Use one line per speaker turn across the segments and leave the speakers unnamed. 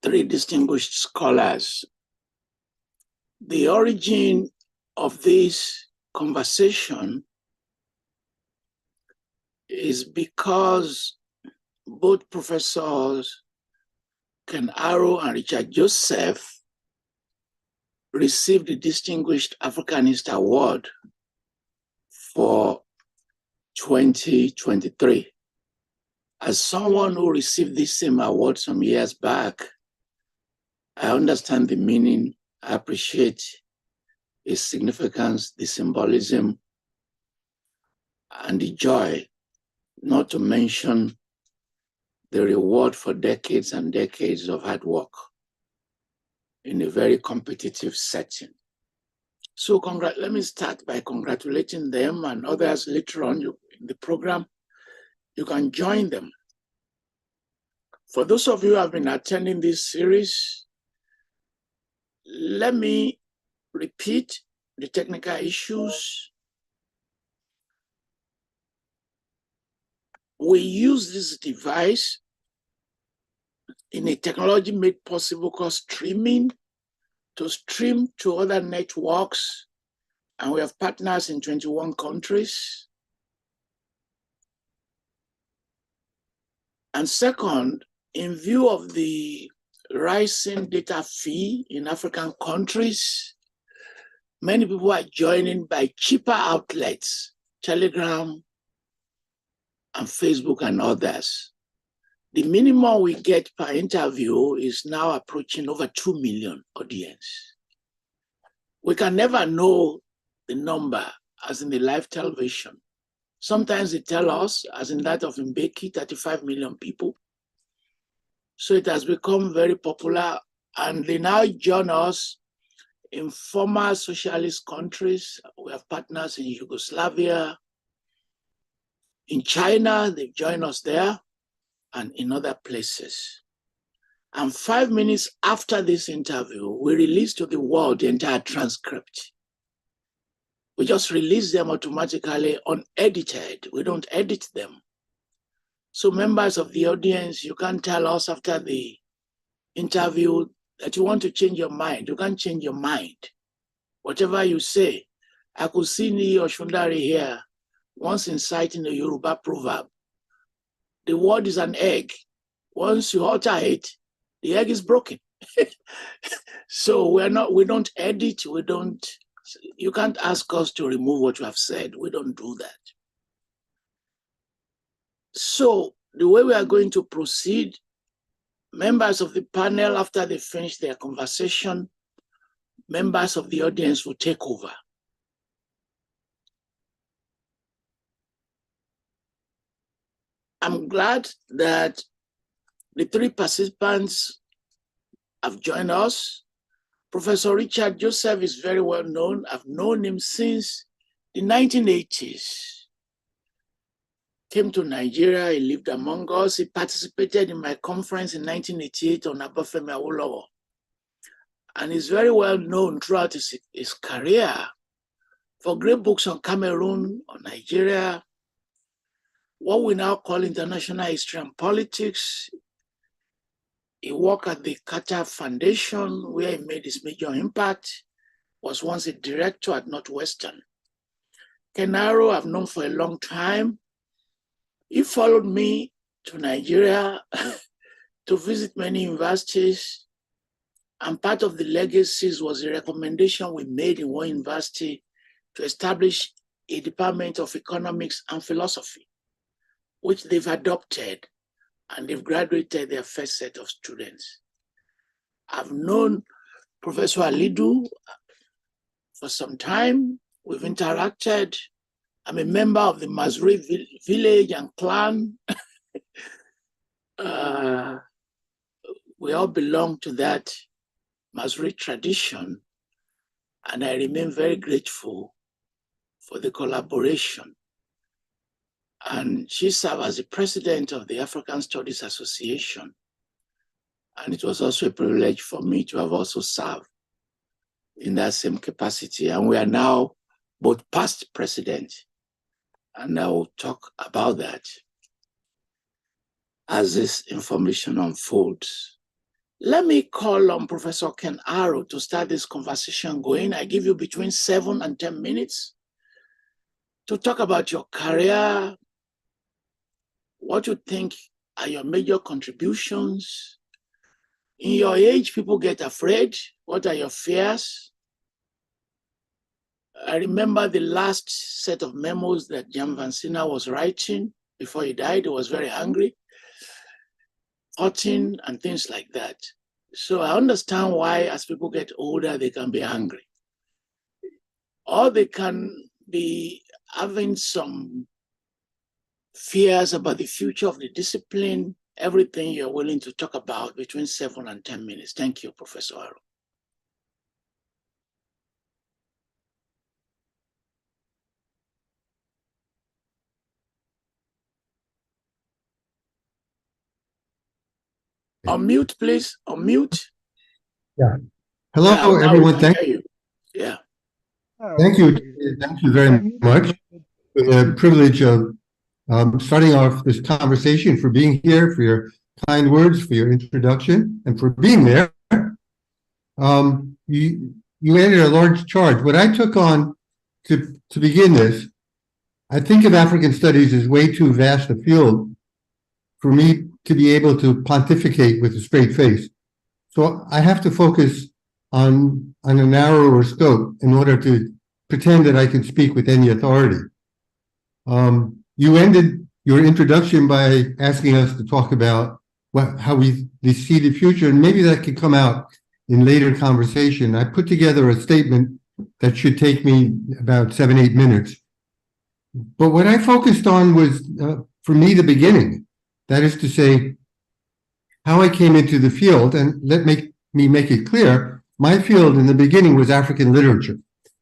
three distinguished scholars. The origin of this conversation is because both Professors Ken Harrow and Richard Joseph received the Distinguished Africanist Award for 2023. As someone who received this same award some years back, I understand the meaning, I appreciate its significance, the symbolism, and the joy, not to mention the reward for decades and decades of hard work in a very competitive setting. So let me start by congratulating them and others later on in the program. You can join them. For those of you who have been attending this series, let me repeat the technical issues. We use this device in a technology made possible called streaming, to stream to other networks, and we have partners in 21 countries. And second, in view of the rising data fee in African countries, many people are joining by cheaper outlets, Telegram and Facebook and others. The minimum we get per interview is now approaching over 2 million audience. We can never know the number as in the live television. Sometimes they tell us, as in that of Mbeki, 35 million people. So it has become very popular, and they now join us in former socialist countries. We have partners in Yugoslavia, in China, they've joined us there, and in other places. And 5 minutes after this interview, we release to the world the entire transcript. We just release them automatically unedited. We don't edit them. So members of the audience, you can't tell us after the interview that you want to change your mind. You can't change your mind. Whatever you say, I could see Ni Oshundari here once inciting a Yoruba proverb. The word is an egg. Once you utter it, the egg is broken. So we don't edit, you can't ask us to remove what you have said. We don't do that. So the way we are going to proceed, members of the panel, after they finish their conversation, members of the audience will take over. I'm glad that the three participants have joined us. Professor Richard Joseph is very well known. I've known him since the 1980s. Came to Nigeria, he lived among us. He participated in my conference in 1988 on Obafemi Awolowo. And he's very well known throughout his career for great books on Cameroon, on Nigeria, what we now call international history and politics. He worked at the Carter Foundation, where he made his major impact, was once a director at Northwestern. Ken Harrow, I've known for a long time. He followed me to Nigeria to visit many universities, and part of the legacies was a recommendation we made in one university to establish a department of economics and philosophy, which they've adopted, and they've graduated their first set of students. I've known Professor Alidou for some time. We've interacted. I'm a member of the Mazuri village and clan. We all belong to that Mazuri tradition, and I remain very grateful for the collaboration. And she served as the president of the African Studies Association. And it was also a privilege for me to have also served in that same capacity. And we are now both past presidents. And I will talk about that as this information unfolds. Let me call on Professor Ken Harrow to start this conversation going. I give you between 7 and 10 minutes to talk about your career, what you think are your major contributions. In your age, people get afraid. What are your fears? I remember the last set of memos that Jan Van Sina was writing before he died. He was very angry, hurting, and things like that. So I understand why, as people get older, they can be angry. Or they can be having some fears about the future of the discipline, everything you're willing to talk about between 7 and 10 minutes. Thank you, Professor Harrow. Unmute, please. Unmute.
Yeah. Hello, everyone. Thank
you. Yeah.
Thank you. Thank you very much for the privilege of starting off this conversation, for being here, for your kind words, for your introduction, and for being there. You added a large charge. What I took on to begin this, I think of African studies as way too vast a field for me to be able to pontificate with a straight face. So I have to focus on a narrower scope in order to pretend that I can speak with any authority. You ended your introduction by asking us to talk about how we see the future, and maybe that could come out in later conversation. I put together a statement that should take me about 7-8 minutes. But what I focused on was, for me, the beginning. That is to say, how I came into the field, and let me make it clear, my field in the beginning was African literature.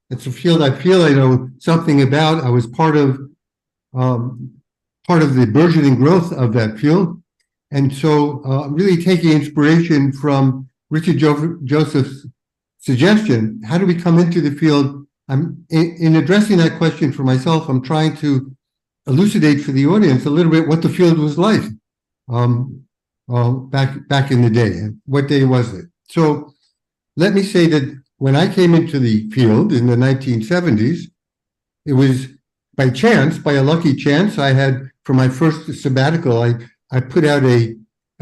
It's a field I feel I know something about. I was part of the burgeoning growth of that field. And so I'm really taking inspiration from Richard Joseph's suggestion. How do we come into the field? In addressing that question for myself, I'm trying to elucidate for the audience a little bit what the field was like back in the day. What day was it? So let me say that when I came into the field in the 1970s, it was by chance, by a lucky chance. I had, for my first sabbatical, I put out a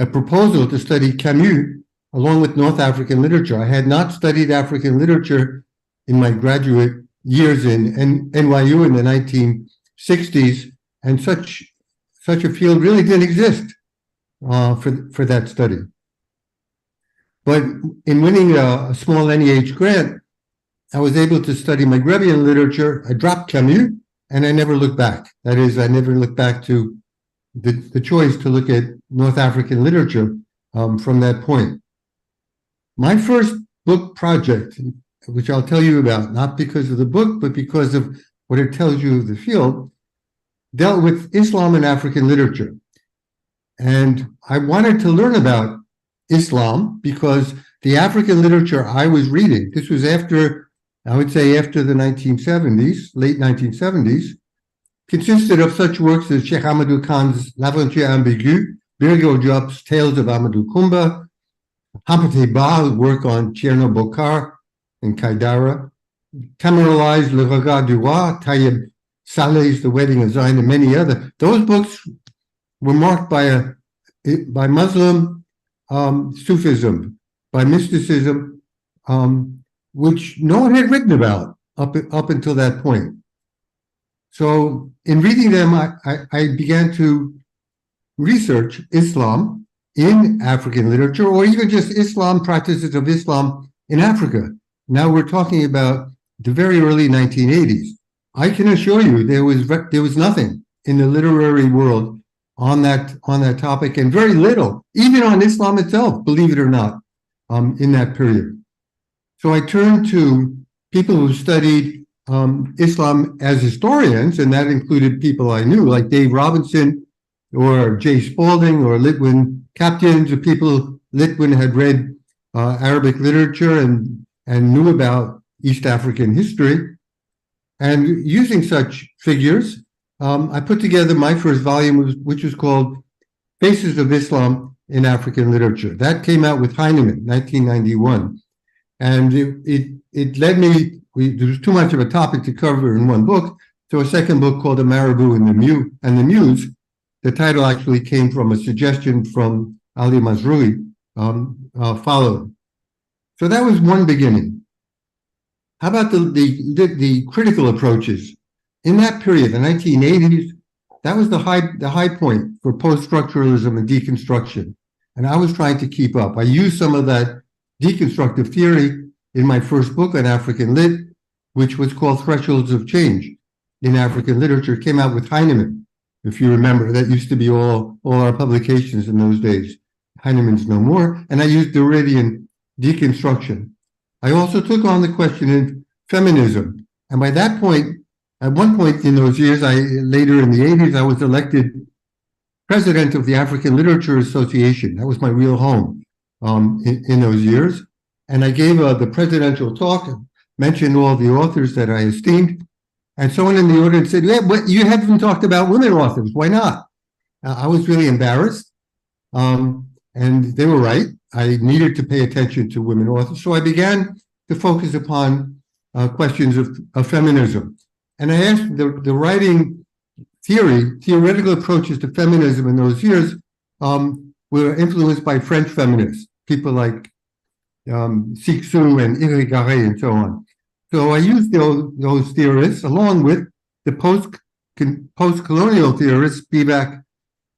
proposal to study Camus along with North African literature. I had not studied African literature in my graduate years in NYU in the 1960s, and such a field really didn't exist for that study. But in winning a small NEH grant, I was able to study Maghrebian literature. I dropped Camus, and I never looked back. That is, I never looked back to the choice to look at North African literature from that point. My first book project, which I'll tell you about, not because of the book, but because of what it tells you of the field, dealt with Islam and African literature. And I wanted to learn about Islam because the African literature I was reading, this was after, I would say after the 1970s, late 1970s, consisted of such works as Sheikh Amadou Khan's L'Aventure Ambiguë, Birgir Diop's Tales of Amadou Koumba, Hamid Ba's work on Tierno Bokar and Kaidara, Tamerlai's Le Regard du Roi, Tayyib Saleh's The Wedding of Zion, and many other. Those books were marked by Muslim Sufism, by mysticism, which no one had written about up until that point. So in reading them, I began to research Islam in African literature, or even just Islam, practices of Islam in Africa. Now we're talking about the very early 1980s. I can assure you there was nothing in the literary world on that topic, and very little, even on Islam itself, believe it or not, in that period. So I turned to people who studied Islam as historians, and that included people I knew, like Dave Robinson or Jay Spalding or Litwin Captains, the people Litwin had read Arabic literature and knew about East African history. And using such figures, I put together my first volume, which was called Faces of Islam in African literature. That came out with Heinemann, 1991. And it led me, there was too much of a topic to cover in one book, to a second book called The Marabou and the Muse. The title actually came from a suggestion from Ali Mazrui, followed. So that was one beginning. How about the critical approaches? In that period, the 1980s, that was the high point for post-structuralism and deconstruction. And I was trying to keep up. I used some of that deconstructive theory in my first book on African Lit, which was called Thresholds of Change in African Literature. It came out with Heinemann, if you remember. That used to be all our publications in those days. Heinemann's no more. And I used Derridian deconstruction. I also took on the question of feminism. And by that point, at one point in those years, later in the 80s, I was elected president of the African Literature Association. That was my real home in those years. And I gave the presidential talk, mentioned all the authors that I esteemed. And someone in the audience said, yeah, but you haven't talked about women authors. Why not? I was really embarrassed. And they were right. I needed to pay attention to women authors. So I began to focus upon questions of feminism. And I asked the writing theoretical approaches to feminism in those years were influenced by French feminists, people like Sixou and Irigaray and so on. So I used those theorists along with the post-colonial theorists, Spivak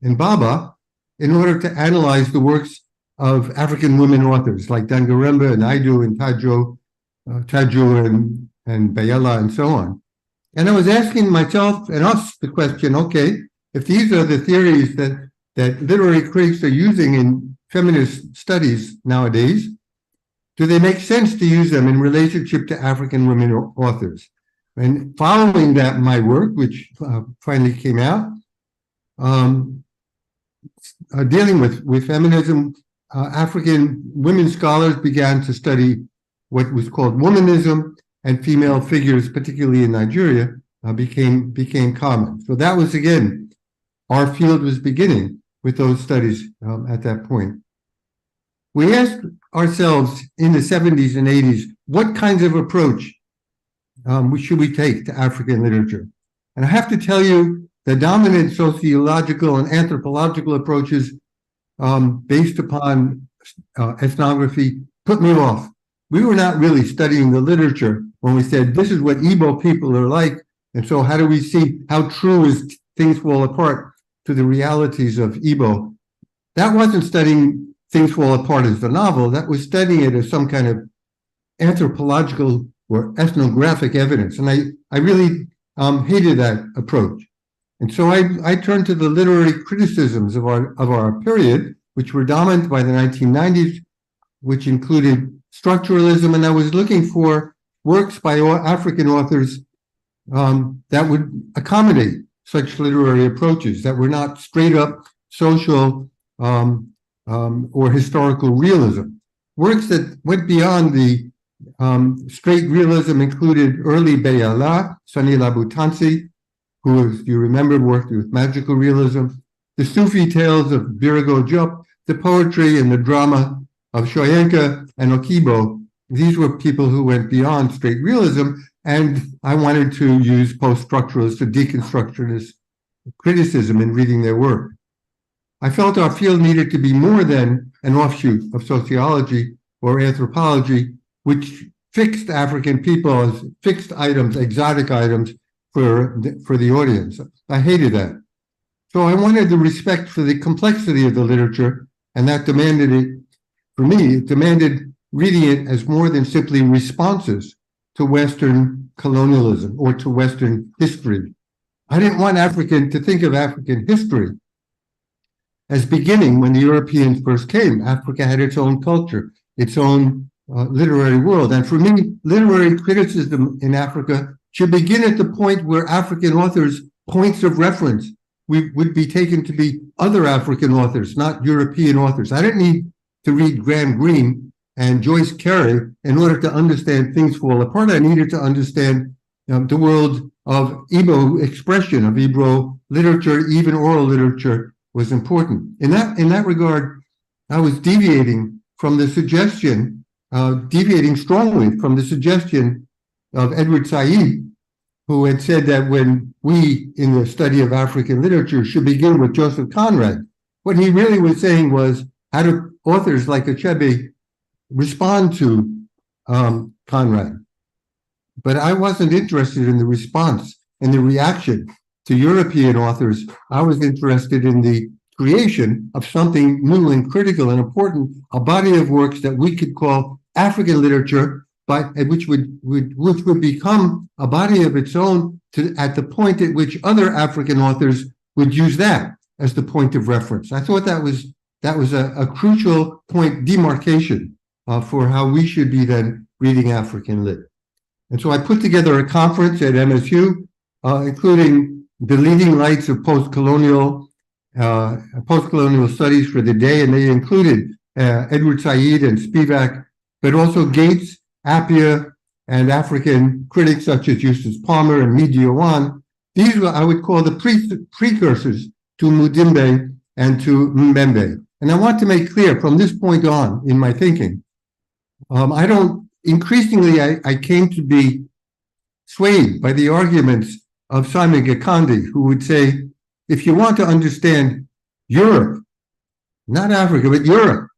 and Baba, in order to analyze the works of African women authors like Dangaremba and Alidou and Tadjou and Bayala and so on. And I was asking myself and us the question, okay, if these are the theories that literary critics are using in feminist studies nowadays, do they make sense to use them in relationship to African women authors? And following that, my work, which finally came out, dealing with feminism, African women scholars began to study what was called womanism, and female figures, particularly in Nigeria, became common. So that was, again, our field was beginning with those studies at that point. We asked ourselves in the 70s and 80s, what kinds of approach should we take to African literature? And I have to tell you, the dominant sociological and anthropological approaches based upon ethnography put me off. We were not really studying the literature when we said, this is what Igbo people are like, and so how do we see how true is Things Fall Apart to the realities of Igbo? That wasn't studying Things Fall Apart as the novel, that was studying it as some kind of anthropological or ethnographic evidence, and I really hated that approach. And so I turned to the literary criticisms of our period, which were dominant by the 1990s, which included structuralism, and I was looking for works by African authors that would accommodate such literary approaches, that were not straight up social or historical realism. Works that went beyond the straight realism included early Bayala, Sani Labutansi, who, as you remember, worked with magical realism, the Sufi tales of Birago Diop, the poetry and the drama of Shoyenka and Okibo. These were people who went beyond straight realism, and I wanted to use post-structuralist or deconstructionist criticism in reading their work. I felt our field needed to be more than an offshoot of sociology or anthropology, which fixed African people as fixed items, exotic items for the audience. I hated that. So I wanted the respect for the complexity of the literature, and that demanded it, for me, it demanded reading it as more than simply responses to Western colonialism or to Western history. I didn't want to think of African history as beginning when the Europeans first came. Africa had its own culture, its own literary world. And for me, literary criticism in Africa should begin at the point where African authors' points of reference would be taken to be other African authors, not European authors. I didn't need to read Graham Greene and Joyce Carey in order to understand Things Fall Apart. I needed to understand the world of Igbo expression, of Igbo literature. Even oral literature was important. In that regard, I was deviating from the suggestion, deviating strongly from the suggestion of Edward Said, who had said that when we, in the study of African literature, should begin with Joseph Conrad. What he really was saying was, how do authors like Achebe respond to Conrad? But I wasn't interested in the response and the reaction to European authors. I was interested in the creation of something new and critical and important, a body of works that we could call African literature, but which would become a body of its own at the point at which other African authors would use that as the point of reference. I thought that was a crucial point, demarcation for how we should be then reading African lit. And so I put together a conference at MSU, including the leading lights of post-colonial studies for the day, and they included Edward Said and Spivak, but also Gates, Appiah, and African critics such as Eustace Palmer and Midiowan. These were, I would call, the precursors to Mudimbe and to Mbembe. And I want to make clear from this point on in my thinking, increasingly I came to be swayed by the arguments of Simon Gikandi, who would say, if you want to understand Europe, not Africa, but Europe,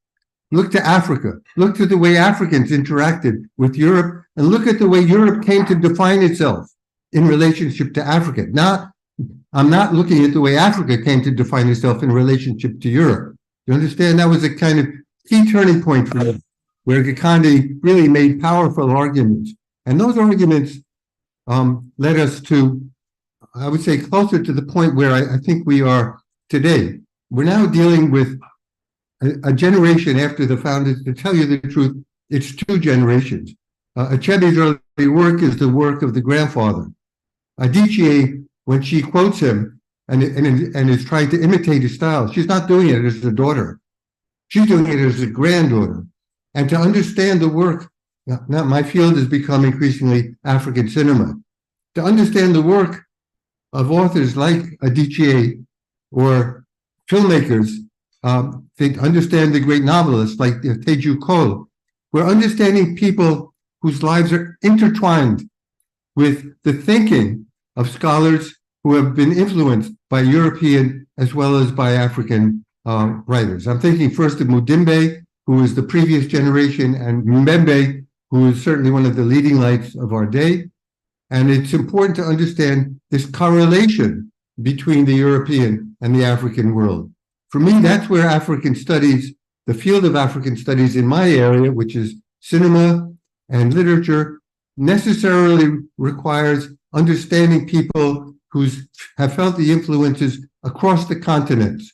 look to Africa, look to the way Africans interacted with Europe, and look at the way Europe came to define itself in relationship to Africa. I'm not looking at the way Africa came to define itself in relationship to Europe. You understand? That was a kind of key turning point for me, where Gikandi really made powerful arguments. And those arguments led us to, I would say, closer to the point where I think we are today. We're now dealing with a generation after the founders. To tell you the truth, it's two generations. Achebe's early work is the work of the grandfather. Adichie, when she quotes him and is trying to imitate his style, she's not doing it as a daughter. She's doing it as a granddaughter. And to understand the work, now my field has become increasingly African cinema. To understand the work of authors like Adichie or filmmakers, to understand the great novelists like Teju Cole, we're understanding people whose lives are intertwined with the thinking of scholars who have been influenced by European as well as by African writers. I'm thinking first of Mudimbe, who is the previous generation, and Mbembe, who is certainly one of the leading lights of our day. And it's important to understand this correlation between the European and the African world. For me, that's where African studies, the field of African studies in my area, which is cinema and literature, necessarily requires understanding people who have felt the influences across the continents,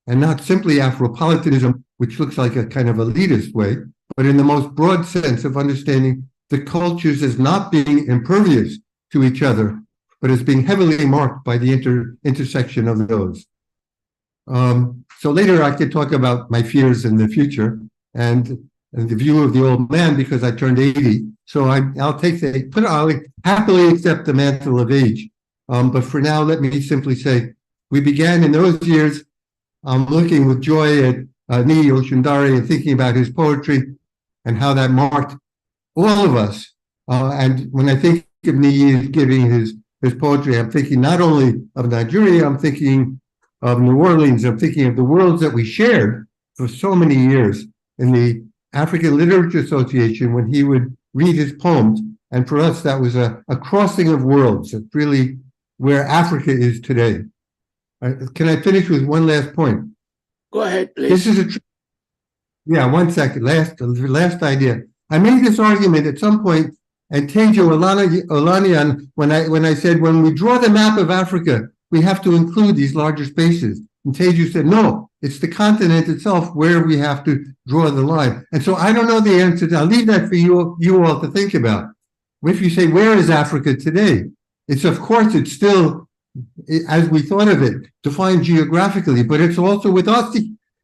and not simply Afropolitanism, which looks like a kind of elitist way, but in the most broad sense of understanding the cultures as not being impervious to each other, but as being heavily marked by the intersection of those. So later I could talk about my fears in the future and the view of the old man, because I turned 80. So I'll happily accept the mantle of age. But for now, let me simply say, we began in those years looking with joy at Ni Oshundari and thinking about his poetry and how that marked all of us. And when I think of Ni giving his poetry, I'm thinking not only of Nigeria, I'm thinking of New Orleans, I'm thinking of the worlds that we shared for so many years in the African Literature Association when he would read his poems. And for us, that was a crossing of worlds. It's really where Africa is today. Can I finish with one last point?
Go ahead, please.
This is yeah, 1 second. Last idea. I made this argument at some point, and Tejo Olaniyan, when I said, when we draw the map of Africa, we have to include these larger spaces. And Teju said, no, it's the continent itself where we have to draw the line. And so I don't know the answer. I'll leave that for you all to think about. If you say, where is Africa today? It's, of course, it's still, as we thought of it, defined geographically, but it's also with us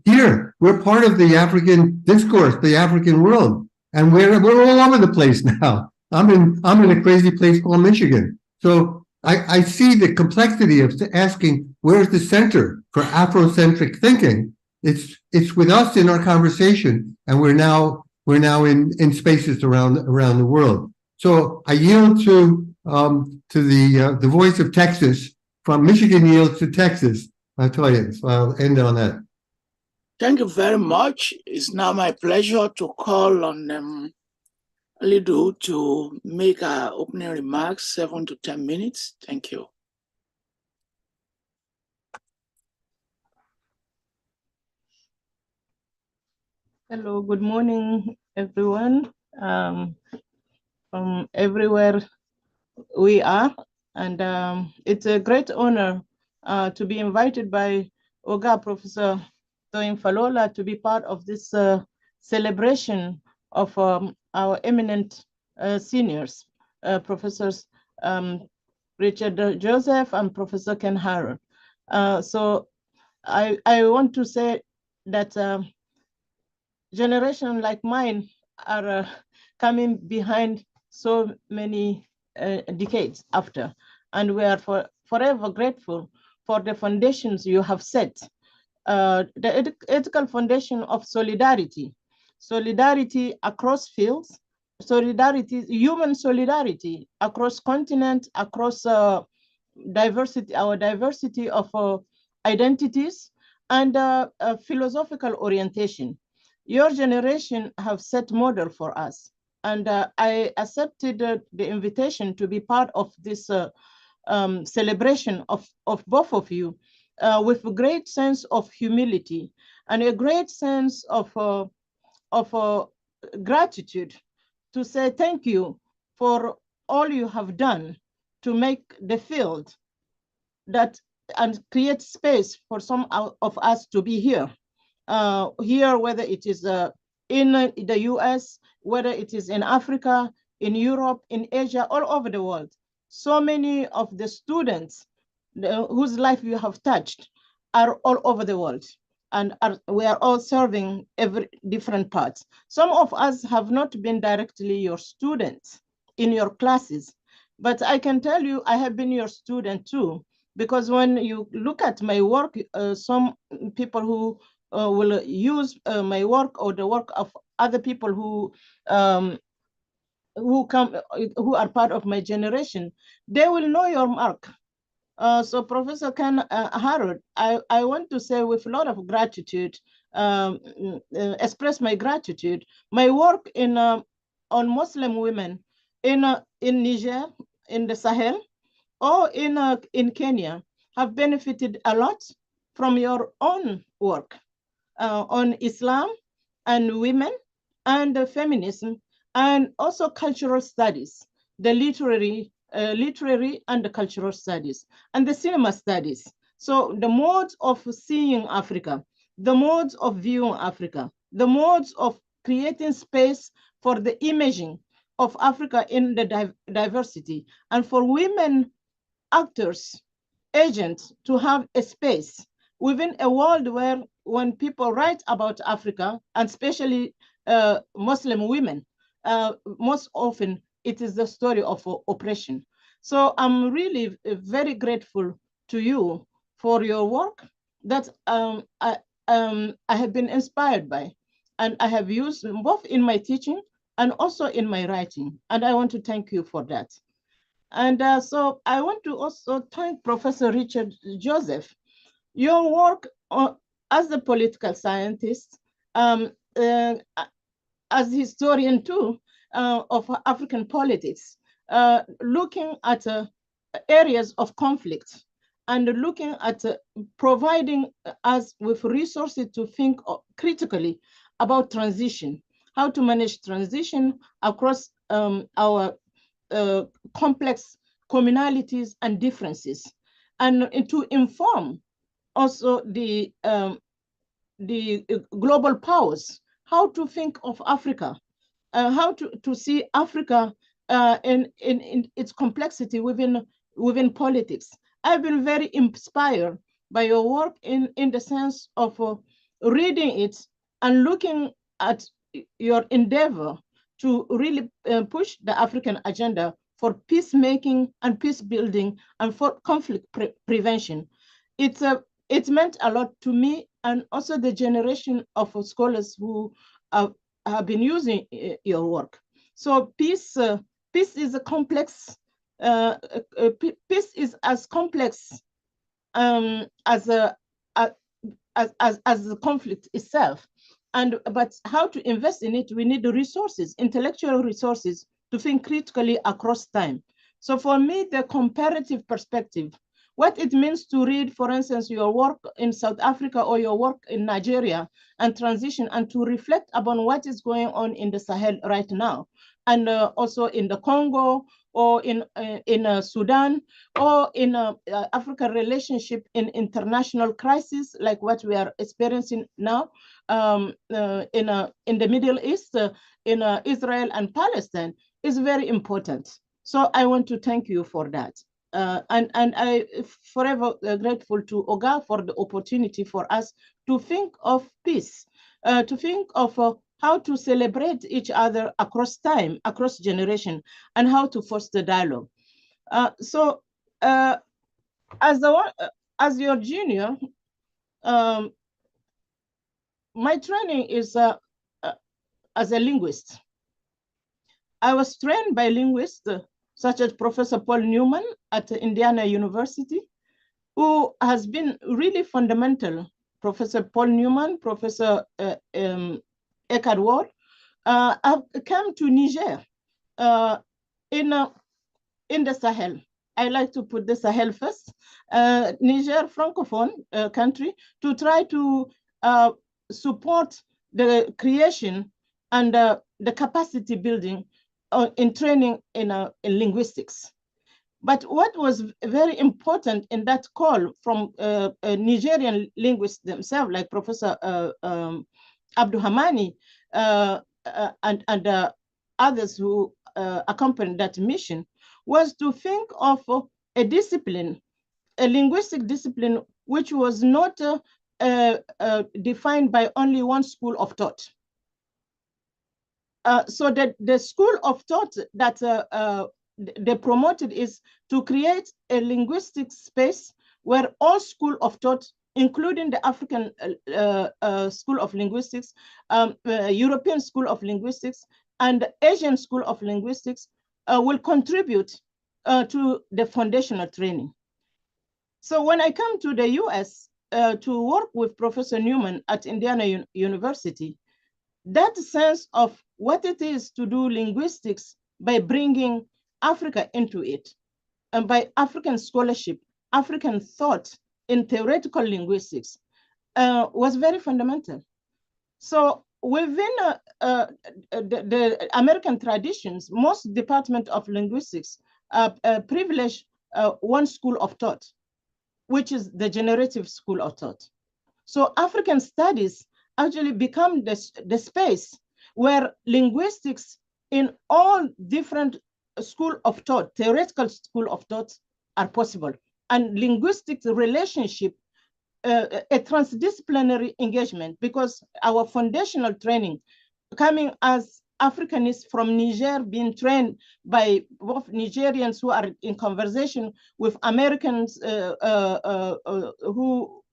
here. We're part of the African discourse, the African world, and we're all over the place now. I'm in a crazy place called Michigan. So I see the complexity of asking, where's the center for Afrocentric thinking? it's with us in our conversation, and we're now in spaces around the world. So I yield to the voice of Texas. From Michigan yields to Texas. I tell you, so I'll end on that.
Thank you very much. It's now my pleasure to call on Alidou to make our opening remarks, 7 to 10 minutes. Thank you.
Hello, good morning, everyone, from everywhere we are. And it's a great honor to be invited by Oga Professor Toyin Falola to be part of this celebration of our eminent seniors, Professors Richard Joseph and Professor Ken Harrow. So I want to say that generation like mine are coming behind so many decades after, and we are forever grateful for the foundations you have set, the ethical foundation of solidarity across fields, human solidarity across continents, across diversity, our diversity of identities, and philosophical orientation. Your generation have set model for us, and I accepted the invitation to be part of this celebration of both of you with a great sense of humility and a great sense of gratitude, to say thank you for all you have done to make the field that and create space for some of us to be here. Here, whether it is in the US, whether it is in Africa, in Europe, in Asia, all over the world. So many of the students whose life you have touched are all over the world, and we are all serving every different parts. Some of us have not been directly your students in your classes, but I can tell you I have been your student too, because when you look at my work, some people who will use my work or the work of other people who are part of my generation, they will know your mark. So Professor Ken Harrow, I want to say with a lot of gratitude, express my gratitude. My work on Muslim women in Niger, in the Sahel, or in Kenya have benefited a lot from your own work on Islam and women and feminism, and also cultural studies, the literary and the cultural studies, and the cinema studies. So the modes of seeing Africa, the modes of viewing Africa, the modes of creating space for the imaging of Africa in the diversity, and for women actors, agents to have a space within a world where when people write about Africa, and especially Muslim women, most often it is the story of oppression. So I'm really very grateful to you for your work that I have been inspired by, and I have used both in my teaching and also in my writing. And I want to thank you for that. And so I want to also thank Professor Richard Joseph. Your work as a political scientist, as historian too, of African politics, looking at areas of conflict and looking at providing us with resources to think critically about transition, how to manage transition across our complex communalities and differences, and to inform also the global powers, how to think of Africa, how to see Africa in its complexity within politics. I've been very inspired by your work in the sense of reading it and looking at your endeavor to really push the African agenda for peacemaking and peace building and for conflict prevention. It meant a lot to me and also the generation of scholars who have been using your work. So peace is a complex, peace is as complex as the conflict itself. But how to invest in it, we need the resources, intellectual resources, to think critically across time. So for me, the comparative perspective, what it means to read, for instance, your work in South Africa or your work in Nigeria and transition, and to reflect upon what is going on in the Sahel right now, and also in the Congo, or in Sudan, or in Africa relationship in international crisis like what we are experiencing now in the Middle East, in Israel and Palestine, is very important. So I want to thank you for that. And I forever grateful to Oga for the opportunity for us to think of peace, to think of how to celebrate each other across time, across generation, and how to foster dialogue. So as your junior, my training is as a linguist. I was trained by linguists such as Professor Paul Newman at Indiana University, who has been really fundamental. Professor Paul Newman, Professor Eckhard Ward, have come to Niger in the Sahel. I like to put the Sahel first, Niger, Francophone country, to try to support the creation and the capacity building in training in linguistics. But what was very important in that call from Nigerian linguists themselves, like Professor Abdul Hamani and others who accompanied that mission, was to think of a discipline, a linguistic discipline, which was not defined by only one school of thought. So that the school of thought that they promoted is to create a linguistic space where all school of thought, including the African School of Linguistics, European School of Linguistics, and Asian School of Linguistics will contribute to the foundational training. So when I come to the US to work with Professor Newman at Indiana University, that sense of what it is to do linguistics by bringing Africa into it, and by African scholarship, African thought in theoretical linguistics, was very fundamental. So within the American traditions, most departments of linguistics privilege one school of thought, which is the generative school of thought. So African studies actually become the space where linguistics in all different school of thought, theoretical school of thought, are possible. And linguistics relationship, a transdisciplinary engagement, because our foundational training, coming as Africanists from Niger, being trained by both Nigerians who are in conversation with Americans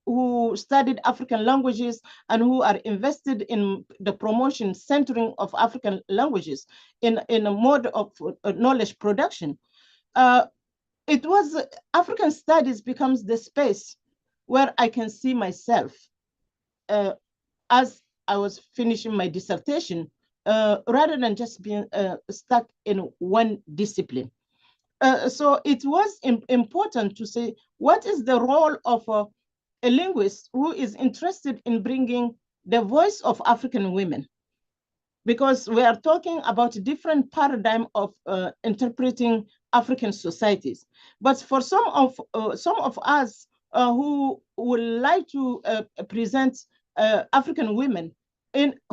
who studied African languages and who are invested in the promotion, centering of African languages in a mode of knowledge production. It was African studies becomes the space where I can see myself as I was finishing my dissertation, rather than just being stuck in one discipline. So it was important to say, what is the role of a linguist who is interested in bringing the voice of African women? Because we are talking about a different paradigm of interpreting African societies. But for some of us who would like to present African women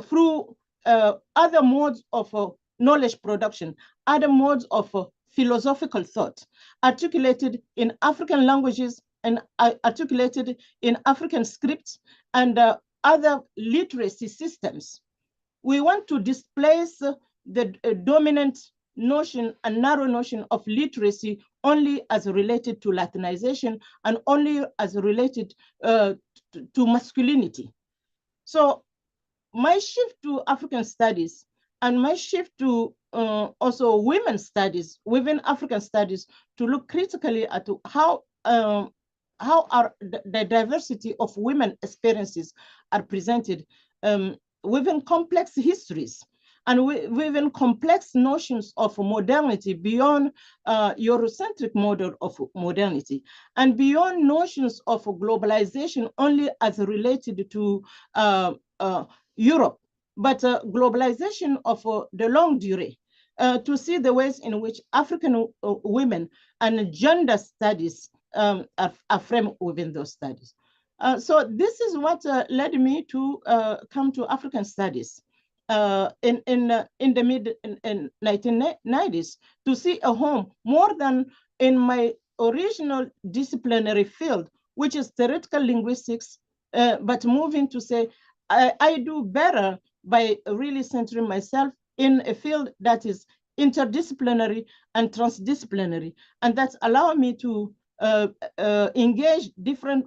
through other modes of knowledge production, other modes of philosophical thought, articulated in African languages and articulated in African scripts and other literacy systems. We want to displace the dominant notion and narrow notion of literacy only as related to Latinization and only as related to to masculinity. So my shift to African studies and my shift to also women's studies within African studies to look critically at how are the diversity of women experiences are presented within complex histories and within complex notions of modernity beyond Eurocentric model of modernity and beyond notions of globalization only as related to Europe, but globalization of the long durée, to see the ways in which African women and gender studies are framed within those studies. So this is what led me to come to African studies in the mid-1990s to see a home more than in my original disciplinary field, which is theoretical linguistics, but moving to say, I do better by really centering myself in a field that is interdisciplinary and transdisciplinary, and that's allowed me to engage different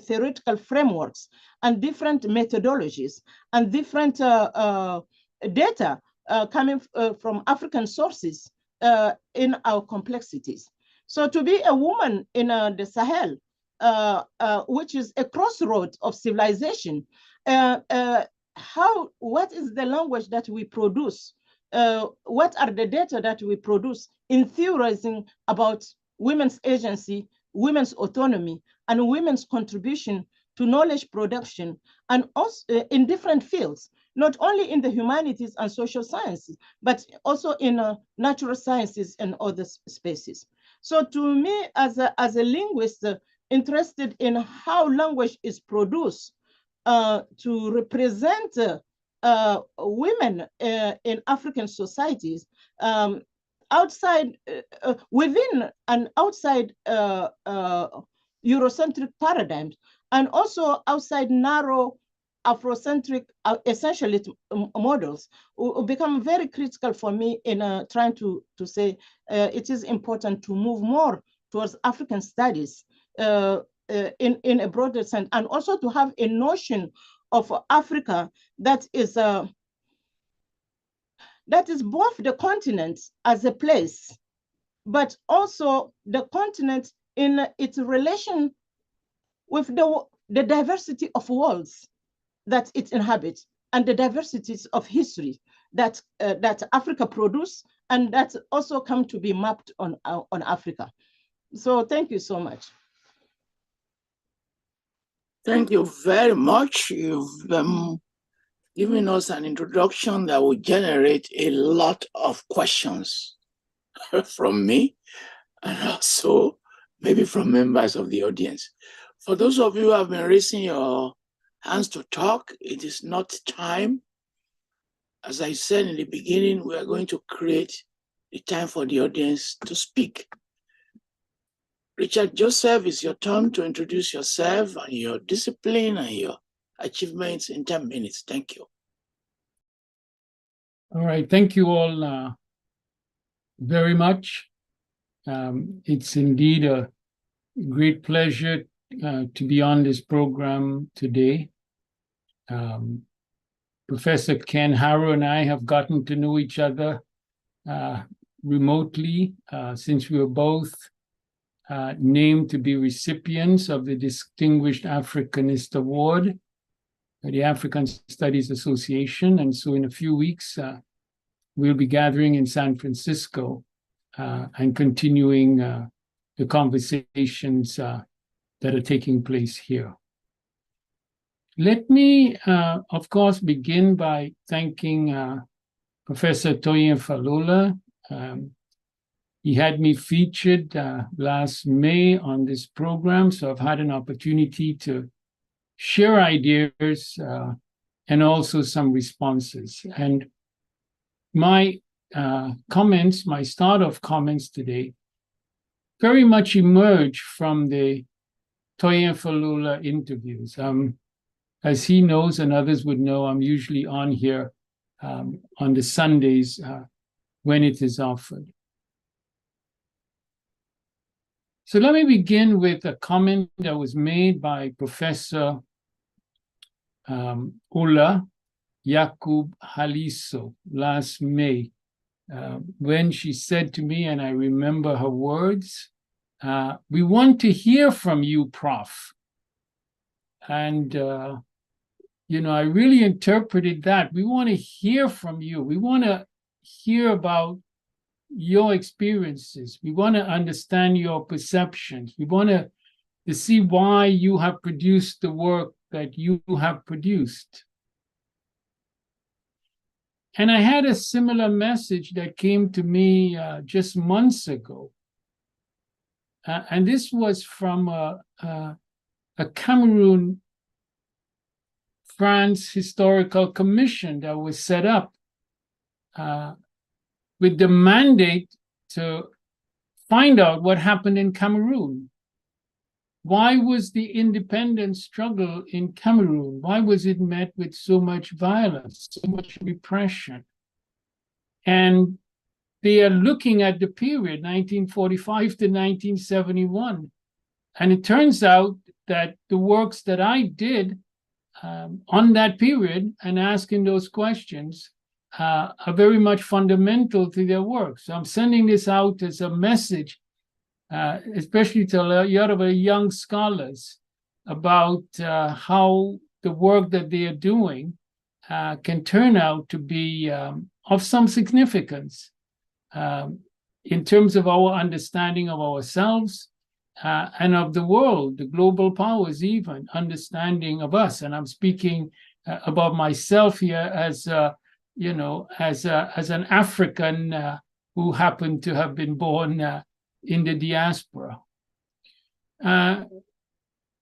theoretical frameworks and different methodologies and different data coming from African sources in our complexities. So to be a woman in the Sahel, which is a crossroads of civilization, what is the language that we produce? What are the data that we produce in theorizing about women's agency, women's autonomy, and women's contribution to knowledge production, and also in different fields, not only in the humanities and social sciences, but also in natural sciences and other spaces. So to me, as a linguist, interested in how language is produced to represent women in African societies, outside, within and outside Eurocentric paradigms, and also outside narrow Afrocentric essentialist models, will become very critical for me in trying to say it is important to move more towards African studies in a broader sense, and also to have a notion of Africa that is both the continent as a place, but also the continent in its relation with the diversity of worlds that it inhabits and the diversities of history that Africa produces and that also come to be mapped on Africa. So thank you so much.
Thank you very much. You've given us an introduction that will generate a lot of questions from me and also maybe from members of the audience. For those of you who have been raising your hands to talk, it is not time. As I said in the beginning, we are going to create a time for the audience to speak. Richard Joseph, it's your turn to introduce yourself and your discipline and your achievements in 10 minutes. Thank you.
All right, thank you all very much. It's indeed a great pleasure to be on this program today. Professor Ken Harrow and I have gotten to know each other remotely since we were both named to be recipients of the Distinguished Africanist Award by the African Studies Association. And so in a few weeks, we'll be gathering in San Francisco and continuing the conversations that are taking place here. Let me, of course, begin by thanking Professor Toyin Falola. He had me featured last May on this program, so I've had an opportunity to share ideas and also some responses. And my comments, my start-off comments today, very much emerge from the Toyin Falola interviews. As he knows and others would know, I'm usually on here on the Sundays when it is offered. So let me begin with a comment that was made by Professor Ola Yakub Haliso last May, when she said to me, and I remember her words, we want to hear from you, Prof. And, I really interpreted that. We want to hear from you. We want to hear about your experiences. We want to understand your perceptions. We want to see why you have produced the work that you have produced. And I had a similar message that came to me just months ago. And this was from a Cameroon, France historical commission that was set up with the mandate to find out what happened in Cameroon. Why was the independence struggle in Cameroon? Why was it met with so much violence, so much repression? And they are looking at the period 1945 to 1971. And it turns out that the works that I did on that period and asking those questions are very much fundamental to their work. So I'm sending this out as a message, especially to a lot of young scholars, about how the work that they are doing can turn out to be of some significance in terms of our understanding of ourselves and of the world, the global powers, even understanding of us. And I'm speaking about myself here as as an African who happened to have been born in the diaspora.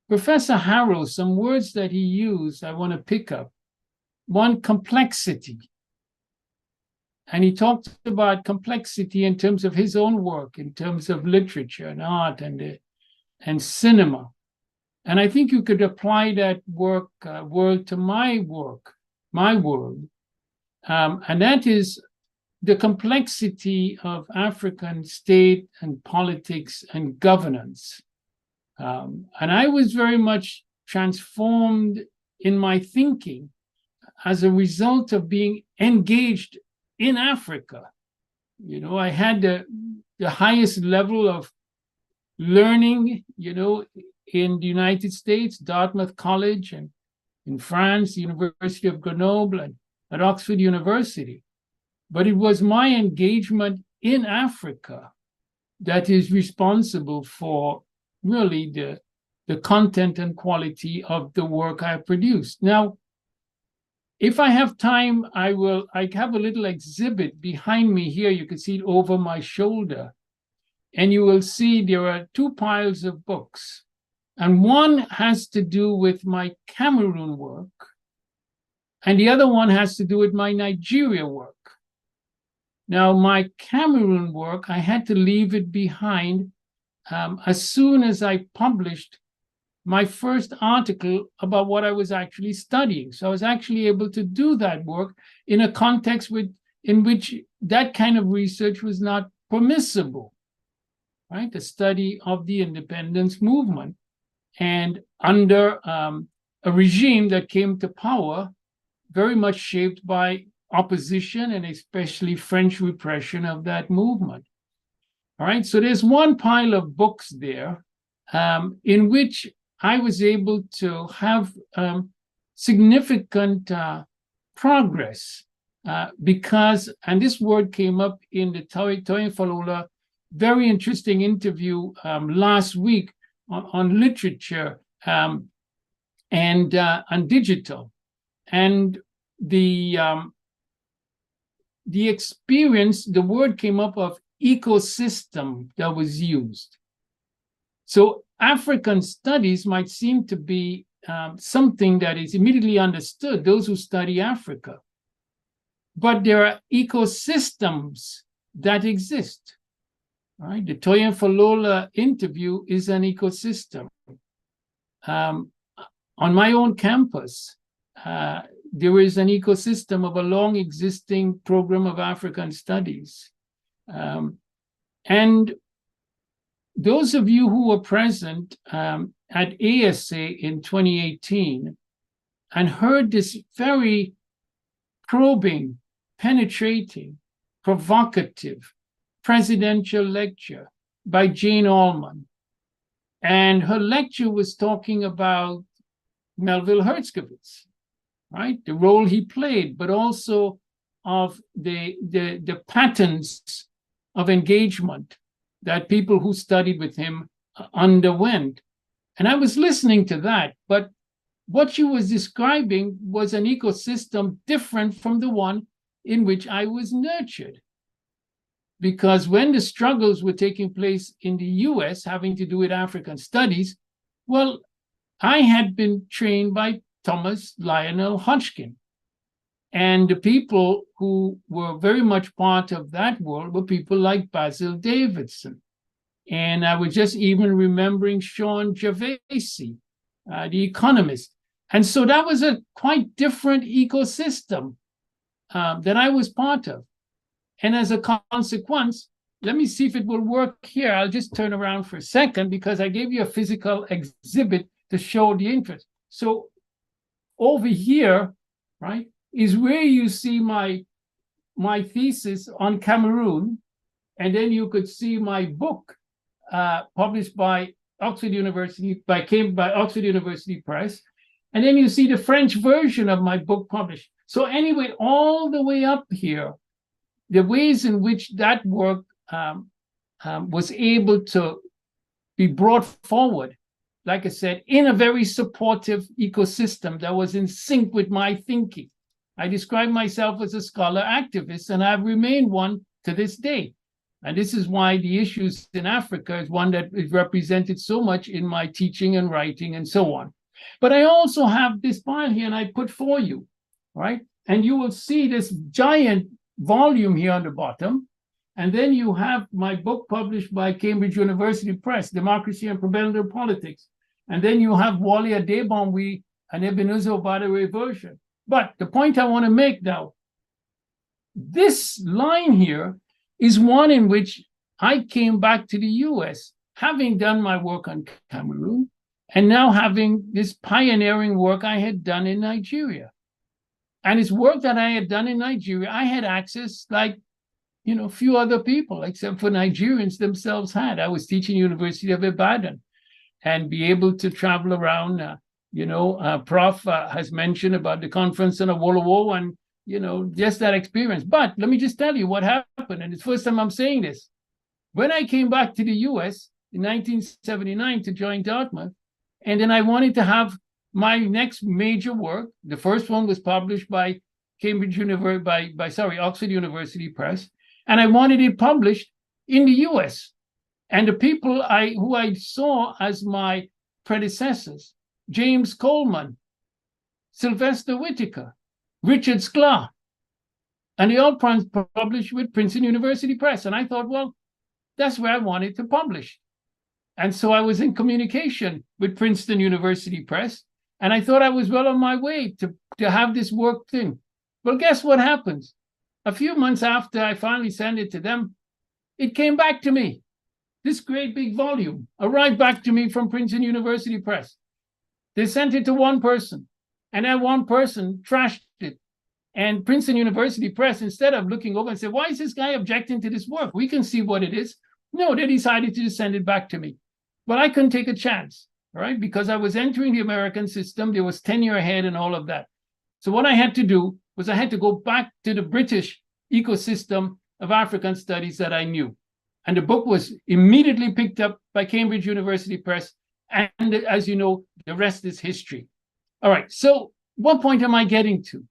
Professor Harrow, some words that he used, I want to pick up. One, complexity. And he talked about complexity in terms of his own work, in terms of literature and art and cinema. And I think you could apply that word to my work, my world. And that is the complexity of African state and politics and governance. And I was very much transformed in my thinking as a result of being engaged in Africa. I had the highest level of learning, in the United States, Dartmouth College, and in France, the University of Grenoble, and at Oxford University. But it was my engagement in Africa that is responsible for really the content and quality of the work I produced. Now, if I have time, I have a little exhibit behind me here. You can see it over my shoulder. And you will see there are two piles of books. And one has to do with my Cameroon work, and the other one has to do with my Nigeria work. Now, my Cameroon work, I had to leave it behind as soon as I published my first article about what I was actually studying. So I was actually able to do that work in a context in which that kind of research was not permissible, right? The study of the independence movement, and under a regime that came to power very much shaped by opposition and especially French repression of that movement. All right, so there's one pile of books there in which I was able to have significant progress because, and this word came up in the Toyin Falola very interesting interview last week on literature and digital, and the experience, the word came up of ecosystem that was used. So African studies might seem to be something that is immediately understood, those who study Africa. But there are ecosystems that exist. Right? The Toyin Falola interview is an ecosystem. On my own campus, there is an ecosystem of a long existing program of African studies. And those of you who were present at ASA in 2018 and heard this very probing, penetrating, provocative presidential lecture by Jane Allman. And her lecture was talking about Melville Herskovits, right? The role he played, but also of the patterns of engagement that people who studied with him underwent. And I was listening to that, but what she was describing was an ecosystem different from the one in which I was nurtured. Because when the struggles were taking place in the US, having to do with African studies, well, I had been trained by Thomas Lionel Hodgkin. And the people who were very much part of that world were people like Basil Davidson. And I was just even remembering Sean Gervasi, the economist. And so that was a quite different ecosystem that I was part of. And as a consequence, let me see if it will work here. I'll just turn around for a second because I gave you a physical exhibit to show the interest. So over here, right, is where you see my thesis on Cameroon. And then you could see my book published by Oxford University, by Oxford University Press. And then you see the French version of my book published. So anyway, all the way up here, the ways in which that work was able to be brought forward, like I said, in a very supportive ecosystem that was in sync with my thinking. I describe myself as a scholar activist, and I've remained one to this day. And this is why the issues in Africa is one that is represented so much in my teaching and writing and so on. But I also have this pile here, and I put for you, right? And you will see this giant volume here on the bottom. And then you have my book published by Cambridge University Press, Democracy and Prebendal Politics. And then you have Wally Adebonwi and Ebenezer Obadere version. But the point I want to make now, this line here is one in which I came back to the US, having done my work on Cameroon, and now having this pioneering work I had done in Nigeria. And it's work that I had done in Nigeria, I had access like, few other people, except for Nigerians themselves had. I was teaching University of Ibadan and be able to travel around. Prof has mentioned about the conference in Awolowo and, just that experience. But let me just tell you what happened. And it's the first time I'm saying this. When I came back to the US in 1979 to join Dartmouth, and then I wanted to have my next major work. The first one was published by Oxford University Press, and I wanted it published in the US. And the people who I saw as my predecessors, James Coleman, Sylvester Whitaker, Richard Sklar, and they all published with Princeton University Press. And I thought, well, that's where I wanted to publish. And so I was in communication with Princeton University Press, and I thought I was well on my way to have this work thing. Well, guess what happens? A few months after I finally sent it to them, it came back to me. This great big volume arrived back to me from Princeton University Press. They sent it to one person, and that one person trashed it. And Princeton University Press, instead of looking over and say, why is this guy objecting to this work? We can see what it is. No, they decided to just send it back to me. But I couldn't take a chance, right? Because I was entering the American system. There was tenure ahead and all of that. So what I had to do was I had to go back to the British ecosystem of African studies that I knew. And the book was immediately picked up by Cambridge University Press. And as you know, the rest is history. All right, so what point am I getting to?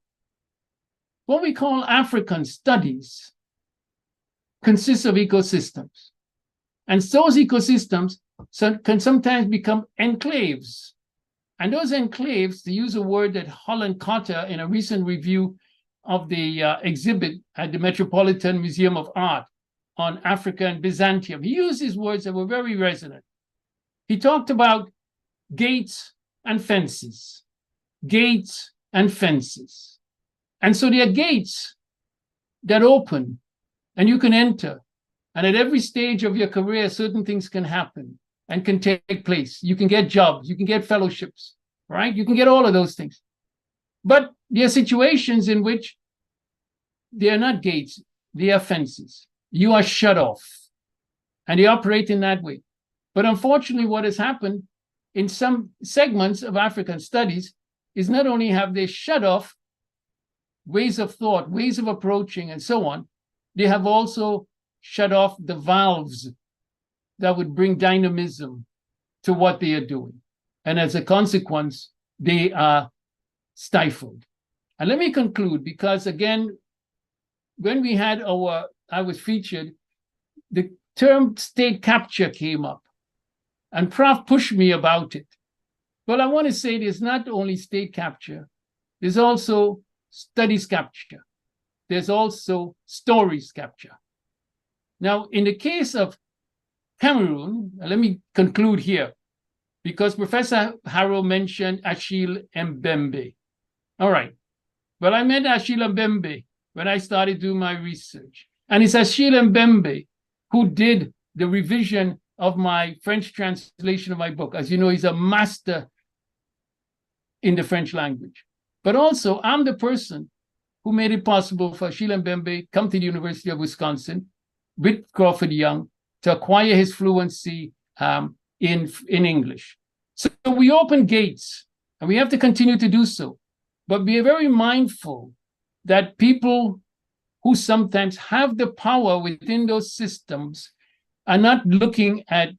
What we call African studies consists of ecosystems. And those ecosystems can sometimes become enclaves. And those enclaves, to use a word that Holland Cotter in a recent review of the exhibit at the Metropolitan Museum of Art on Africa and Byzantium, he used these words that were very resonant. He talked about gates and fences, gates and fences. And so there are gates that open and you can enter And at every stage of your career, certain things can happen and can take place. You can get jobs, you can get fellowships, right? You can get all of those things. But there are situations in which they are not gates, they are fences. You are shut off, and they operate in that way. But unfortunately, what has happened in some segments of African studies is not only have they shut off ways of thought, ways of approaching, and so on, they have also shut off the valves that would bring dynamism to what they are doing. And as a consequence, they are stifled. And let me conclude, because again, when we had I was featured, the term state capture came up, and Prof pushed me about it. Well, I want to say there's not only state capture, there's also studies capture. There's also stories capture. Now, in the case of Cameroon, let me conclude here, because Professor Harrow mentioned Achille Mbembe. All right. Well, I met Achille Mbembe when I started doing my research. And it's Achille Mbembe who did the revision of my French translation of my book. As you know, he's a master in the French language. But also, I'm the person who made it possible for Achille Mbembe come to the University of Wisconsin with Crawford Young to acquire his fluency in English. So we open gates, and we have to continue to do so. But be very mindful that people who sometimes have the power within those systems are not looking at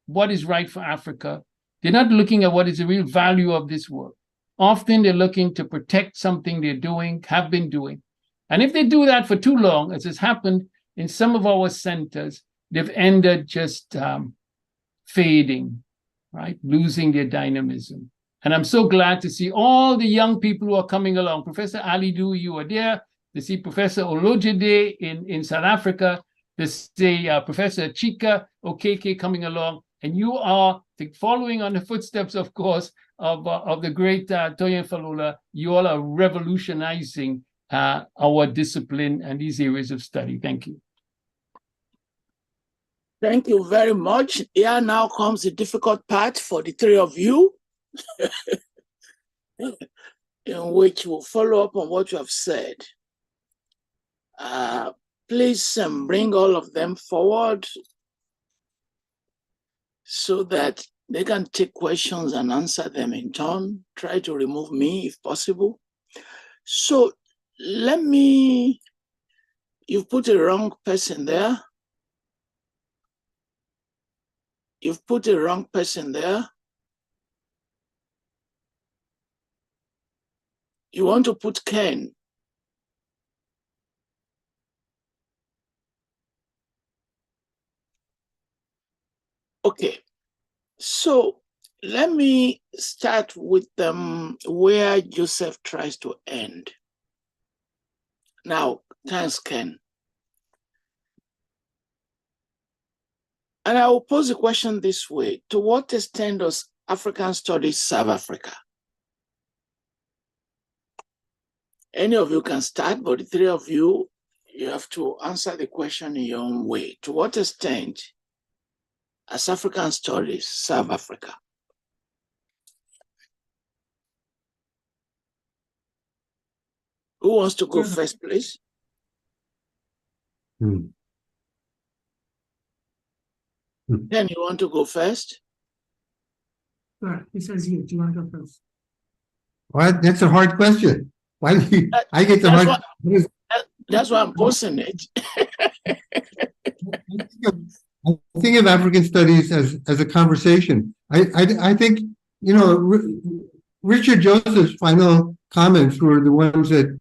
what is right for Africa. They're not looking at what is the real value of this work. Often they're looking to protect something they're doing, have been doing. And if they do that for too long, as has happened in some of our centers, they've ended just fading, right? Losing their dynamism. And I'm so glad to see all the young people who are coming along. Professor Alidou, you are there. To see Professor Olojide in South Africa. To see Professor Chika Okeke coming along. And you are following on the footsteps, of course, of the great Toyin Falula. You all are revolutionizing our discipline and these areas of study. Thank you.
Thank you very much. Here now comes the difficult part for the three of you, in which we'll follow up on what you have said. Please bring all of them forward so that they can take questions and answer them in turn. Try to remove me if possible. So you've put a wrong person there. You've put a wrong person there. You want to put Ken. Okay, so let me start with where Joseph tries to end. Now, thanks, Ken. And I will pose the question this way: to what extent does African studies serve Africa? Any of you can start, but the three of you, you have to answer the question in your own way. To what extent as African studies serve Africa? Who wants to go first, please? Ken, you want to go first?
Sure, he says you. Do you want to go first?
Well, that's a hard question. Why do you, I get the hard.
That's why I'm posing it.
I think of African studies as a conversation. I think, you know, Richard Joseph's final comments were the ones that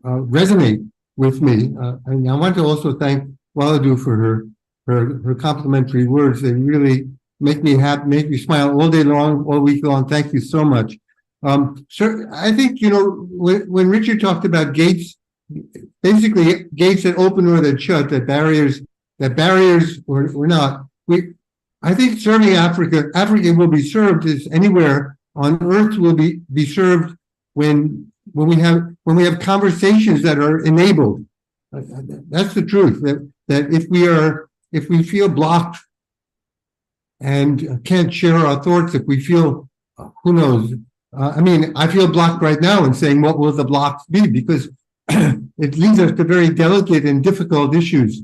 resonate with me. And I want to also thank Alidou for her complimentary words. They really make me happy, make me smile all day long, all week long. Thank you so much. So I think, you know, when Richard talked about gates, basically gates that open or that shut, that barriers or not, I think serving Africa will be served as anywhere on earth will be served when we have conversations that are enabled. That's the truth. That if we feel blocked and can't share our thoughts, if we feel, who knows? I mean, I feel blocked right now in saying what will the blocks be, because it leads us to very delicate and difficult issues,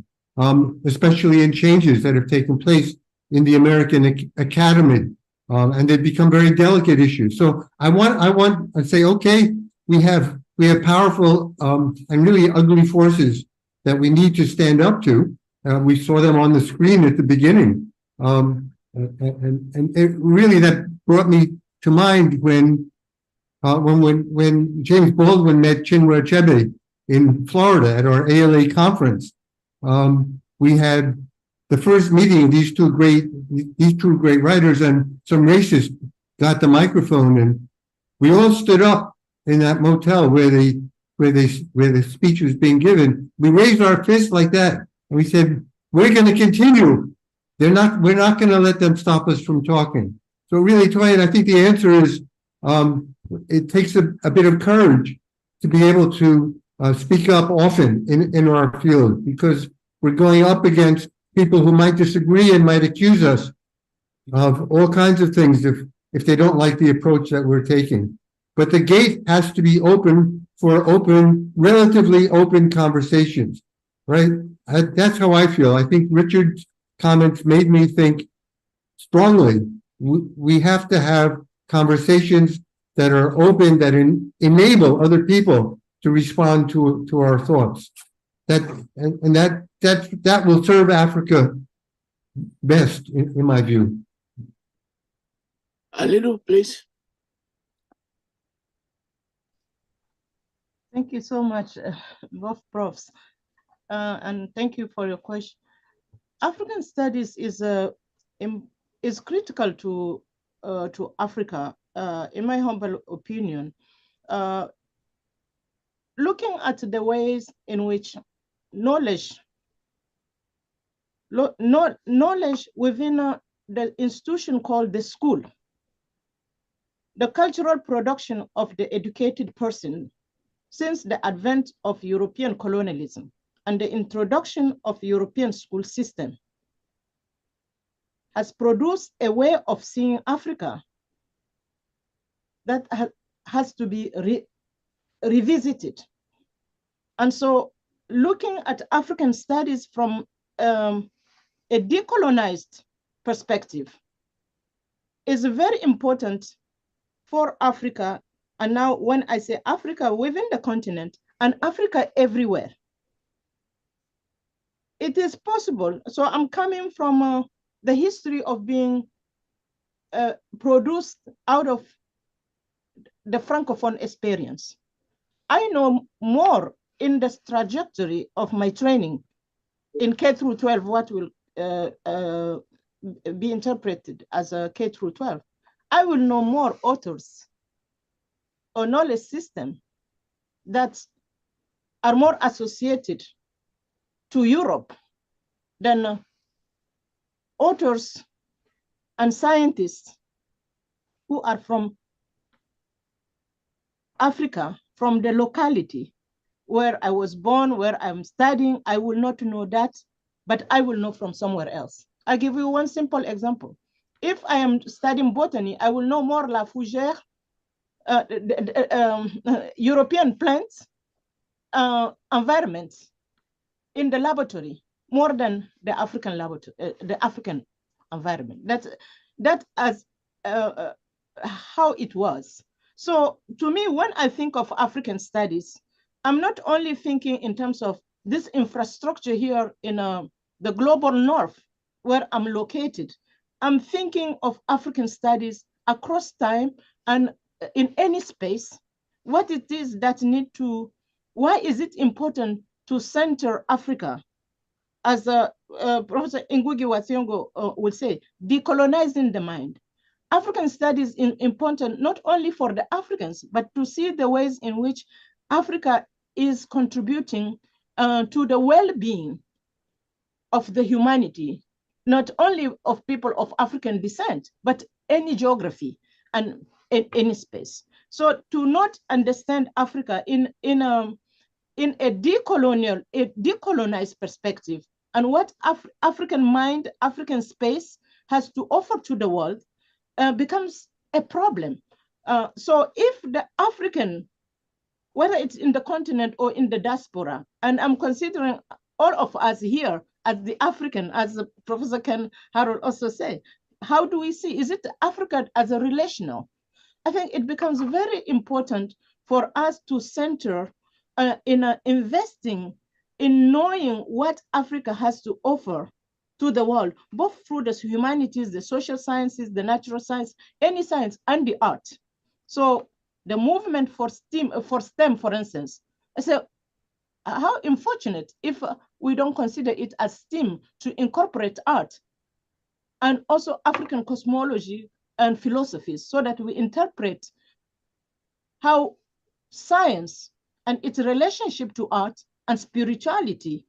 especially in changes that have taken place in the American Academy, and they become very delicate issues. So I say, okay, we have powerful and really ugly forces that we need to stand up to. We saw them on the screen at the beginning, and it really, that brought me to mind when James Baldwin met Chinua Achebe in Florida at our ALA conference. We had the first meeting of these two great writers, and some racist got the microphone, and we all stood up in that motel where the speech was being given. We raised our fists like that, and we said, "We're going to continue. We're not going to let them stop us from talking." So really, Toyin, I think the answer is it takes a bit of courage to be able to speak up often in our field, because we're going up against people who might disagree and might accuse us of all kinds of things if they don't like the approach that we're taking. But the gate has to be open for relatively open conversations, right? That's how I feel. I think Richard's comments made me think strongly. We have to have conversations that are open, that enable other people to respond to our thoughts. That will serve Africa best, in my view.
Alidou, please.
Thank you so much, both profs, and thank you for your question. African studies is critical to Africa, in my humble opinion. Looking at the ways in which knowledge within the institution called the school, the cultural production of the educated person since the advent of European colonialism and the introduction of European school system, has produced a way of seeing Africa that has to be revisited. And so looking at African studies from a decolonized perspective is very important for Africa. And now when I say Africa within the continent and Africa everywhere, it is possible. So I'm coming from the history of being produced out of the Francophone experience. I know more in this trajectory of my training in K through 12, what will be interpreted as a K through 12. I will know more authors or knowledge system that are more associated to Europe than authors and scientists who are from Africa, from the locality where I was born, where I'm studying. I will not know that, but I will know from somewhere else. I'll give you one simple example. If I am studying botany, I will know more La Fougère, European plants, environments in the laboratory more than the African laboratory, the African environment. That's as how it was. So to me, when I think of African studies, I'm not only thinking in terms of this infrastructure here in the global north where I'm located. I'm thinking of African studies across time and in any space, what it is that why is it important to center Africa? As Professor Ngugi wa Thiong'o would say, decolonizing the mind. African studies is important not only for the Africans, but to see the ways in which Africa is contributing to the well-being of the humanity, not only of people of African descent, but any geography and in any space. So to not understand Africa in in a decolonized perspective, and what African mind, African space has to offer to the world becomes a problem. So if the African, whether it's in the continent or in the diaspora, and I'm considering all of us here as the African, as Professor Ken Harrow also said, how do we see, is it Africa as a relational? I think it becomes very important for us to center in investing in knowing what Africa has to offer to the world, both through the humanities, the social sciences, the natural science, any science, and the art. So the movement for STEM, for instance, I say, how unfortunate if we don't consider it as STEM to incorporate art and also African cosmology and philosophies, so that we interpret how science and its relationship to art and spirituality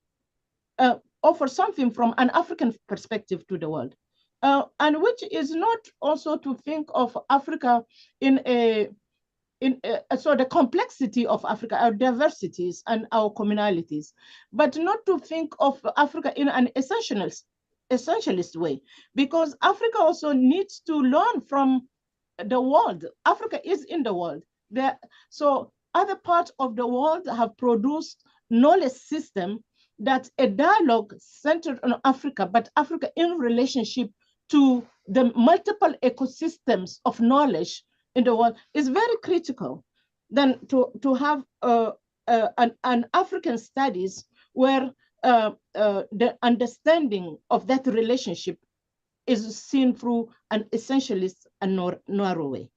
offer something from an African perspective to the world. And which is not also to think of Africa so the complexity of Africa, our diversities and our communalities, but not to think of Africa in an essentialist way, because Africa also needs to learn from the world. Africa is in the world. So other parts of the world have produced knowledge system that a dialogue centered on Africa, but Africa in relationship to the multiple ecosystems of knowledge in the world is very critical. Then to have an African studies where the understanding of that relationship is seen through an essentialist and narrow way.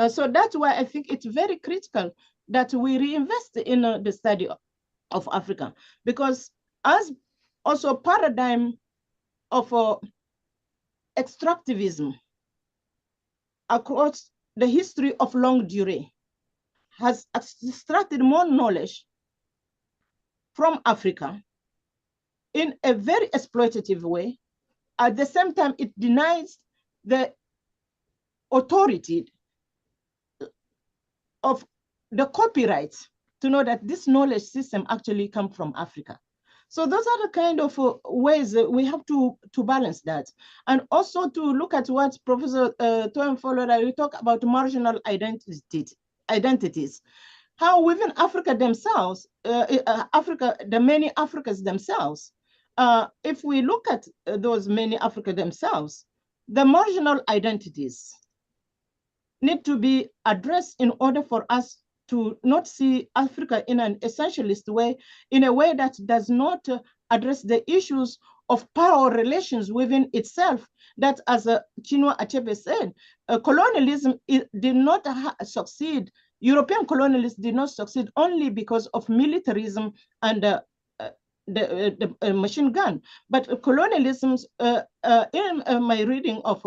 So that's why I think it's very critical that we reinvest in the study of Africa, because as also paradigm of extractivism across the history of longue durée has extracted more knowledge from Africa in a very exploitative way. At the same time, it denies the authority of the copyright to know that this knowledge system actually comes from Africa. So those are the kind of ways that we have to balance that. And also to look at what Professor Toyin followed, we talk about marginal identities. How within Africa themselves, the many Africas themselves, if we look at those many Africa themselves, the marginal identities need to be addressed in order for us to not see Africa in an essentialist way, in a way that does not address the issues of power relations within itself, that, as Chinua Achebe said, colonialism did not succeed. European colonialists did not succeed only because of militarism and the machine gun. But colonialism, in my reading of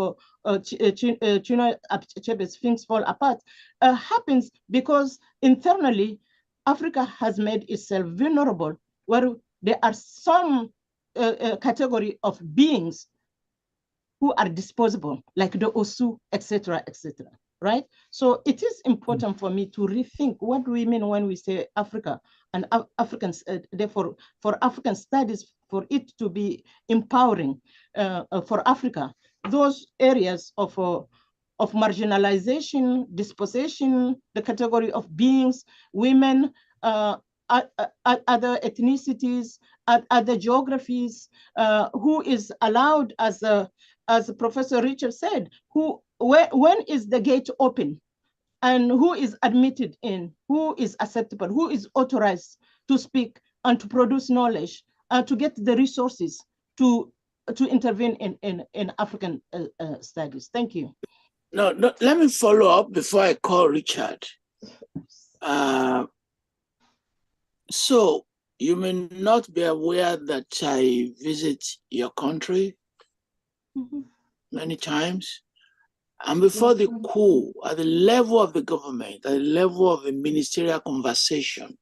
Chinua Achebe's Things Fall Apart, happens because internally, Africa has made itself vulnerable, where there are some category of beings who are disposable, like the Osu, etc., right? So it is important for me to rethink what do we mean when we say Africa and Africans, therefore, for African studies, for it to be empowering for Africa, those areas of marginalization, dispossession, the category of beings, women, other ethnicities, other geographies, who is allowed, as Professor Richard said, when is the gate open, and who is admitted in, who is acceptable, who is authorized to speak and to produce knowledge, to get the resources to intervene in African studies. Thank you.
No, let me follow up before I call Richard. So you may not be aware that I visit your country many times. And before the coup, at the level of the government, at the level of the ministerial conversation,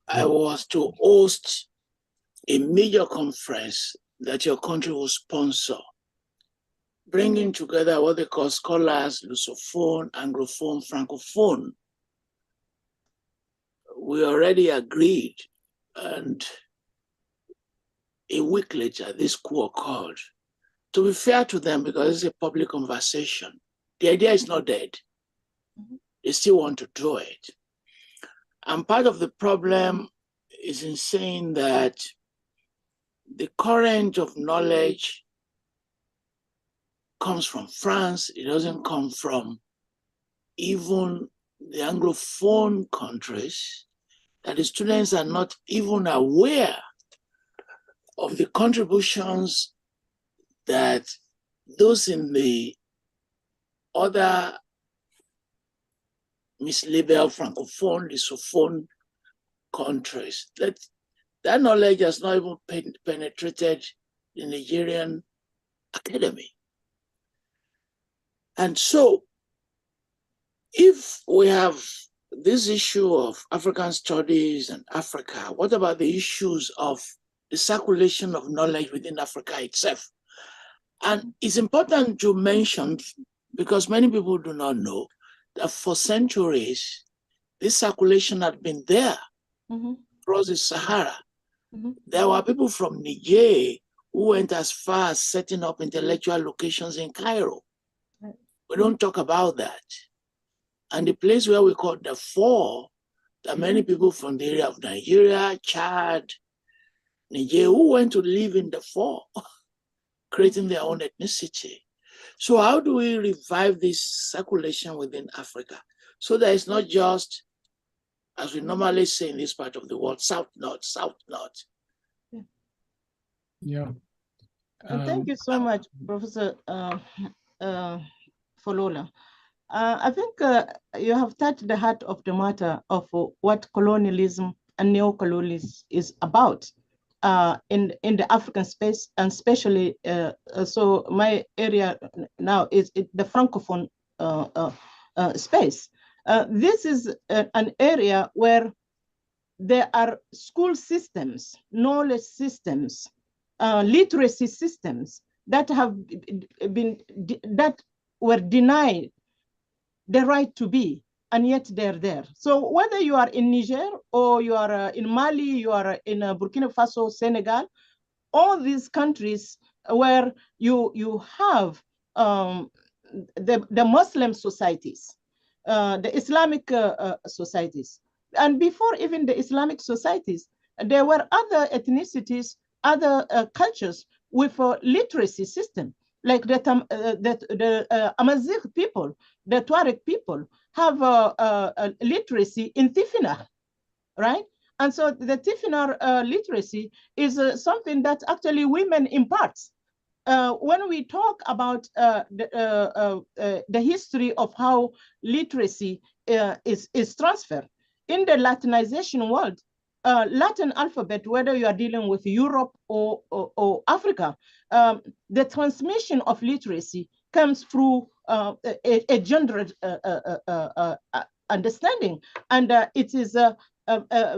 I was to host a major conference that your country will sponsor, bringing together what they call scholars, Lusophone, Anglophone, Francophone, we already agreed, and a week later, this coup occurred. To be fair to them, because it's a public conversation, the idea is not dead. They still want to do it. And part of the problem is in saying that the current of knowledge comes from France. It doesn't come from even the Anglophone countries, that the students are not even aware of the contributions that those in the other mislabeled Francophone, Lusophone countries, that knowledge has not even penetrated the Nigerian academy. And so, if we have this issue of African studies and Africa, what about the issues of the circulation of knowledge within Africa itself? And it's important to mention, because many people do not know, that for centuries, this circulation had been there across the Sahara. There were people from Niger who went as far as setting up intellectual locations in Cairo. We don't talk about that. And the place where we call Darfur, there are many people from the area of Nigeria, Chad, Niger, who went to live in Darfur, creating their own ethnicity. So how do we revive this circulation within Africa? So that it's not just, as we normally say in this part of the world, south-north, south-north.
Yeah.
Thank you so much, Professor Folola. I think you have touched the heart of the matter of what colonialism and neocolonialism is about in the African space, and especially, so my area now is the Francophone space. This is an area where there are school systems, knowledge systems, literacy systems that have been, that were denied the right to be, and yet they're there. So whether you are in Niger or you are in Mali, you are in Burkina Faso, Senegal, all these countries where you have the Muslim societies, the Islamic societies, and before even the Islamic societies, there were other ethnicities, other cultures with a literacy system, like the Amazigh people, the Tuareg people have a literacy in Tifinagh, right? And so the Tifinagh literacy is something that actually women impart. When we talk about the history of how literacy is transferred in the Latinization world, Latin alphabet, whether you are dealing with Europe or Africa, the transmission of literacy comes through a gendered understanding, and it is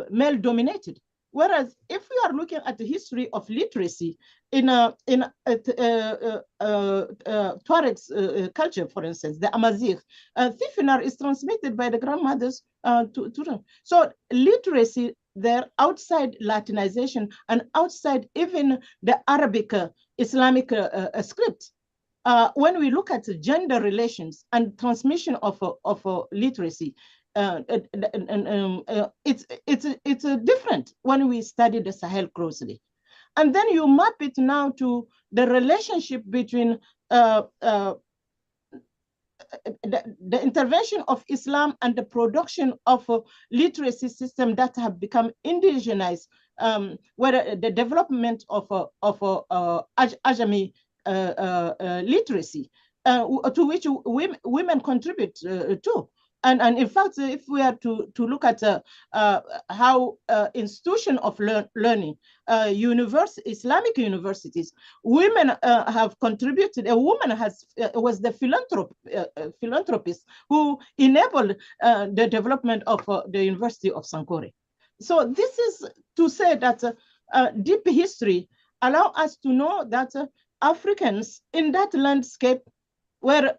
male-dominated. Whereas if we are looking at the history of literacy in Tuareg's culture, for instance, the Amazigh, Tifinagh is transmitted by the grandmothers to them. So literacy there outside Latinization and outside even the Arabic Islamic script. When we look at gender relations and transmission of literacy, it's different when we study the Sahel closely. And then you map it now to the relationship between the intervention of Islam and the production of a literacy system that have become indigenized, where the development of Ajami literacy, to which women contribute to. And in fact, if we are to look at how institution of learning, Islamic universities, women have contributed. A woman was the philanthropist who enabled the development of the University of Sankore. So this is to say that deep history allow us to know that Africans in that landscape where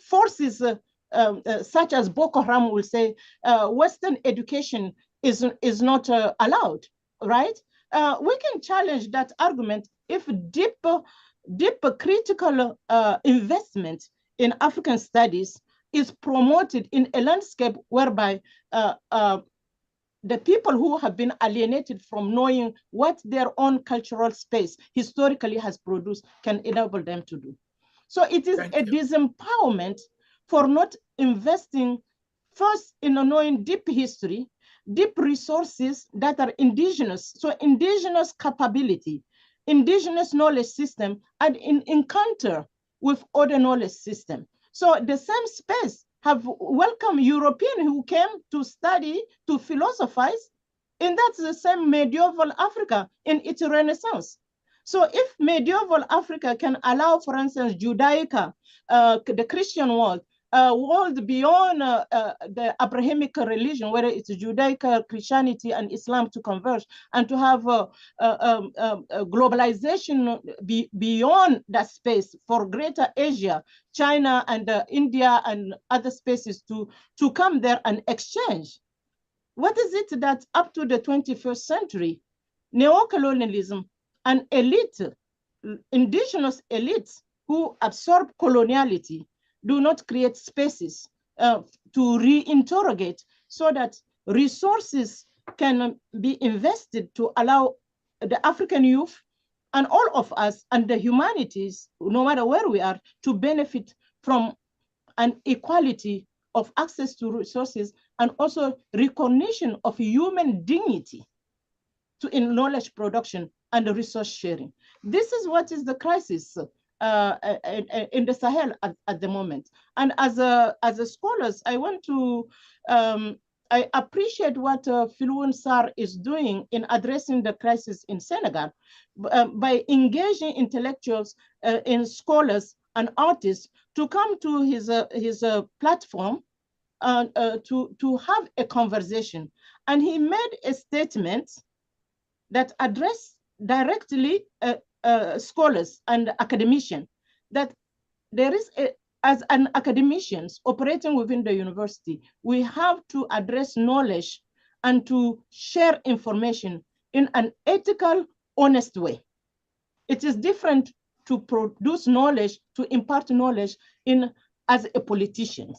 forces such as Boko Haram will say, Western education is not allowed, right? We can challenge that argument if deep critical investment in African studies is promoted in a landscape whereby the people who have been alienated from knowing what their own cultural space historically has produced can enable them to do. So it is a disempowerment for not investing first in knowing deep history, deep resources that are indigenous. So indigenous capability, indigenous knowledge system, and in encounter with other knowledge system. So the same space have welcomed Europeans who came to study, to philosophize, and that's the same medieval Africa in its renaissance. So if medieval Africa can allow, for instance, Judaica, the Christian world beyond the Abrahamic religion, whether it's Judaica, Christianity, and Islam to converge, and to have globalization beyond that space for greater Asia, China, and India, and other spaces to come there and exchange. What is it that up to the 21st century, neocolonialism and indigenous elites who absorb coloniality do not create spaces to reinterrogate so that resources can be invested to allow the African youth and all of us and the humanities, no matter where we are, to benefit from an equality of access to resources and also recognition of human dignity in knowledge production and resource sharing. This is what is the crisis in the Sahel at the moment. And as a scholars, I want to, I appreciate what Filoun Sarr is doing in addressing the crisis in Senegal by engaging intellectuals and scholars and artists to come to his platform to have a conversation. And he made a statement that addressed directly scholars and academicians, that there is as an academicians operating within the university, we have to address knowledge and to share information in an ethical, honest way. It is different to produce knowledge, to impart knowledge as a politician.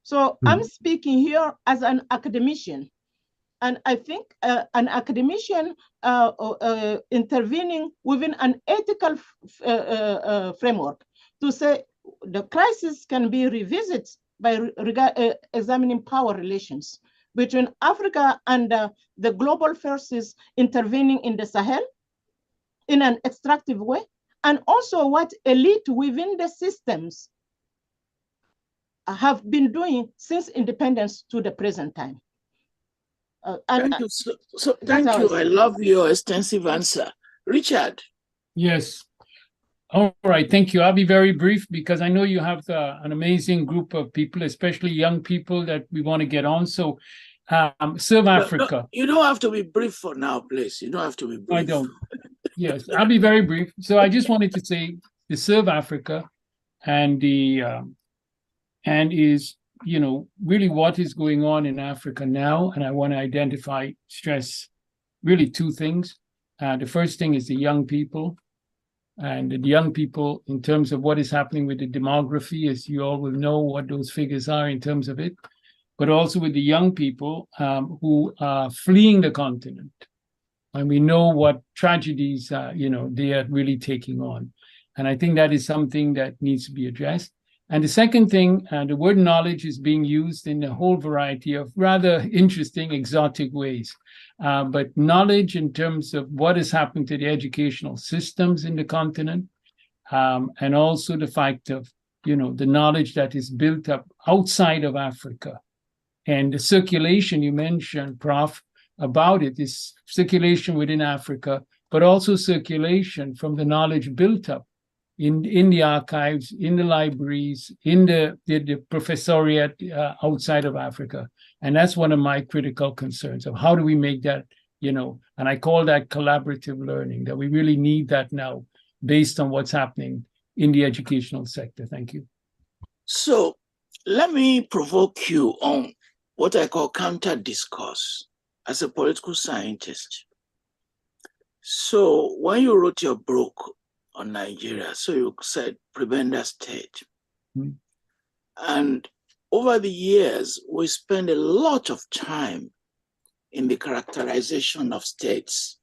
So I'm speaking here as an academician. And I think an academician intervening within an ethical framework to say the crisis can be revisited by examining power relations between Africa and the global forces intervening in the Sahel in an extractive way, and also what elite within the systems have been doing since independence to the present time.
Thank you. So thank you. I love your extensive answer. Richard.
Yes. All right. Thank you. I'll be very brief because I know you have an amazing group of people, especially young people that we want to get on. So Serve Africa.
No, you don't have to be brief for now, please. You don't have to be brief.
I don't. Yes, I'll be very brief. So I just wanted to say the Serve Africa and is, you know, really what is going on in Africa now. And I want to stress really two things. The first thing is the young people. And the young people, in terms of what is happening with the demography, as you all will know what those figures are in terms of it, but also with the young people who are fleeing the continent. And we know what tragedies, you know, they are really taking on. And I think that is something that needs to be addressed. And the second thing, the word knowledge is being used in a whole variety of rather interesting, exotic ways. But knowledge in terms of what is happening to the educational systems in the continent, and also the fact of, you know, the knowledge that is built up outside of Africa. And the circulation you mentioned, Prof, about it is circulation within Africa, but also circulation from the knowledge built up in the archives, in the libraries, in the professoriate outside of Africa. And that's one of my critical concerns of how do we make that, you know, and I call that collaborative learning, that we really need that now based on what's happening in the educational sector. Thank you.
So let me provoke you on what I call counter discourse as a political scientist. So when you wrote your book on Nigeria, so you said prebendal state.
Mm.
And over the years, we spend a lot of time in the characterization of states.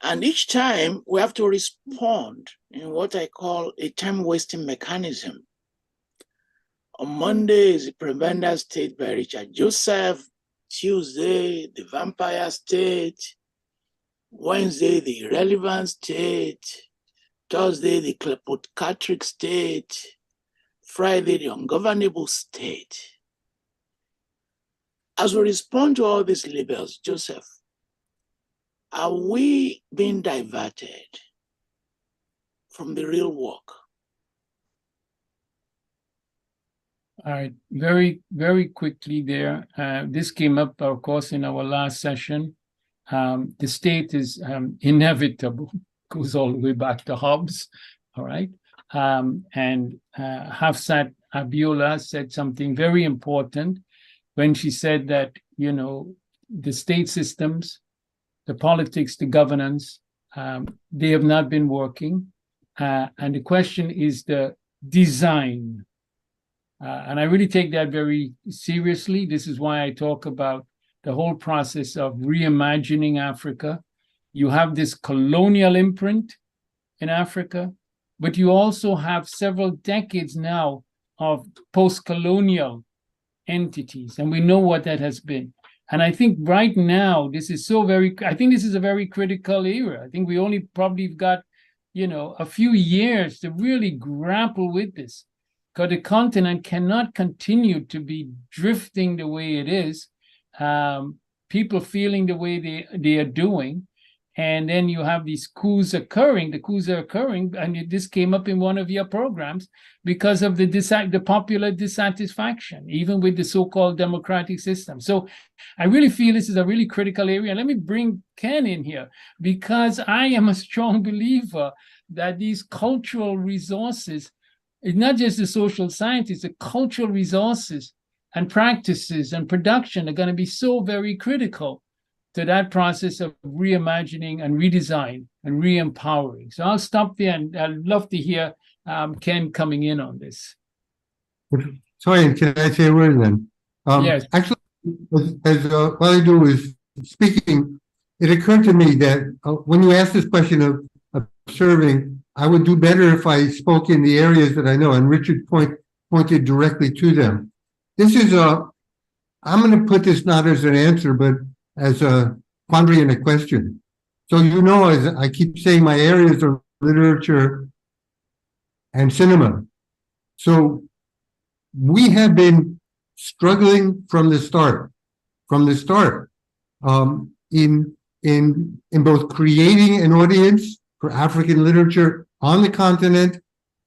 And each time we have to respond in what I call a time-wasting mechanism. On Monday is the prebendal state by Richard Joseph. Tuesday, the vampire state. Wednesday, the irrelevant state. Thursday, the kleptocratic state. Friday, the ungovernable state. As we respond to all these labels, Joseph, are we being diverted from the real work?
All right, very, very quickly there. This came up, of course, in our last session. The state is inevitable, goes all the way back to Hobbes, all right? And Hafsat Abiola said something very important when she said that, you know, the state systems, the politics, the governance, they have not been working. And the question is the design. And I really take that very seriously. This is why I talk about the whole process of reimagining Africa. You have this colonial imprint in Africa, but you also have several decades now of post-colonial entities, and we know what that has been. And I think right now, this is I think this is a very critical era. I think we only probably got, you know, a few years to really grapple with this, because the continent cannot continue to be drifting the way it is, people feeling the way they are doing. And then you have these coups occurring. The coups are occurring, and this came up in one of your programs because of the popular dissatisfaction, even with the so-called democratic system. So I really feel this is a really critical area. Let me bring Ken in here, because I am a strong believer that these cultural resources, it's not just the social sciences, the cultural resources and practices and production are going to be so very critical to that process of reimagining and redesign and re-empowering. So I'll stop there, and I'd love to hear Ken coming in on this.
Sorry, can I say a word then?
Yes.
Actually, as Alidou was speaking, it occurred to me that when you asked this question of observing, I would do better if I spoke in the areas that I know, and Richard pointed directly to them. This is I'm going to put this not as an answer, but as a quandary and a question. So, you know, as I keep saying, my areas are literature and cinema. So we have been struggling from the start, in both creating an audience for African literature on the continent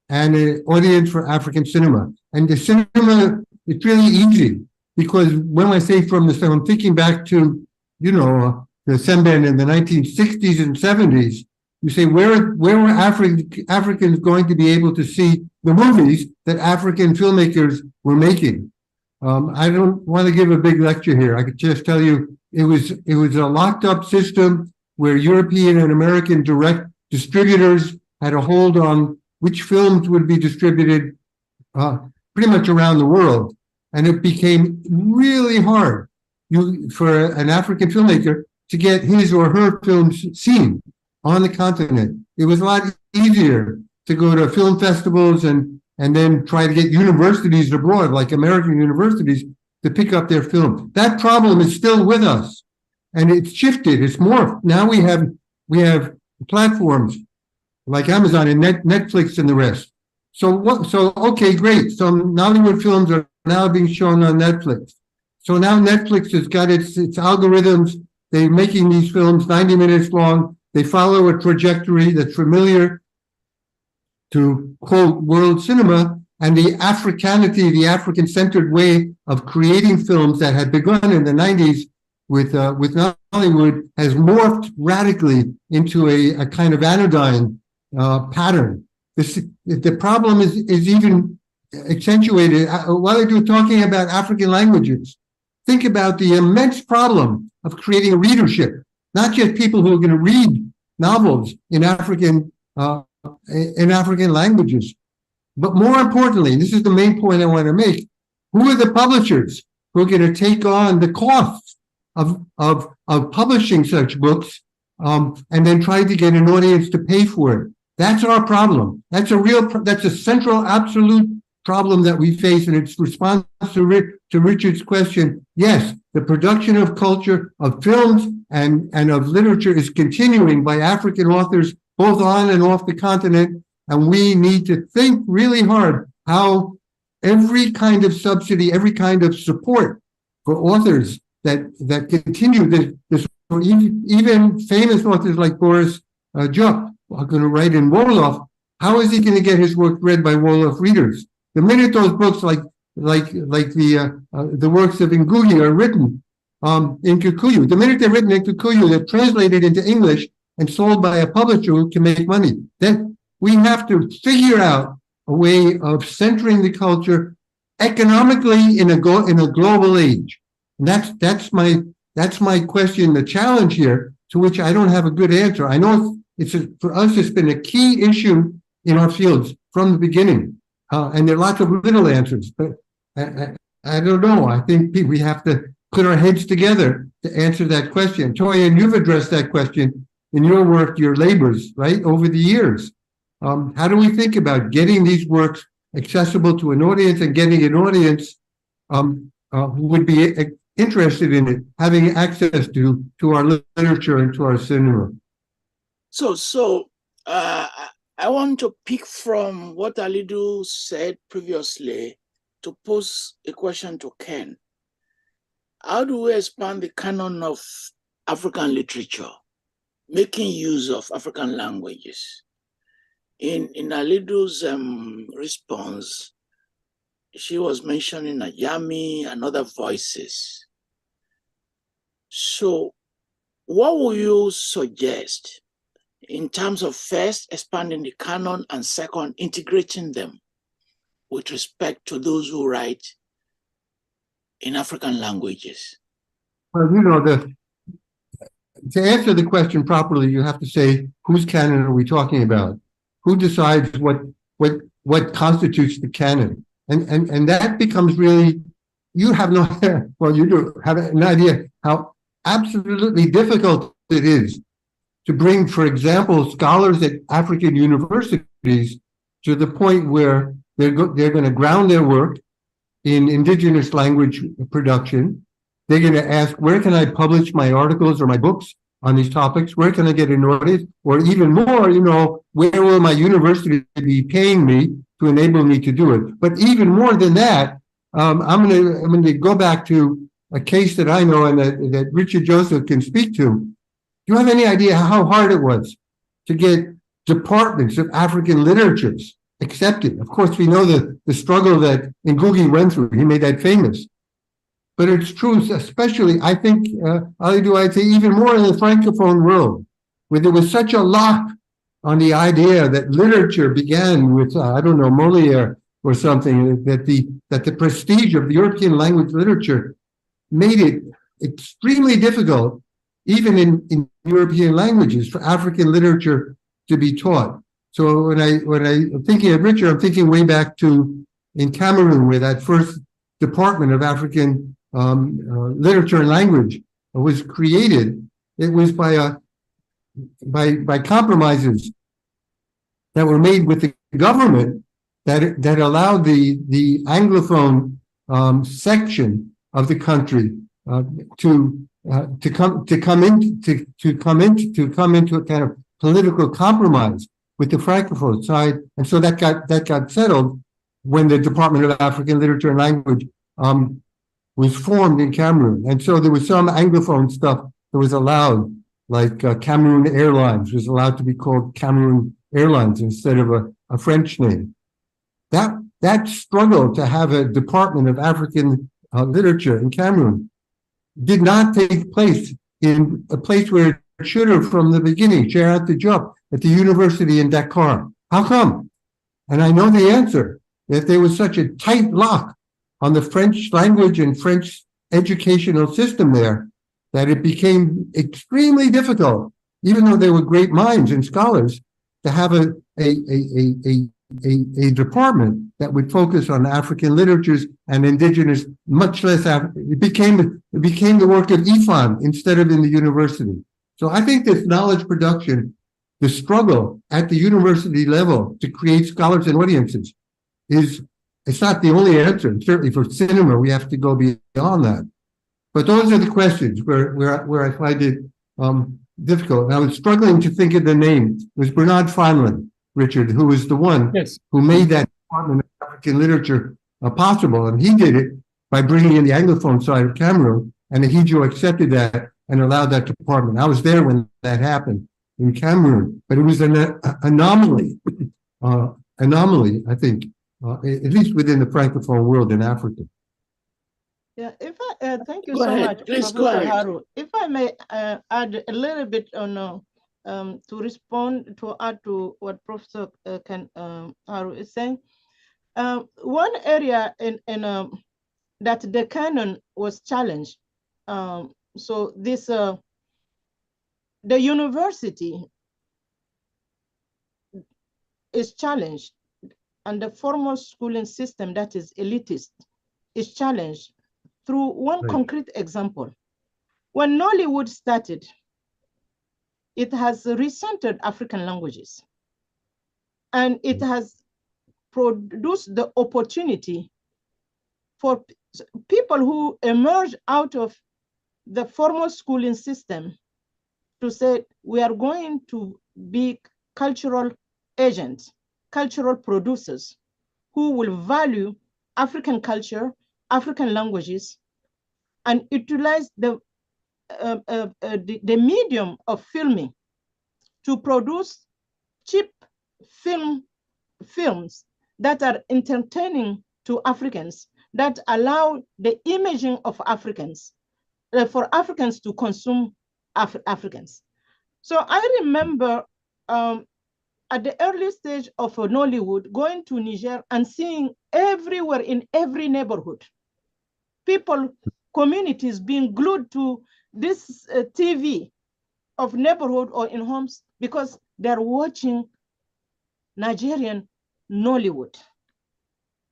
and an audience for African cinema. And the cinema, it's really easy, because when I say from the start, I'm thinking back to, you know, the Semben in the 1960s and 70s. You say, where were Africans going to be able to see the movies that African filmmakers were making? I don't want to give a big lecture here. I could just tell you it was a locked up system where European and American direct distributors had a hold on which films would be distributed pretty much around the world. And it became really hard for an African filmmaker to get his or her films seen on the continent. It was a lot easier to go to film festivals and then try to get universities abroad, like American universities, to pick up their film. That problem is still with us, and it's shifted. It's morphed. Now we have platforms like Amazon and Netflix and the rest. So okay, great. So Nollywood films are now being shown on Netflix. So now Netflix has got its algorithms. They're making these films 90 minutes long. They follow a trajectory that's familiar to, quote, world cinema, and the Africanity, the African-centered way of creating films that had begun in the 90s with Nollywood has morphed radically into a kind of anodyne pattern. The problem is even accentuated while I do talking about African languages. Think about the immense problem of creating a readership, not just people who are going to read novels in African languages, but more importantly, and this is the main point I want to make, who are the publishers who are going to take on the costs of publishing such books and then try to get an audience to pay for it? That's our problem. That's a central, absolute problem that we face, and its response to Richard's question. Yes, the production of culture, of films, and of literature is continuing by African authors, both on and off the continent, and we need to think really hard how every kind of subsidy, every kind of support for authors that continue this even famous authors like Boris Job are going to write in Wolof. How is he going to get his work read by Wolof readers? The minute those books like the works of Ngugi are written in Kikuyu, the minute they're written in Kikuyu, they're translated into English and sold by a publisher who can make money. Then we have to figure out a way of centering the culture economically in a global age. And that's my question, the challenge here, to which I don't have a good answer. I know for us, it's been a key issue in our fields from the beginning. And there are lots of little answers, but I don't know. I think we have to put our heads together to answer that question. Toya, and you've addressed that question in your work, your labors, right, over the years. How do we think about getting these works accessible to an audience and getting an audience who would be interested in it, having access to our literature and to our cinema?
So I want to pick from what Alidou said previously to pose a question to Ken. How do we expand the canon of African literature, making use of African languages? In Alidou's response, she was mentioning Ajami and other voices. So what would you suggest in terms of first expanding the canon and second integrating them with respect to those who write in African languages?
Well, to answer the question properly, you have to say, whose canon are we talking about? Who decides what constitutes the canon? And that becomes really, you have no, well, you do have an idea how absolutely difficult it is to bring, for example, scholars at African universities to the point where they're going to ground their work in indigenous language production. They're going to ask, where can I publish my articles or my books on these topics? Where can I get an audience? Or even more, where will my university be paying me to enable me to do it? But even more than that, I'm going to go back to a case that I know and that Richard Joseph can speak to. Do you have any idea how hard it was to get departments of African literatures accepted? Of course, we know the struggle that Ngugi went through. He made that famous. But it's true, especially, I think, Alidou, I'd say even more in the Francophone world, where there was such a lock on the idea that literature began with, Molière or something, that the prestige of the European language literature made it extremely difficult, even in European languages, for African literature to be taught. So when I'm thinking of Richard, I'm thinking way back to in Cameroon, where that first Department of African Literature and Language was created. It was by compromises that were made with the government that allowed the Anglophone section of the country to come into a kind of political compromise with the Francophone side, and so that got settled when the Department of African Literature and Language was formed in Cameroon. And so there was some Anglophone stuff that was allowed, like Cameroon Airlines was allowed to be called Cameroon Airlines instead of a French name. That struggle to have a Department of African Literature in Cameroon did not take place in a place where it should have from the beginning, Cheikh Anta Diop, at the university in Dakar. How come? And I know the answer. that there was such a tight lock on the French language and French educational system there that it became extremely difficult, even though they were great minds and scholars, to have a department that would focus on African literatures and indigenous, much less. It became the work of IFAN instead of in the university. So I think this knowledge production, the struggle at the university level to create scholars and audiences, it's not the only answer. Certainly for cinema, we have to go beyond that. But those are the questions where I find it difficult. And I was struggling to think of the name. It was Bernard Fonlin, Richard, who was the one who made that department of African literature possible. And he did it by bringing in the Anglophone side of Cameroon. And Ahidjo accepted that and allowed that department. I was there when that happened in Cameroon. But it was an anomaly, I think, at least within the Francophone world in Africa.
Yeah, if thank you
Go
so
ahead.
much,
Please go
Professor
ahead.
Harrow. If I may add a little bit on to add to what Professor Ken Harrow is saying. One area in that the canon was challenged. So this the university is challenged, and the formal schooling system that is elitist is challenged through one concrete example. When Nollywood started, it has recentered African languages, and it has produced the opportunity for people who emerge out of the formal schooling system to say, we are going to be cultural agents, cultural producers who will value African culture, African languages, and utilize the medium of filming to produce cheap films that are entertaining to Africans, that allow the imaging of Africans, for Africans to consume Africans. So I remember at the early stage of Nollywood, going to Niger and seeing everywhere in every neighborhood, people, communities being glued to this TV of neighborhood or in homes because they're watching Nigerian Nollywood.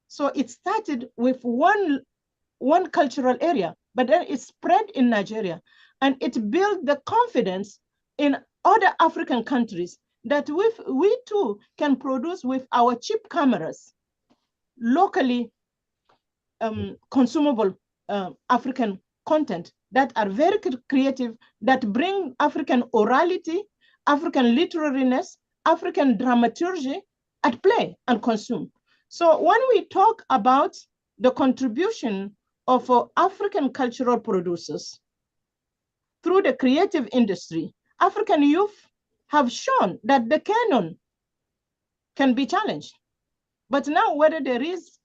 So it started with one cultural area, but then it spread in Nigeria, and it built the confidence in other African countries that we too can produce with our cheap cameras locally consumable African content that are very creative, that bring African orality, African literariness, African dramaturgy at play and consume. So when we talk about the contribution of African cultural producers through the creative industry, African youth have shown that the canon can be challenged. But now whether there is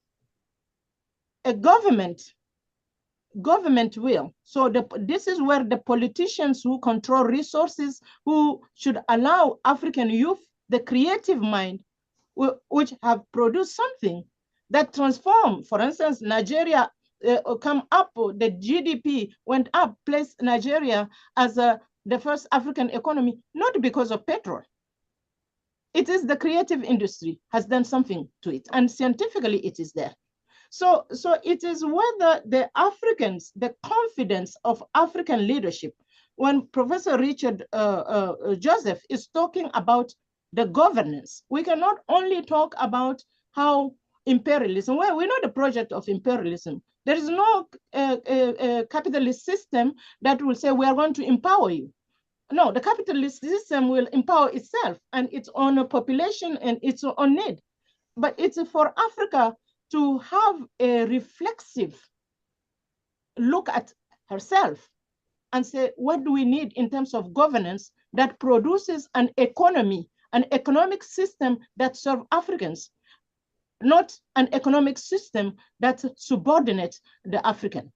a government will. So this is where the politicians who control resources, who should allow African youth, the creative mind, which have produced something that transform. For instance, Nigeria come up, the GDP went up, placed Nigeria as the first African economy, not because of petrol. It is the creative industry has done something to it, and scientifically it is there. So it is whether the Africans, the confidence of African leadership, when Professor Richard Joseph is talking about the governance, we cannot only talk about how imperialism, well, we know the project of imperialism. There is no capitalist system that will say we are going to empower you. No, the capitalist system will empower itself and its own population and its own need. But it's for Africa to have a reflexive look at herself and say, what do we need in terms of governance that produces an economy, an economic system that serves Africans, not an economic system that subordinates the African.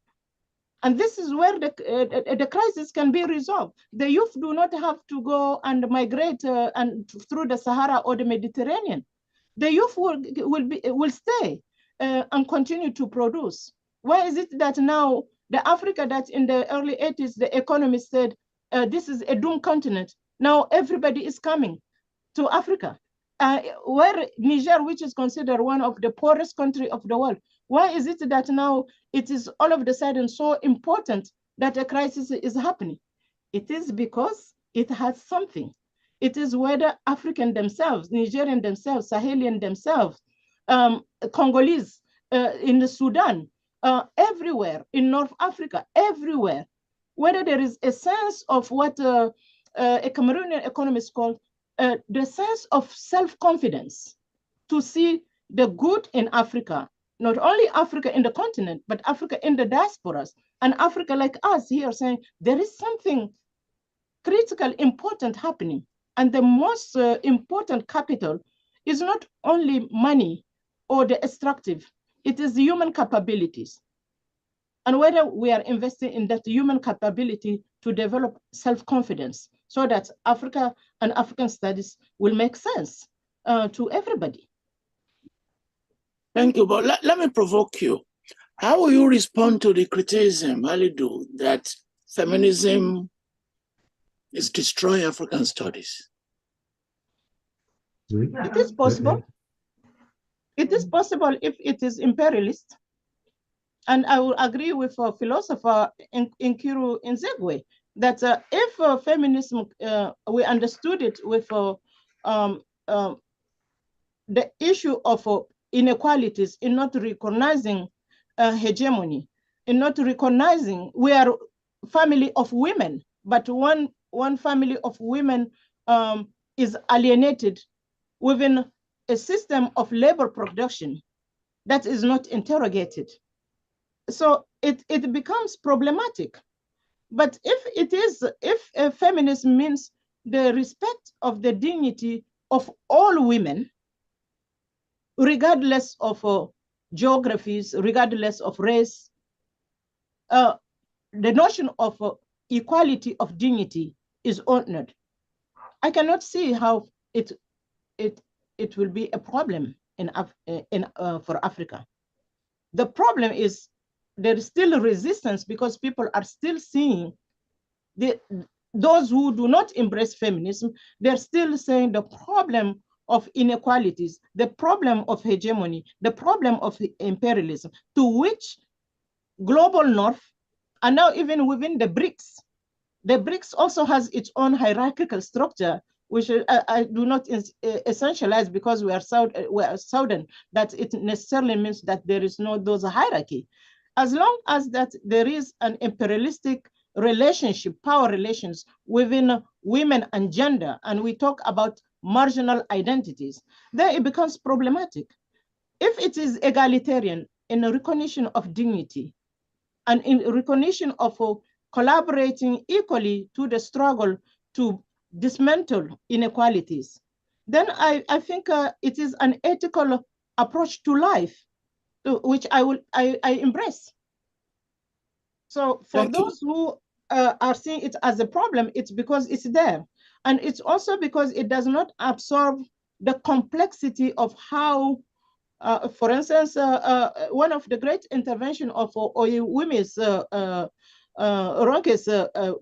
And this is where the crisis can be resolved. The youth do not have to go and migrate and through the Sahara or the Mediterranean. The youth will stay and continue to produce? Why is it that now the Africa that in the early 80s, the economists said, this is a doomed continent. Now everybody is coming to Africa. Where Niger, which is considered one of the poorest countries of the world, why is it that now it is all of a sudden so important that a crisis is happening? It is because it has something. It is whether African themselves, Nigerian themselves, Sahelian themselves, Congolese, in the Sudan, everywhere, in North Africa, everywhere, whether there is a sense of what a Cameroonian economist called the sense of self-confidence to see the good in Africa, not only Africa in the continent, but Africa in the diasporas, and Africa like us here saying there is something critical, important happening. And the most important capital is not only money or the extractive, it is the human capabilities. And whether we are investing in that human capability to develop self-confidence so that Africa and African studies will make sense to everybody.
Thank you, but let me provoke you. How will you respond to the criticism, Alidou, that feminism is destroying African studies?
It is possible. It is possible if it is imperialist. And I will agree with a philosopher Nkiru Nzegwe that if feminism, we understood it with the issue of inequalities in not recognizing hegemony, in not recognizing we are family of women, but one family of women is alienated within a system of labor production that is not interrogated. So it becomes problematic. But if feminism means the respect of the dignity of all women, regardless of geographies, regardless of race, the notion of equality of dignity is honored. I cannot see how it will be a problem for Africa. The problem is there is still resistance because people are still seeing those who do not embrace feminism, they're still saying the problem of inequalities, the problem of hegemony, the problem of imperialism, to which global north, and now even within the BRICS also has its own hierarchical structure, which I do not essentialize because we are Southern, that it necessarily means that there is no those hierarchy. As long as that there is an imperialistic relationship, power relations within women and gender, and we talk about marginal identities, then it becomes problematic. If it is egalitarian in a recognition of dignity and in recognition of collaborating equally to the struggle to dismantle inequalities, then I think it is an ethical approach to life, which I embrace. So for those who are seeing it as a problem, it's because it's there. And it's also because it does not absorb the complexity of how, for instance, one of the great intervention of Oyewumi's Ronke's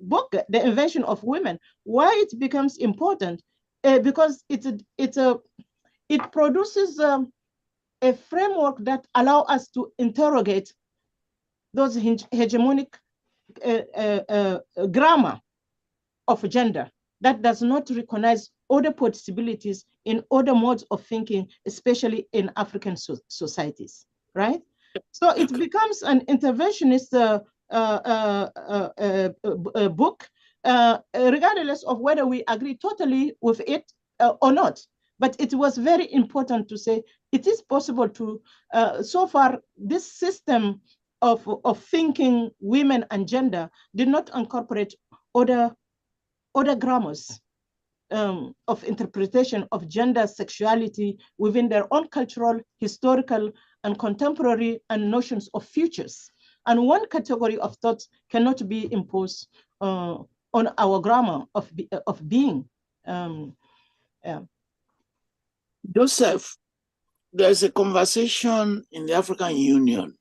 book, The Invention of Women, why it becomes important, because it produces a framework that allow us to interrogate those hegemonic grammar of gender that does not recognize other possibilities in other modes of thinking, especially in African societies, right? So it becomes an interventionist book, regardless of whether we agree totally with it or not. But it was very important to say it is possible to, so far, this system of thinking women and gender did not incorporate other grammars of interpretation of gender, sexuality within their own cultural, historical, and contemporary and notions of futures. And one category of thought cannot be imposed on our grammar of being.
Joseph, there's a conversation in the African Union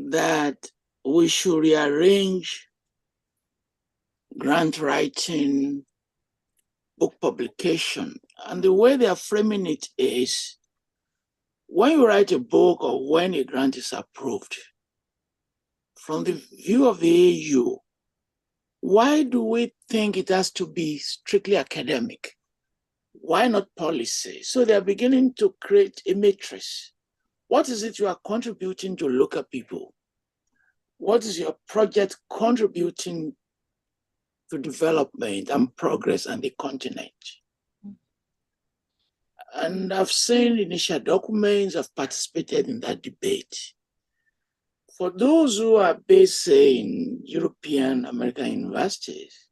that we should rearrange grant writing, book publication. And the way they are framing it is, when you write a book or when a grant is approved, from the view of the AU, why do we think it has to be strictly academic? Why not policy? So they're beginning to create a matrix. What is it you are contributing to local people? What is your project contributing to development and progress on the continent? And I've seen initial documents, I've participated in that debate. For those who are based, say, in European American universities,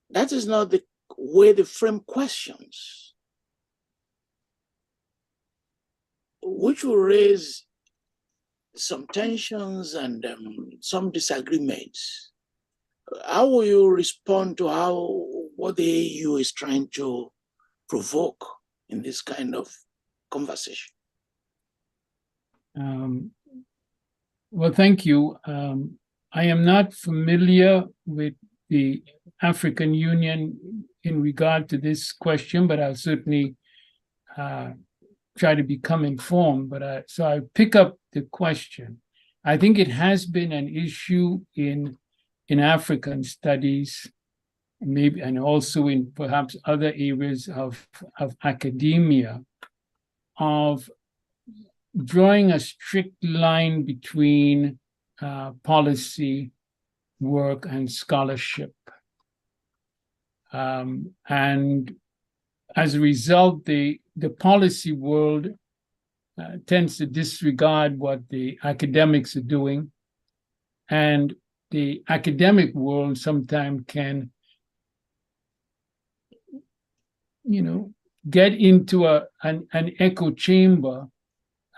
that is not the way they frame questions, which will raise some tensions and some disagreements. How will you respond to what the EU is trying to provoke in this kind of conversation?
Well, thank you. I am not familiar with the African Union in regard to this question, but I'll certainly try to become informed. But so I pick up the question. I think it has been an issue in African studies, maybe, and also in perhaps other areas of academia, of drawing a strict line between policy work and scholarship. And as a result, the policy world tends to disregard what the academics are doing, and the academic world sometimes can, get into an echo chamber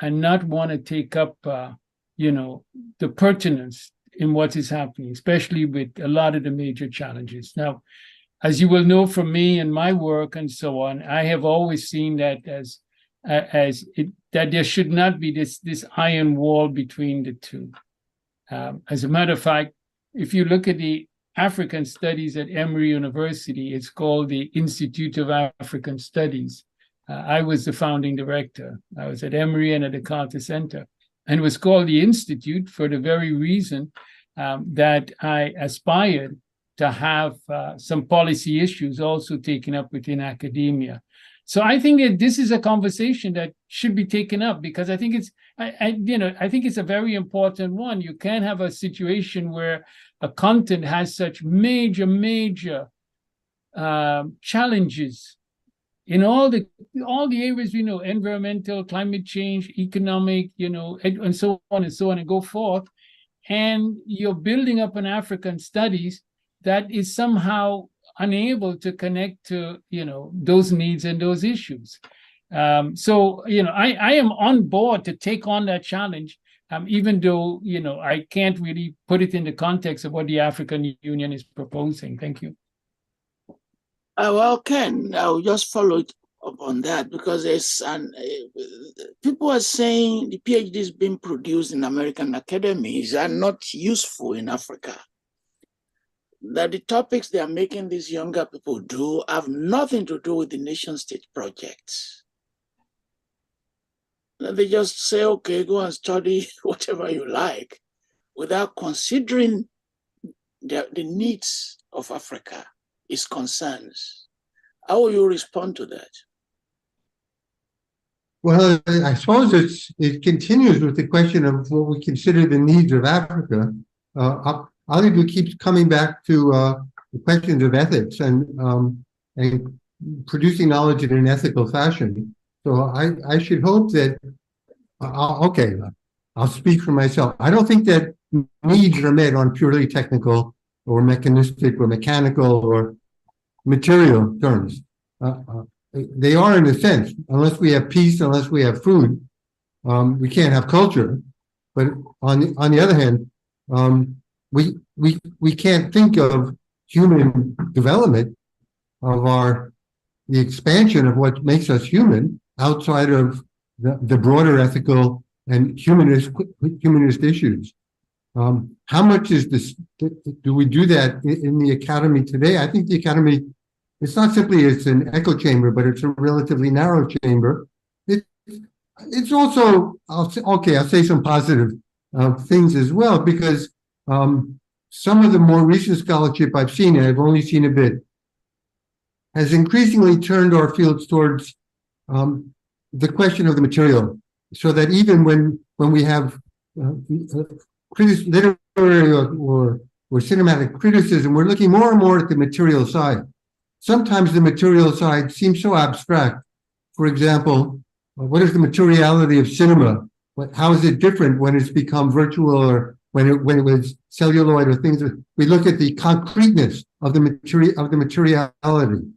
and not want to take up, the pertinence in what is happening, especially with a lot of the major challenges. Now, as you will know from me and my work and so on, I have always seen that that there should not be this iron wall between the two. As a matter of fact, if you look at the African Studies at Emory University, it's called the Institute of African Studies. I was the founding director. I was at Emory and at the Carter Center. And it was called the Institute for the very reason that I aspired to have some policy issues also taken up within academia. So I think that this is a conversation that should be taken up, because I think I think it's a very important one. You can't have a situation where a content has such major challenges in all the areas we know: environmental, climate change, economic, and so on and go forth. And you're building up an African studies that is somehow unable to connect to those needs and those issues. So I am on board to take on that challenge, even though I can't really put it in the context of what the African Union is proposing. Thank you.
Well, Ken, I'll just follow it up on that, because people are saying the PhDs being produced in American academies are not useful in Africa. That the topics they are making these younger people do have nothing to do with the nation-state projects. They just say, okay, go and study whatever you like, without considering the needs of Africa, its concerns. How will you respond to that?
Well, I suppose it continues with the question of what we consider the needs of Africa. Alidou keeps coming back to the questions of ethics and producing knowledge in an ethical fashion. So I should hope that, I'll speak for myself. I don't think that needs are met on purely technical or mechanistic or mechanical or material terms. They are, in a sense. Unless we have peace, unless we have food, we can't have culture. But on the other hand, we can't think of human development of our the expansion of what makes us human outside of the broader ethical and humanist issues. How much is this? Do we do that in the academy today? I think the academy, it's not simply it's an echo chamber, but it's a relatively narrow chamber. It's also, I'll say some positive things as well, because some of the more recent scholarship I've seen, and I've only seen a bit, has increasingly turned our fields towards the question of the material, so that even when we have literary or cinematic criticism, we're looking more and more at the material side. Sometimes the material side seems so abstract. For example, what is the materiality of cinema? How is it different when it's become virtual, or when it was celluloid, or things? We look at the concreteness of the materiality.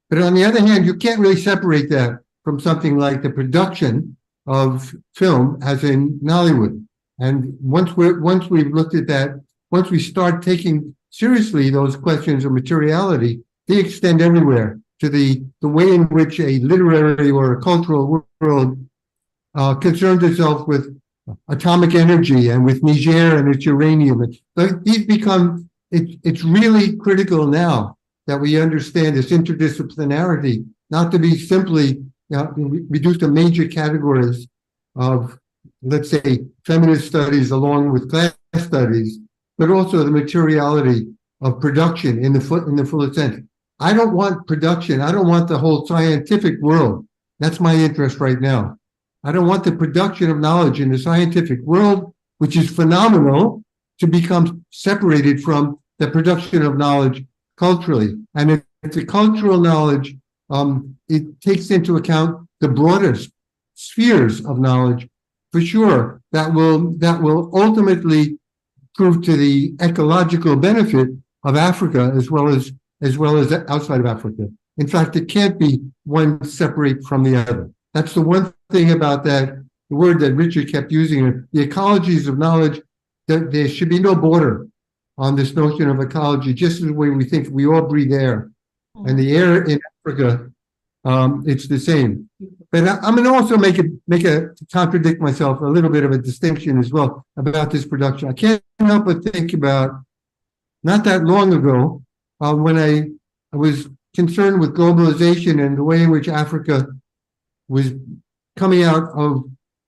But on the other hand, you can't really separate that from something like the production of film, as in Nollywood. And once we've looked at that, once we start taking seriously those questions of materiality, they extend everywhere to the way in which a literary or a cultural world concerns itself with atomic energy and with Niger and its uranium. These become, it's really critical now that we understand this interdisciplinarity, not to be simply reduced to major categories of, let's say, feminist studies along with class studies, but also the materiality of production in the fullest sense. I don't want production. I don't want the whole scientific world. That's my interest right now. I don't want the production of knowledge in the scientific world, which is phenomenal, to become separated from the production of knowledge culturally. And if it's a cultural knowledge, it takes into account the broadest spheres of knowledge. For sure, that will ultimately prove to the ecological benefit of Africa as well as outside of Africa. In fact, it can't be one separate from the other. That's the one thing about that, the word that Richard kept using, the ecologies of knowledge. There should be no border on this notion of ecology, just the way we think we all breathe air. And the air in Africa, it's the same. But I'm going to also contradict myself, a little bit of a distinction as well about this production. I can't help but think about, not that long ago, when I was concerned with globalization and the way in which Africa was coming out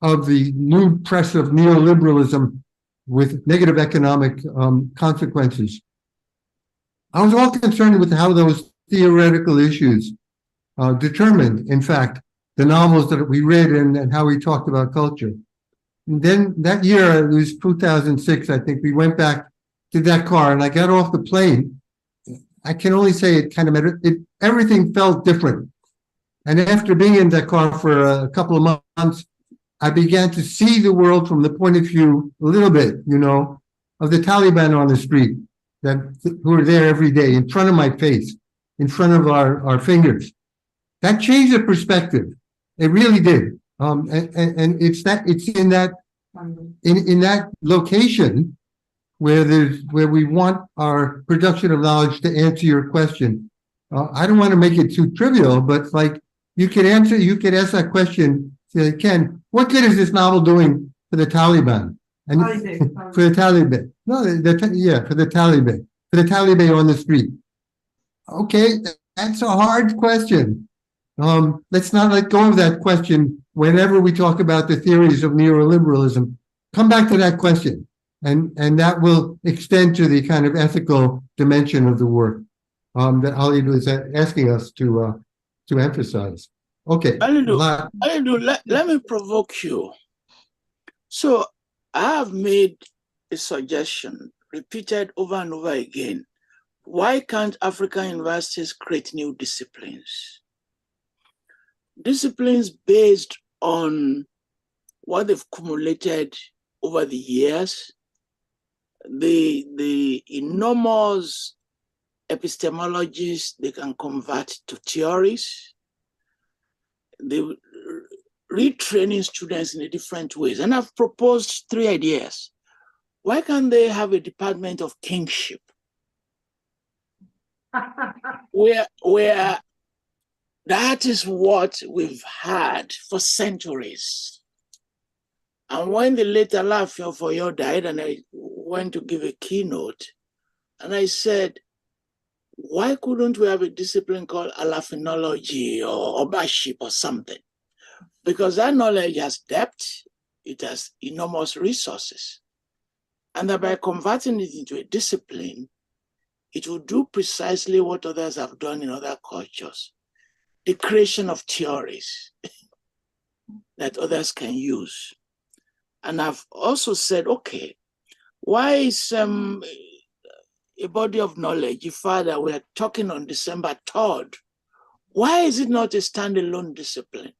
of the new press of neoliberalism with negative economic consequences. I was all concerned with how those theoretical issues determined, in fact, the novels that we read and how we talked about culture. And then that year, it was 2006, I think, we went back to Dakar, and I got off the plane. I can only say it kind of everything felt different. And after being in Dakar for a couple of months, I began to see the world from the point of view, a little bit, of the Taliban on the street who are there every day in front of my face, in front of our fingers. That changed the perspective. It really did. And it's in that location where we want our production of knowledge to answer your question. I don't want to make it too trivial, but like you could ask that question, say, Ken, what good is this novel doing for the Taliban? And for the Taliban. No, for the Taliban. For the Taliban on the street. Okay, that's a hard question. Let's not let go of that question whenever we talk about the theories of neoliberalism. Come back to that question. And that will extend to the kind of ethical dimension of the work that Alidou is asking us to emphasize. Okay.
Alidou, let me provoke you. So I have made a suggestion, repeated over and over again. Why can't African universities create new disciplines? Disciplines based on what they've accumulated over the years, the enormous epistemologies they can convert to theories, the retraining students in a different ways. And I've proposed 3 ideas. Why can't they have a department of kingship? where That is what we've had for centuries. And when the late Alafia Foyo died, and I went to give a keynote, and I said, why couldn't we have a discipline called alaphenology or obaship or something? Because that knowledge has depth, it has enormous resources. And that by converting it into a discipline, it will do precisely what others have done in other cultures. The creation of theories that others can use. And I've also said, okay, why is a body of knowledge, if Father, we're talking on December 3rd, why is it not a standalone discipline?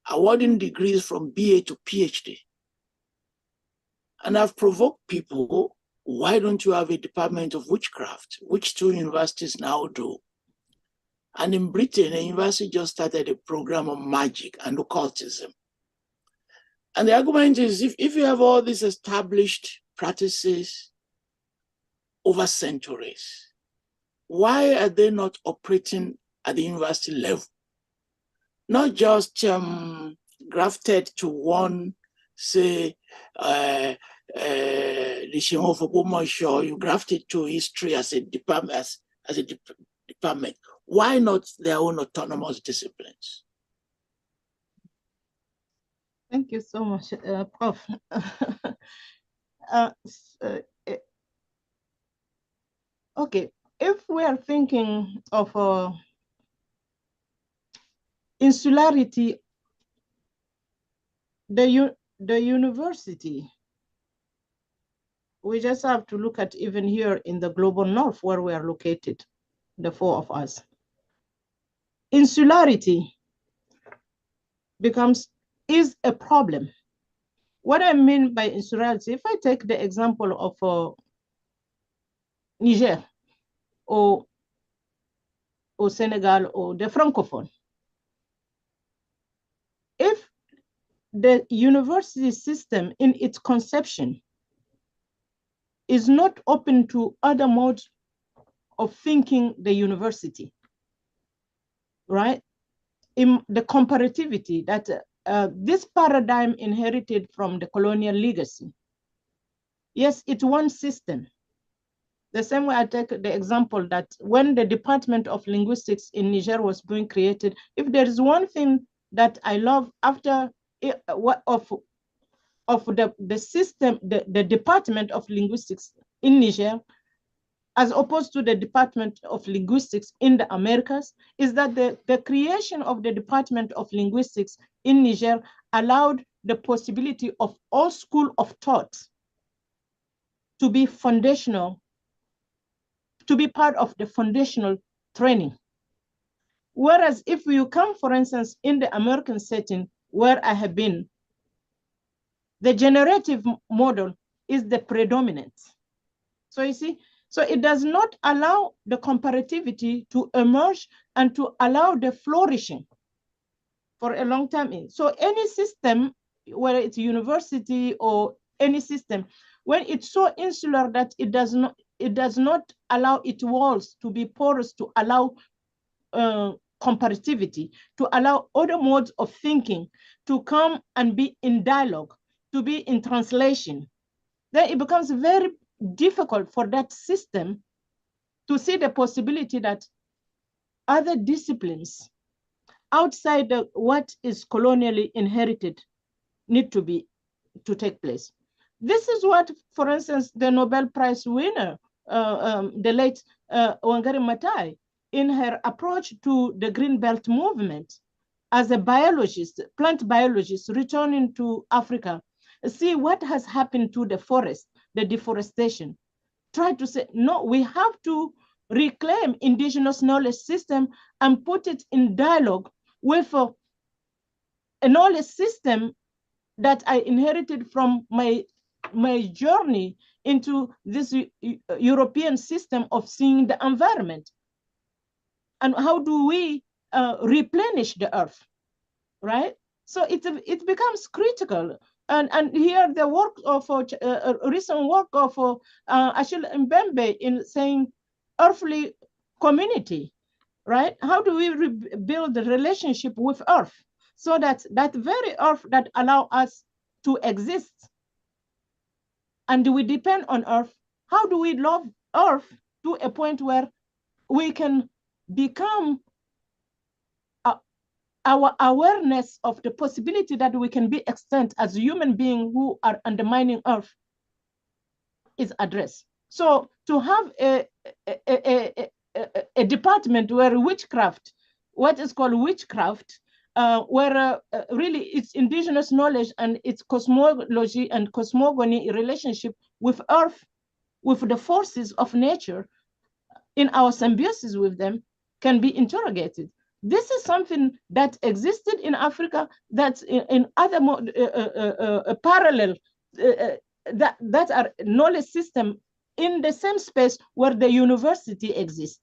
Awarding degrees from BA to PhD. And I've provoked people, why don't you have a department of witchcraft, which 2 universities now do? And in Britain, a university just started a program on magic and occultism. And the argument is, if you have all these established practices over centuries, why are they not operating at the university level? Not just grafted to one, say, the Shimofu you grafted to history as a department, as a department. Why not their own autonomous disciplines?
Thank you so much, Prof. Okay, if we are thinking of insularity, the university, we just have to look at even here in the global north where we are located, the 4 of us. Insularity is a problem. What I mean by insularity, if I take the example of Niger or Senegal or the Francophone, if the university system in its conception is not open to other modes of thinking the university, right? In the comparativity that this paradigm inherited from the colonial legacy. Yes, it's one system. The same way I take the example that when the Department of Linguistics in Niger was being created, if there is one thing that I love after the system, the Department of Linguistics in Niger, as opposed to the Department of Linguistics in the Americas, is that the creation of the Department of Linguistics in Niger allowed the possibility of all school of thought to be foundational, to be part of the foundational training. Whereas if you come, for instance, in the American setting where I have been, the generative model is the predominant. So you see, so it does not allow the comparativity to emerge and to allow the flourishing for a long time. So any system, whether it's university or any system, when it's so insular that it does not allow its walls to be porous to allow comparativity, to allow other modes of thinking to come and be in dialogue, to be in translation, then it becomes very difficult for that system to see the possibility that other disciplines outside what is colonially inherited need to take place. This is what, for instance, the Nobel Prize winner, the late Wangari Maathai, in her approach to the Green Belt movement, as a biologist, plant biologist returning to Africa, see what has happened to the forest, the deforestation. Try to say, no, we have to reclaim indigenous knowledge system and put it in dialogue with a knowledge system that I inherited from my journey into this European system of seeing the environment. And how do we replenish the earth, right? So it becomes critical. And here the work of recent work of Achille Mbembe in saying earthly community, right? How do we build the relationship with Earth so that that very Earth that allow us to exist and we depend on Earth, how do we love Earth to a point where we can become our awareness of the possibility that we can be extant as human beings who are undermining Earth is addressed. So to have a department where witchcraft, what is called witchcraft, where really it's indigenous knowledge and its cosmology and cosmogony relationship with Earth, with the forces of nature, in our symbiosis with them, can be interrogated. This is something that existed in Africa, that's in other parallel that are knowledge system in the same space where the university exists,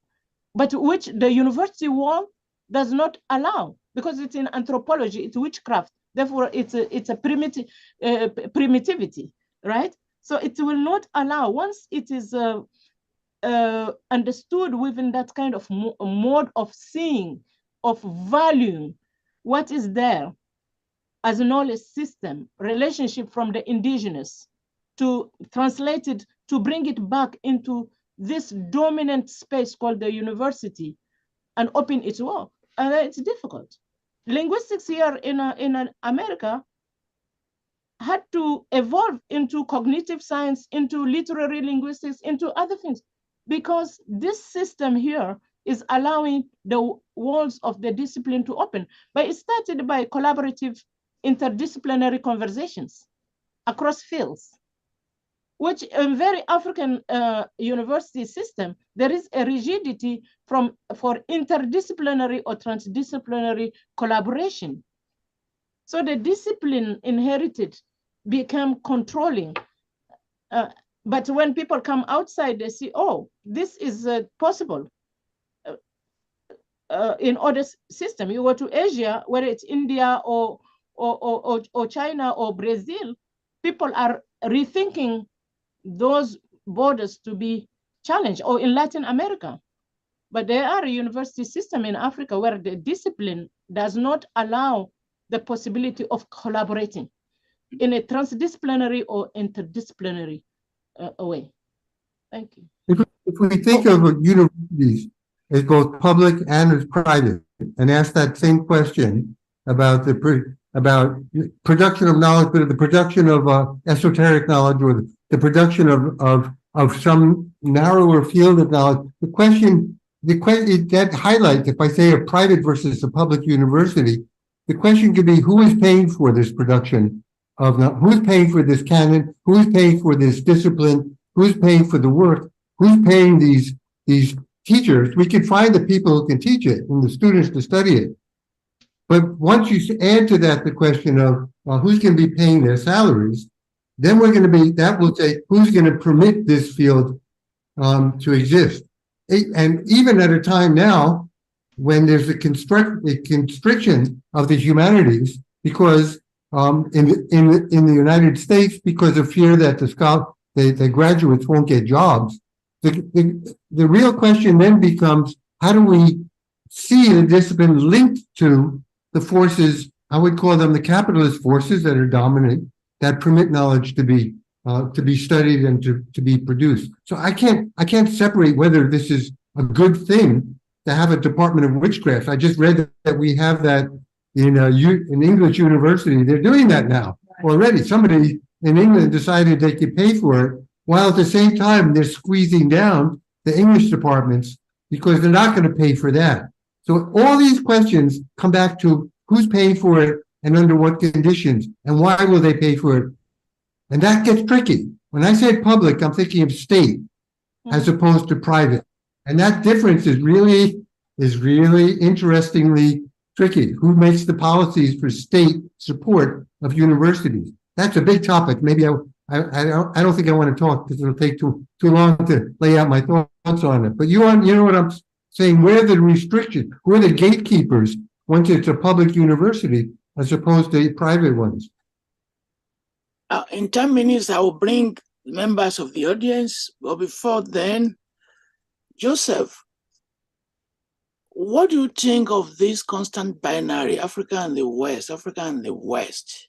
but which the university wall does not allow, because it's in anthropology, it's witchcraft. Therefore, it's a primitive primitivity, right? So it will not allow, once it is understood within that kind of mode of seeing, of valuing what is there as a knowledge system, relationship from the indigenous, to translate it, to bring it back into this dominant space called the university and open its wall. And it's difficult. Linguistics here in America had to evolve into cognitive science, into literary linguistics, into other things, because this system here is allowing the walls of the discipline to open. But it started by collaborative interdisciplinary conversations across fields, which in very African university system, there is a rigidity for interdisciplinary or transdisciplinary collaboration. So the discipline inherited became controlling. But when people come outside, they see, oh, this is possible. In other system, you go to Asia, whether it's India or China or Brazil, people are rethinking those borders to be challenged, or in Latin America. But there are a university system in Africa where the discipline does not allow the possibility of collaborating in a transdisciplinary or interdisciplinary way. Thank you.
If we think of universities as both public and as private, and ask that same question about about production of knowledge, but the production of esoteric knowledge, or the production of some narrower field of knowledge, the question that highlights, if I say a private versus a public university, the question could be, who is paying for this production of, who's paying for this canon, who's paying for this discipline, who's paying for the work, who's paying these teachers? We can find the people who can teach it and the students to study it. But once you add to that the question of who's going to be paying their salaries, then we're going to be, that will say, who's going to permit this field to exist? And even at a time now, when there's a constriction of the humanities, because in the United States, because of fear that the graduates won't get jobs, the real question then becomes, how do we see the discipline linked to the forces, I would call them the capitalist forces that are dominant, that permit knowledge to be studied and to be produced. So I can't separate whether this is a good thing to have a department of witchcraft. I just read that we have that in English university. They're doing that now already. Somebody in England decided they could pay for it, while at the same time they're squeezing down the English departments because they're not going to pay for that. So all these questions come back to who's paying for it and under what conditions, and why will they pay for it? And that gets tricky. When I say public, I'm thinking of state as opposed to private. And that difference is really interestingly tricky. Who makes the policies for state support of universities? That's a big topic. Maybe I don't think I want to talk because it'll take too long to lay out my thoughts on it. But you know what I'm saying? Where are the restrictions? Where are the gatekeepers once it's a public university as opposed to private ones?
In 10 minutes, I will bring members of the audience. But before then, Joseph, what do you think of this constant binary, Africa and the West, Africa and the West?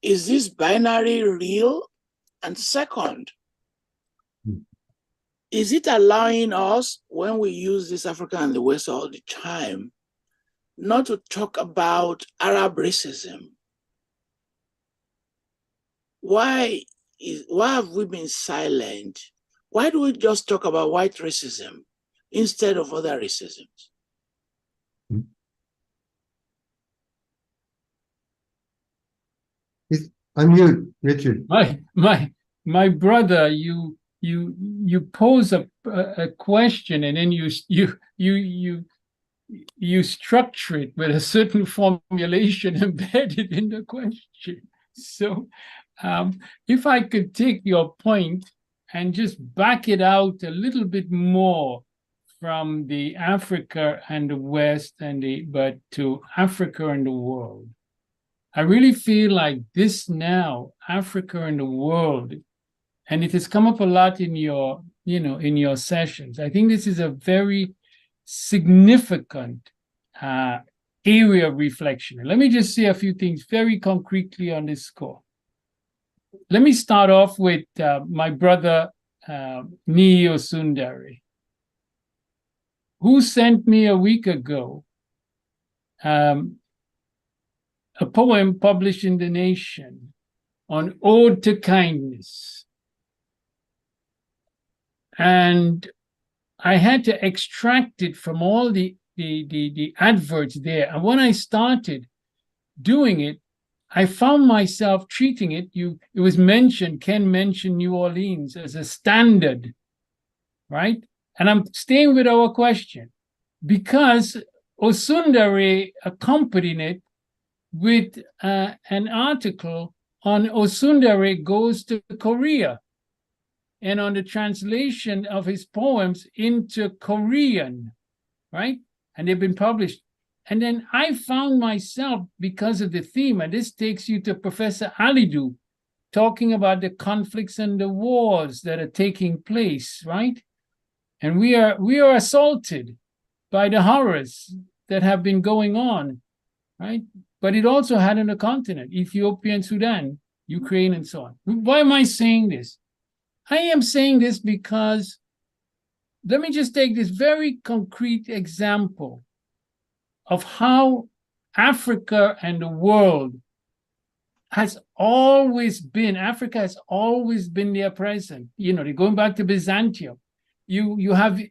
Is this binary real? And second, is it allowing us, when we use this Africa and the West all the time, not to talk about Arab racism? Why have we been silent? Why do we just talk about white racism instead of other racisms?
Unmute, Richard.
My brother, you pose a question, and then you structure it with a certain formulation embedded in the question. So if I could take your point and just back it out a little bit more from the Africa and the West but to Africa and the world. I really feel like this now, Africa and the world, and it has come up a lot in your, in your sessions. I think this is a very significant area of reflection. And let me just say a few things very concretely on this score. Let me start off with my brother, Nii Osundare, who sent me a week ago a poem published in The Nation on Ode to Kindness. And I had to extract it from all the adverts there. And when I started doing it, I found myself treating it, it was mentioned, Ken mentioned New Orleans as a standard, right? And I'm staying with our question because Osundare accompanied it with an article on Osundare Goes to Korea and on the translation of his poems into Korean, right? And they've been published. And then I found myself, because of the theme, and this takes you to Professor Alidou, talking about the conflicts and the wars that are taking place, right? And we are assaulted by the horrors that have been going on, right? But it also had on the continent, Ethiopia and Sudan, Ukraine and so on. Why am I saying this? I am saying this because, let me just take this very concrete example of how Africa and the world has always been, Africa has always been there present. They're going back to Byzantium. You have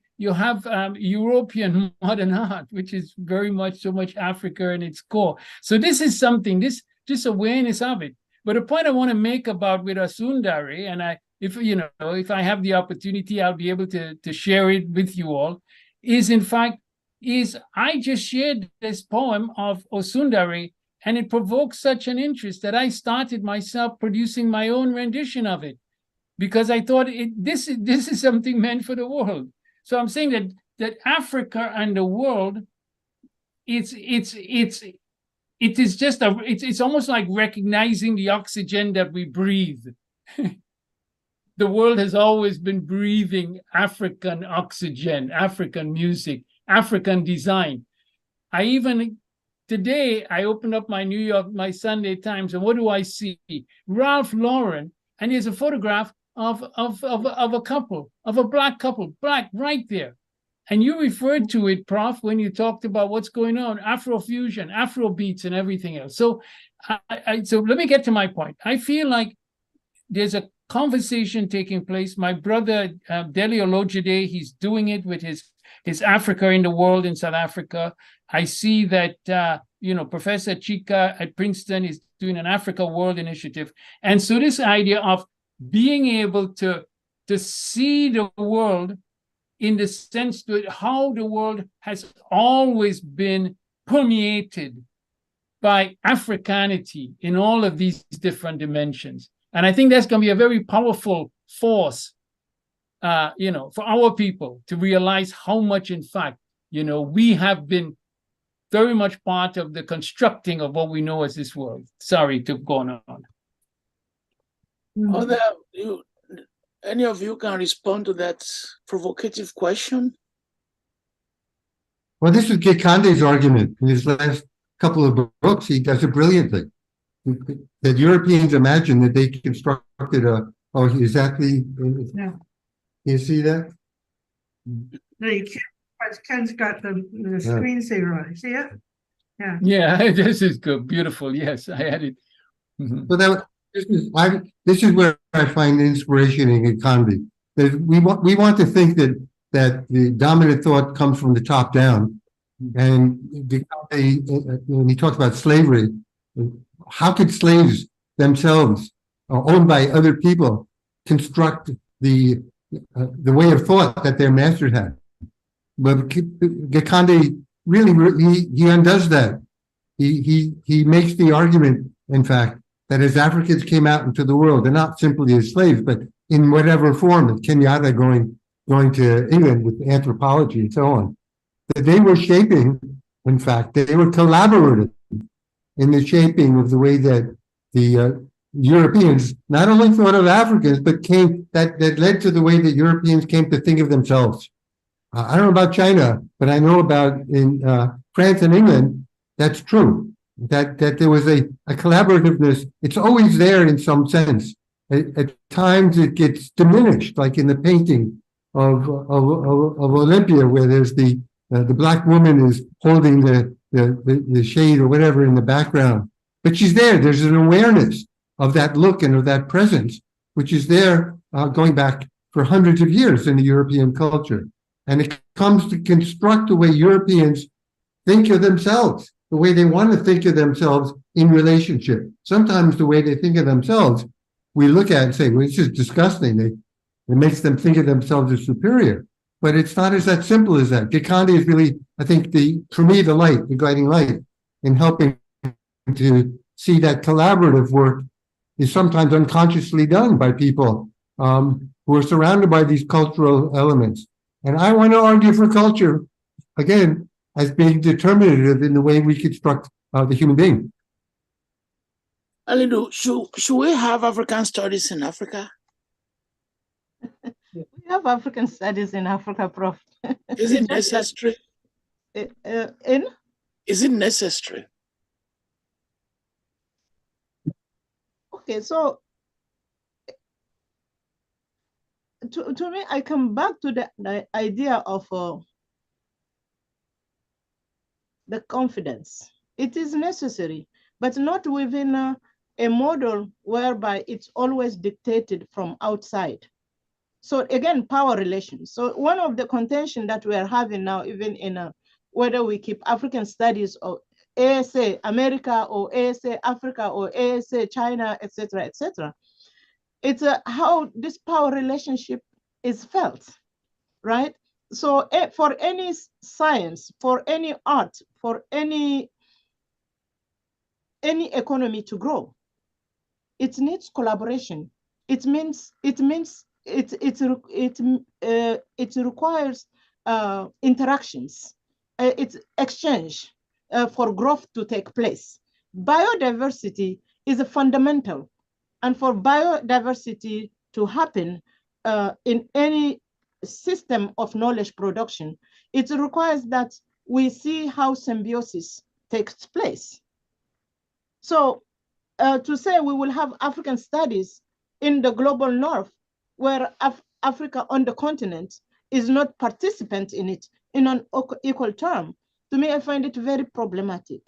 European modern art, which is very much so much Africa in its core. So this is something, this awareness of it. But the point I want to make about with Osundare, and if I have the opportunity, I'll be able to share it with you all, is I just shared this poem of Osundare, and it provoked such an interest that I started myself producing my own rendition of it, because I thought this is something meant for the world. So I'm saying that Africa and the world, it's almost like recognizing the oxygen that we breathe. The world has always been breathing African oxygen, African music, African design. Today I opened up my Sunday Times, and what do I see? Ralph Lauren, and there's a photograph of a couple, of a black couple, black right there. And you referred to it, Prof, when you talked about what's going on, Afrofusion, Afrobeats, and everything else. So, so let me get to my point. I feel like there's a conversation taking place. My brother, Dele Olojide, he's doing it with his Africa in the World in South Africa. I see that, Professor Chika at Princeton is doing an Africa World initiative. And so this idea of being able to see the world in the sense that how the world has always been permeated by Africanity in all of these different dimensions. And I think that's going to be a very powerful force, for our people to realize how much, in fact, we have been very much part of the constructing of what we know as this world. Sorry to go on.
Any of you can respond to that provocative question?
Well, this is Gekande's argument in his last couple of books. He does it brilliantly. That Europeans imagine that they constructed oh, exactly.
Yeah.
You see that?
Ken's got the screensaver on. See it? Yeah.
Yeah, this is good. Beautiful. Yes, I had it. Mhm.
So this is where I find inspiration in Gekande. We want to think that the dominant thought comes from the top down, and when he talks about slavery, how could slaves themselves, owned by other people, construct the way of thought that their masters had? But Gekande really he undoes that. He makes the argument, in fact, that as Africans came out into the world, they're not simply as slaves, but in whatever form, in Kenyatta going to England with anthropology and so on, that they were shaping, in fact, they were collaborative in the shaping of the way that the Europeans not only thought of Africans, but that led to the way that Europeans came to think of themselves. I don't know about China, but I know about in France and England, that's true. That there was a collaborativeness. It's always there in some sense. At times it gets diminished, like in the painting of Olympia, where there's the black woman is holding the shade or whatever in the background, but she's there. There's an awareness of that look and of that presence, which is there going back for hundreds of years in the European culture. And it comes to construct the way Europeans think of themselves, the way they want to think of themselves in relationship. Sometimes the way they think of themselves, we look at and say, well, it's just disgusting. It makes them think of themselves as superior. But it's not as that simple as that. Gekande is really, I think, for me, the guiding light in helping to see that collaborative work is sometimes unconsciously done by people who are surrounded by these cultural elements. And I want to argue for culture, again, as being determinative in the way we construct the human being.
Alidou, should we have African studies in Africa?
We have African studies in Africa, Prof.
Is it necessary?
In?
Is it necessary?
Okay, so to me, I come back to the idea of the confidence. It is necessary, but not within a model whereby it's always dictated from outside. So again, power relations. So one of the contention that we are having now, even in whether we keep African studies or ASA America or ASA Africa or ASA China, etc., it's how this power relationship is felt, right? So for any science, for any art, for any economy to grow, it needs collaboration. It requires interactions. It's exchange for growth to take place. Biodiversity is a fundamental, and for biodiversity to happen in any system of knowledge production, it requires that we see how symbiosis takes place. So to say we will have African studies in the global north, where Africa on the continent is not participant in it in an equal term, to me, I find it very problematic.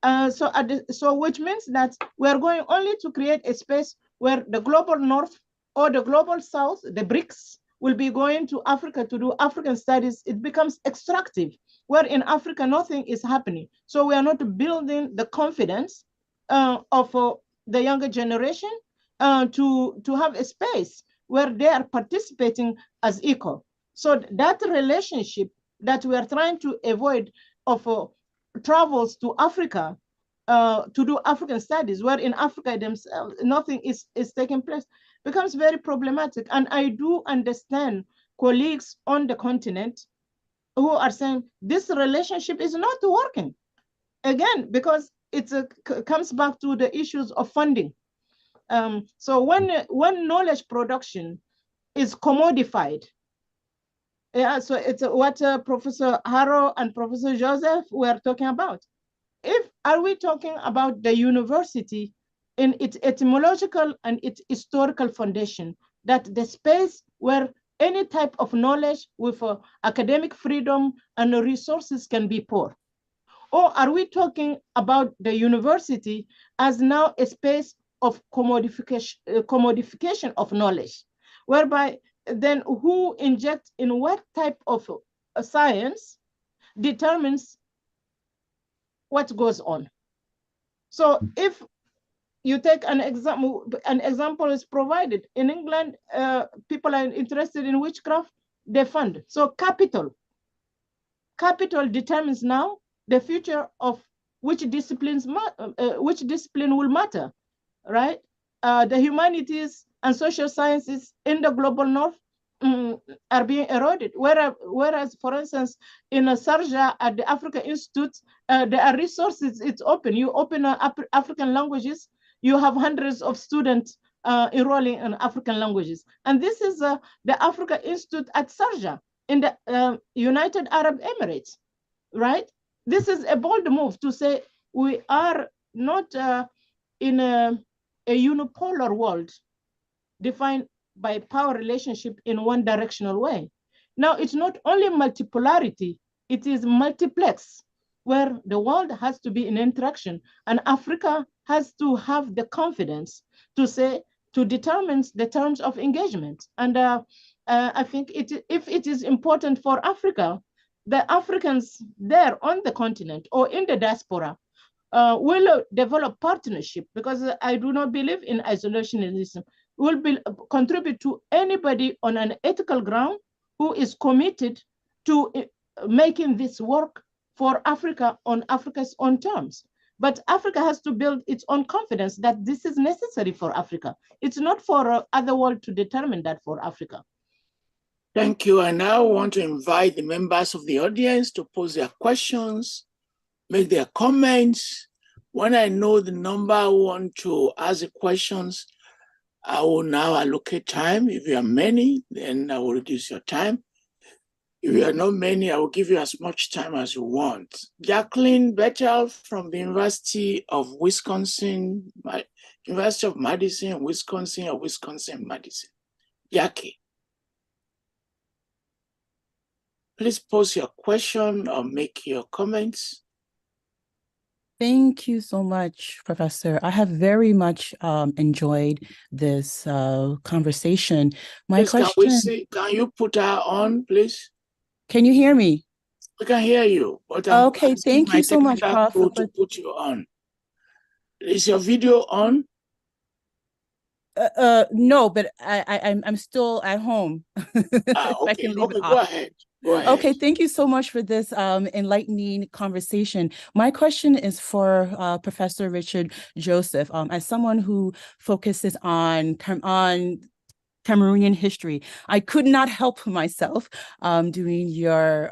So which means that we're going only to create a space where the global north or the global south, the BRICS, will be going to Africa to do African studies. It becomes extractive, where in Africa, nothing is happening. So we are not building the confidence of the younger generation to have a space where they are participating as equal. So that relationship that we are trying to avoid of travels to Africa to do African studies, where in Africa themselves, nothing is taking place, becomes very problematic. And I do understand colleagues on the continent who are saying this relationship is not working. Again, because it comes back to the issues of funding. So when knowledge production is commodified, Yeah, so it's what Professor Harrow and Professor Joseph were talking about. Are we talking about the university in its etymological and its historical foundation, that the space where any type of knowledge with academic freedom and resources can be poured? Or are we talking about the university as now a space of commodification of knowledge, whereby then who injects in what type of science determines what goes on? So if you take an example is provided. In England, people are interested in witchcraft, they fund. So capital determines now the future of which discipline will matter, right? The humanities and social sciences in the global north are being eroded. Whereas, for instance, in Sarja at the Africa Institute, there are resources, it's open. You open African languages, you have hundreds of students enrolling in African languages. And this is the Africa Institute at Sarja in the United Arab Emirates, right? This is a bold move to say we are not in a unipolar world defined by power relationship in one directional way. Now, it's not only multipolarity, it is multiplex, where the world has to be in interaction, and Africa has to have the confidence to say, to determine the terms of engagement. And I think if it is important for Africa, the Africans there on the continent or in the diaspora will develop partnership, because I do not believe in isolationism, will contribute to anybody on an ethical ground who is committed to making this work for Africa on Africa's own terms. But Africa has to build its own confidence that this is necessary for Africa. It's not for other world to determine that for Africa.
Thank you. I now want to invite the members of the audience to pose their questions, make their comments. When I know the number who want to ask the questions, I will now allocate time. If you are many, then I will reduce your time. If you are not many, I will give you as much time as you want. Jacqueline Bettel from the University of Wisconsin, University of Madison, Wisconsin, or Wisconsin-Madison. Jackie, please pose your question or make your comments.
Thank you so much, Professor. I have very much enjoyed this conversation. My
Please,
question.
Can you put her on, please?
Can you hear me?
We can hear you, but
Okay, thank you so much, Prof.
To put you on. Is your video on?
No, but I'm still at home.
Okay,
I can leave it
go
off.
ahead. Go ahead.
Okay, thank you so much for this enlightening conversation. My question is for Professor Richard Joseph. As someone who focuses on Cameroonian history, I could not help myself during your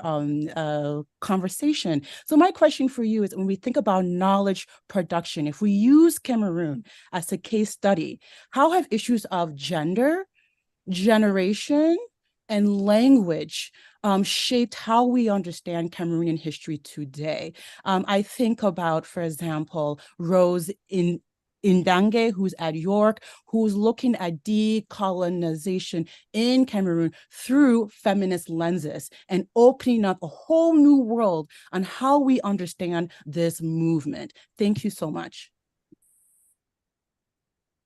conversation. So my question for you is, when we think about knowledge production, if we use Cameroon as a case study, how have issues of gender, generation, and language shaped how we understand Cameroonian history today? I think about, for example, Rose Ndange, who's at York, who's looking at decolonization in Cameroon through feminist lenses and opening up a whole new world on how we understand this movement. Thank you so much.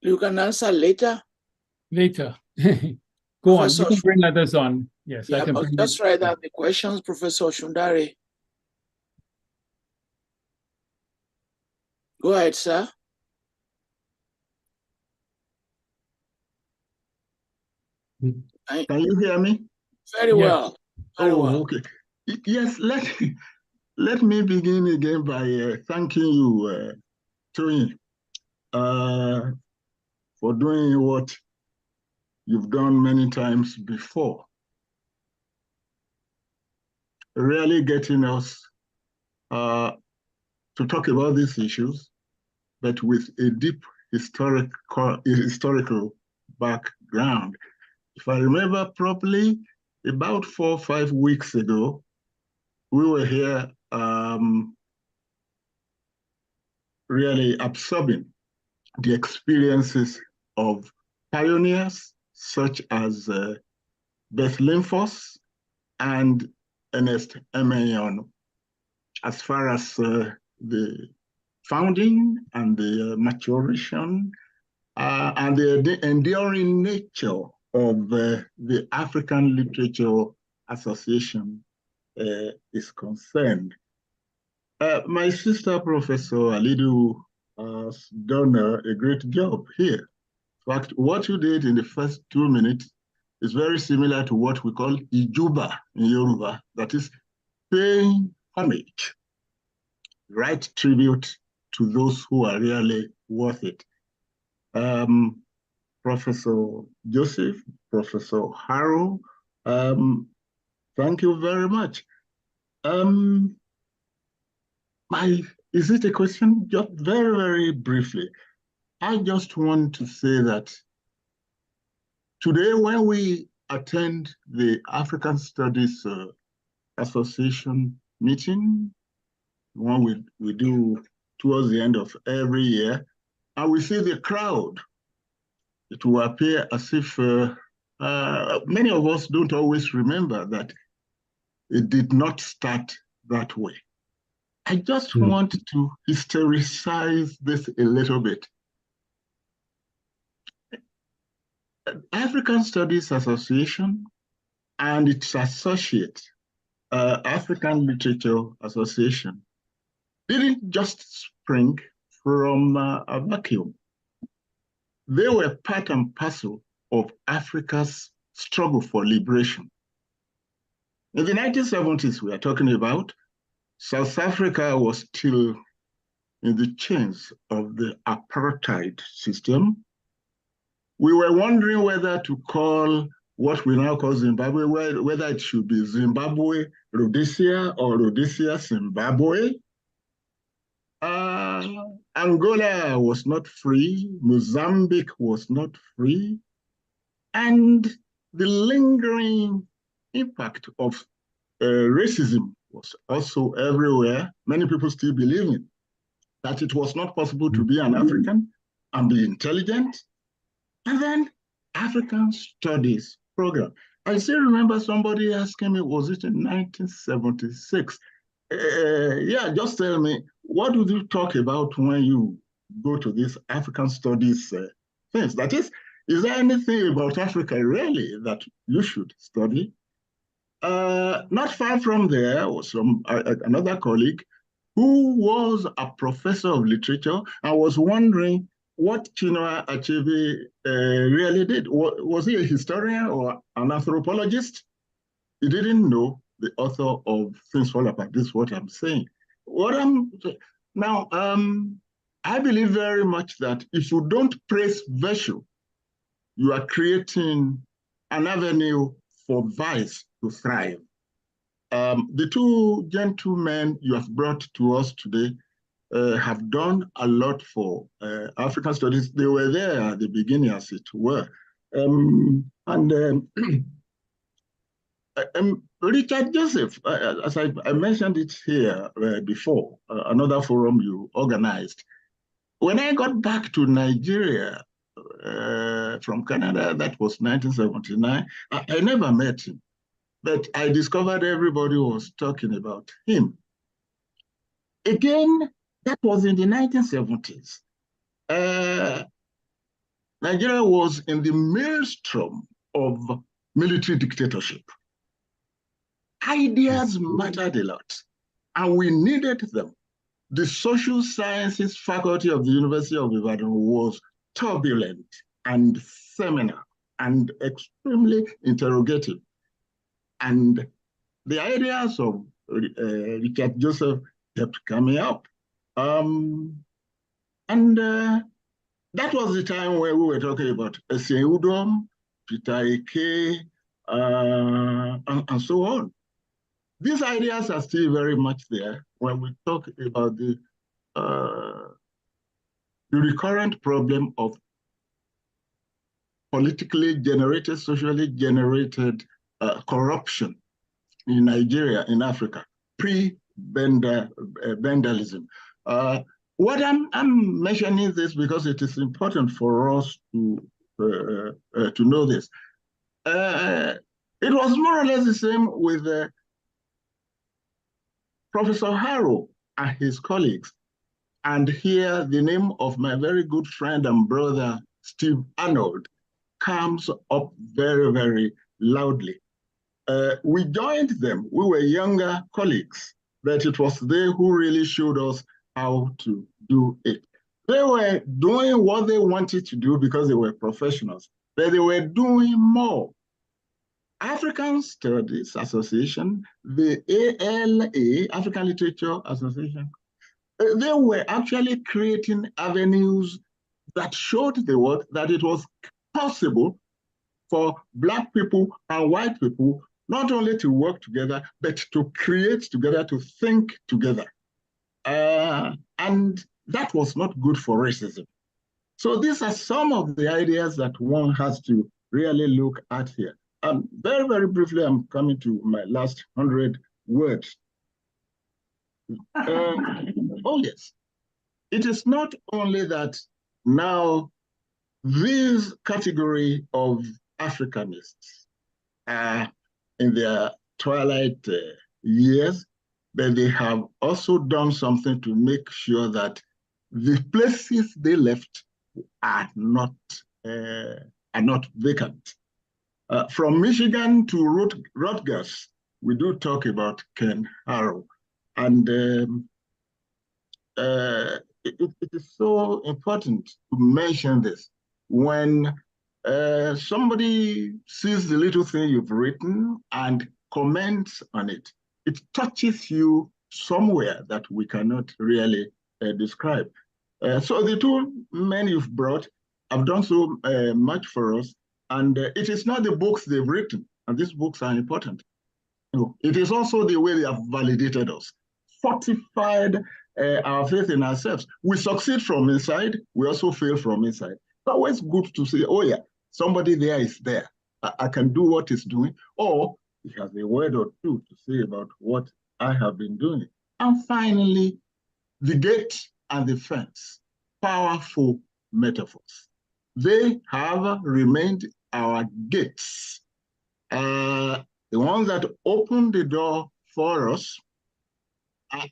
You can answer later.
Later. Go
Professor
on. You can bring others on. Yes,
yeah,
I can bring
just write down the questions, Professor Shundari. Go ahead, sir.
Can you hear me?
Very well. Very well.
Okay. Yes, let me begin again by thanking you, Tony, for doing what you've done many times before. Really getting us to talk about these issues, but with a deep historical background. If I remember properly, about 4 or 5 weeks ago, we were here really absorbing the experiences of pioneers such as Beth Linfors and Ernest Emeyon, as far as the founding and the maturation and the enduring nature of the African Literature Association is concerned. My sister, Professor Alidou, has done a great job here. In fact, what you did in the first 2 minutes is very similar to what we call Ijuba in Yoruba, that is paying homage, right tribute to those who are really worth it. Professor Joseph, Professor Harrow, thank you very much. Is it a question? Just very, very briefly. I just want to say that today, when we attend the African Studies Association meeting, one we do towards the end of every year, and we see the crowd, it will appear as if many of us don't always remember that it did not start that way. I just want to historicize this a little bit. African Studies Association and its associate, African Literature Association, didn't just spring from a vacuum. They were part and parcel of Africa's struggle for liberation. In the 1970s, we are talking about, South Africa was still in the chains of the apartheid system. We were wondering whether to call what we now call Zimbabwe, whether it should be Zimbabwe, Rhodesia, or Rhodesia, Zimbabwe. Angola was not free, Mozambique was not free, and the lingering impact of racism was also everywhere. Many people still believing that it was not possible to be an African and be intelligent. And then African Studies program. I still remember somebody asking me, was it in 1976? Yeah, just tell me, what would you talk about when you go to this African Studies things? That is there anything about Africa really that you should study? Not far from there was another colleague who was a professor of literature and was wondering what Chinua Achebe really did. Was he a historian or an anthropologist? He didn't know the author of Things Fall Apart. This is what I'm saying. I believe very much that if you don't praise virtue, you are creating an avenue for vice to thrive. The two gentlemen you have brought to us today have done a lot for African studies. They were there at the beginning, as it were. Richard Joseph, as I mentioned it here before, another forum you organized. When I got back to Nigeria from Canada, that was 1979, I never met him, but I discovered everybody was talking about him. Again, that was in the 1970s. Nigeria was in the maelstrom of military dictatorship. Ideas mattered a lot, and we needed them. The social sciences faculty of the University of Ibadan was turbulent and seminar and extremely interrogative. And the ideas of Richard Joseph kept coming up. That was the time where we were talking about Essien Udom, Peter Eke, and so on. These ideas are still very much there when we talk about the recurrent problem of politically generated, socially generated corruption in Nigeria, in Africa, pre-Bendelism. What I'm mentioning this because it is important for us to know this. It was more or less the same with Professor Harrow and his colleagues. And here the name of my very good friend and brother, Steve Arnold, comes up very, very loudly. We joined them. We were younger colleagues, but it was they who really showed us how to do it. They were doing what they wanted to do because they were professionals, but they were doing more. African Studies Association, the ALA, African Literature Association, they were actually creating avenues that showed the world that it was possible for Black people and white people not only to work together, but to create together, to think together. And that was not good for racism. So these are some of the ideas that one has to really look at here. Very, very briefly, I'm coming to my last 100 words. Oh, yes. It is not only that now this category of Africanists are in their twilight years, but they have also done something to make sure that the places they left are not vacant. From Michigan to Rutgers, we do talk about Ken Harrow. And it is so important to mention this. When somebody sees the little thing you've written and comments on it, it touches you somewhere that we cannot really describe. So the two men you've brought have done so much for us. And it is not the books they've written, and these books are important. It is also the way they have validated us, fortified our faith in ourselves. We succeed from inside, we also fail from inside. It's always good to say, oh yeah, somebody there is there. I can do what he's doing, or he has a word or two to say about what I have been doing. And finally, the gate and the fence, powerful metaphors. They have remained our gates. The ones that open the door for us,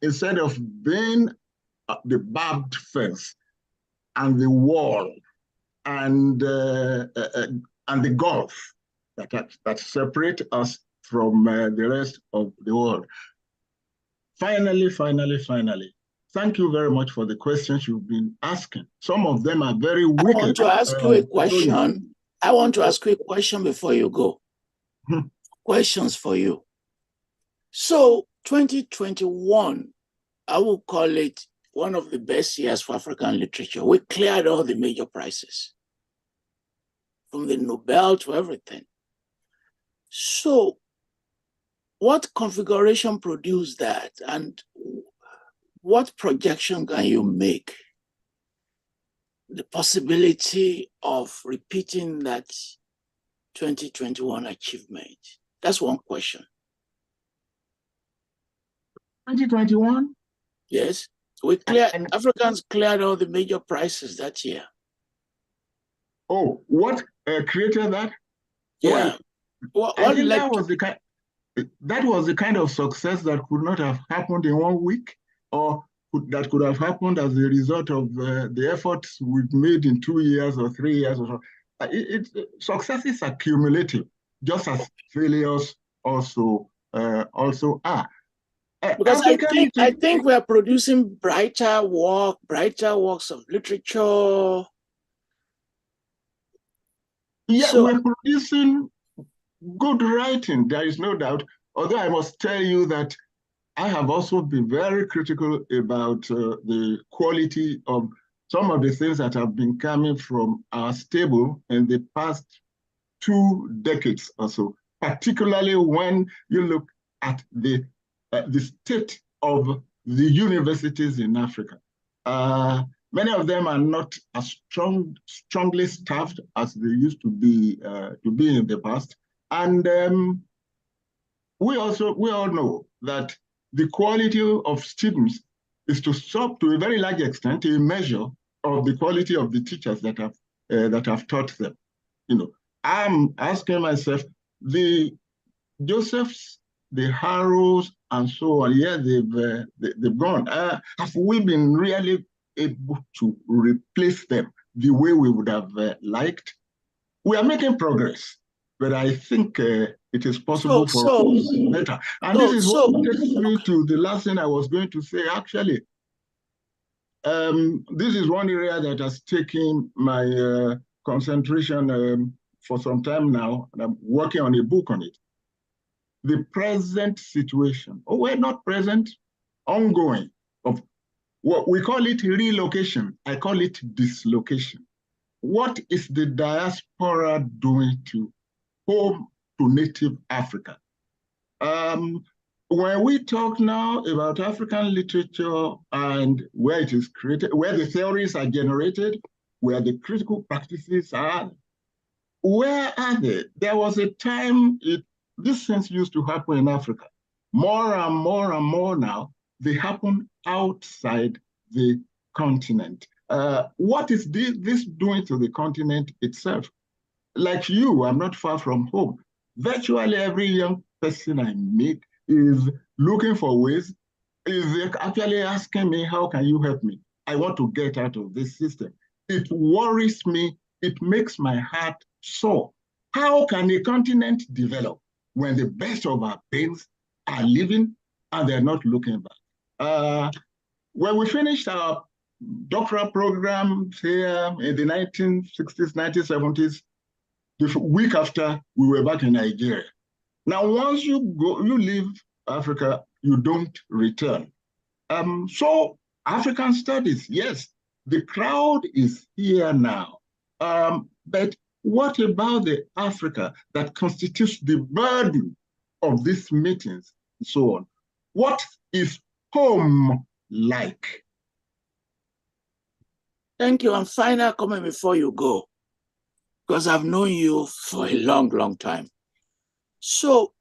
instead of being the barbed fence and the wall and the gulf that separate us from the rest of the world. Finally, thank you very much for the questions you've been asking. Some of them are very wicked.
I want to ask you a question. I want to ask you a question before you go. Questions for you. So 2021, I will call it one of the best years for African literature. We cleared all the major prizes, from the Nobel to everything. So what configuration produced that, and what projection can you make the possibility of repeating that 2021 achievement? That's one question.
2021?
Yes. Africans cleared all the major prizes that year.
Oh, what created that?
Yeah.
Well, I think that was the kind of success that could not have happened in 1 week, or that could have happened as a result of the efforts we've made in 2 years or 3 years or so. Successes are cumulative, just as failures also are.
Because I think we are producing brighter works of literature.
Yeah, we're producing good writing, there is no doubt. Although I must tell you that I have also been very critical about the quality of some of the things that have been coming from our stable in the past 2 decades or so, particularly when you look at the state of the universities in Africa. Many of them are not as strongly staffed as they used to be in the past. And we all know that the quality of students is to a very large extent, a measure of the quality of the teachers that have taught them. I'm asking myself, the Josephs, the Harrows, and so on, yeah, they've gone. Have we been really able to replace them the way we would have liked? We are making progress, but I think it is possible for us better. And this is what takes me to the last thing I was going to say. Actually, this is one area that has taken my concentration for some time now, and I'm working on a book on it. The present situation, we're not present, ongoing, of what we call it relocation. I call it dislocation. What is the diaspora doing to home to native Africa? When we talk now about African literature and where it is created, where the theories are generated, where the critical practices are, where are they? There was a time these things used to happen in Africa. More and more and more now, they happen outside the continent. What is this doing to the continent itself? Like you, I'm not far from home. Virtually every young person I meet is looking for ways, is actually asking me, how can you help me? I want to get out of this system. It worries me. It makes my heart sore. How can a continent develop when the best of our parents are living and they're not looking back? When we finished our doctoral program here in the 1960s, 1970s, the week after, we were back in Nigeria. Now, once you leave Africa, you don't return. So African studies, yes, the crowd is here now. But what about the Africa that constitutes the burden of these meetings and so on? What is home like?
Thank you. And final comment before you go, because I've known you for a long, long time. So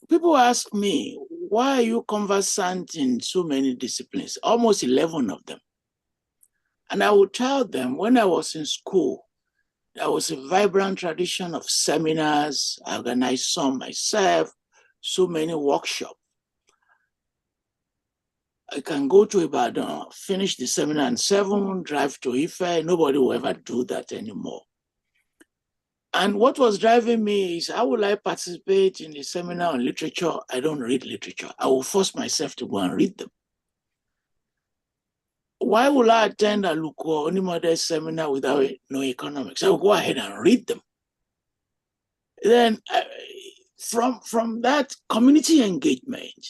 people ask me, why are you conversant in so many disciplines? Almost 11 of them. And I would tell them, when I was in school, there was a vibrant tradition of seminars. I organized some myself, so many workshops. I can go to Ibadan, finish the seminar in 7, drive to Ife. Nobody will ever do that anymore. And what was driving me is, how will I participate in the seminar on literature? I don't read literature. I will force myself to go and read them. Why will I attend a Luko Onimode seminar without knowing economics? I will go ahead and read them. Then from that community engagement,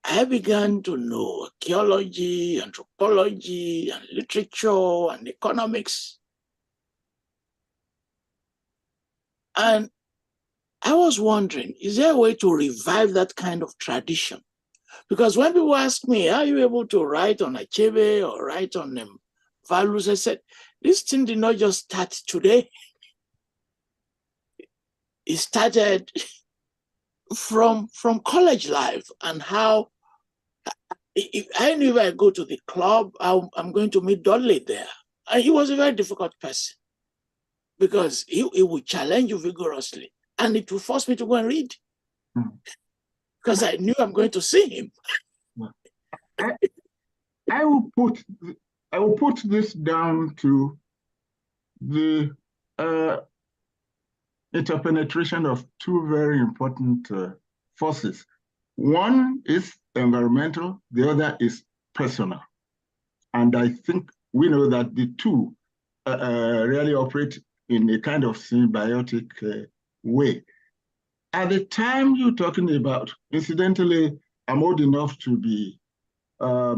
I began to know archaeology, anthropology, and literature, and economics. And I was wondering, is there a way to revive that kind of tradition? Because when people ask me, are you able to write on Achebe or write on values? I said, this thing did not just start today. It started from college life, and how I knew if I go to the club, I'm going to meet Dudley there. And he was a very difficult person because he would challenge you vigorously, and it would force me to go and read because I knew I'm going to see him.
I will put this down to the interpenetration of two very important forces. One is environmental, the other is personal. And I think we know that the two really operate in a kind of symbiotic way. At the time you're talking about, incidentally, I'm old enough to be a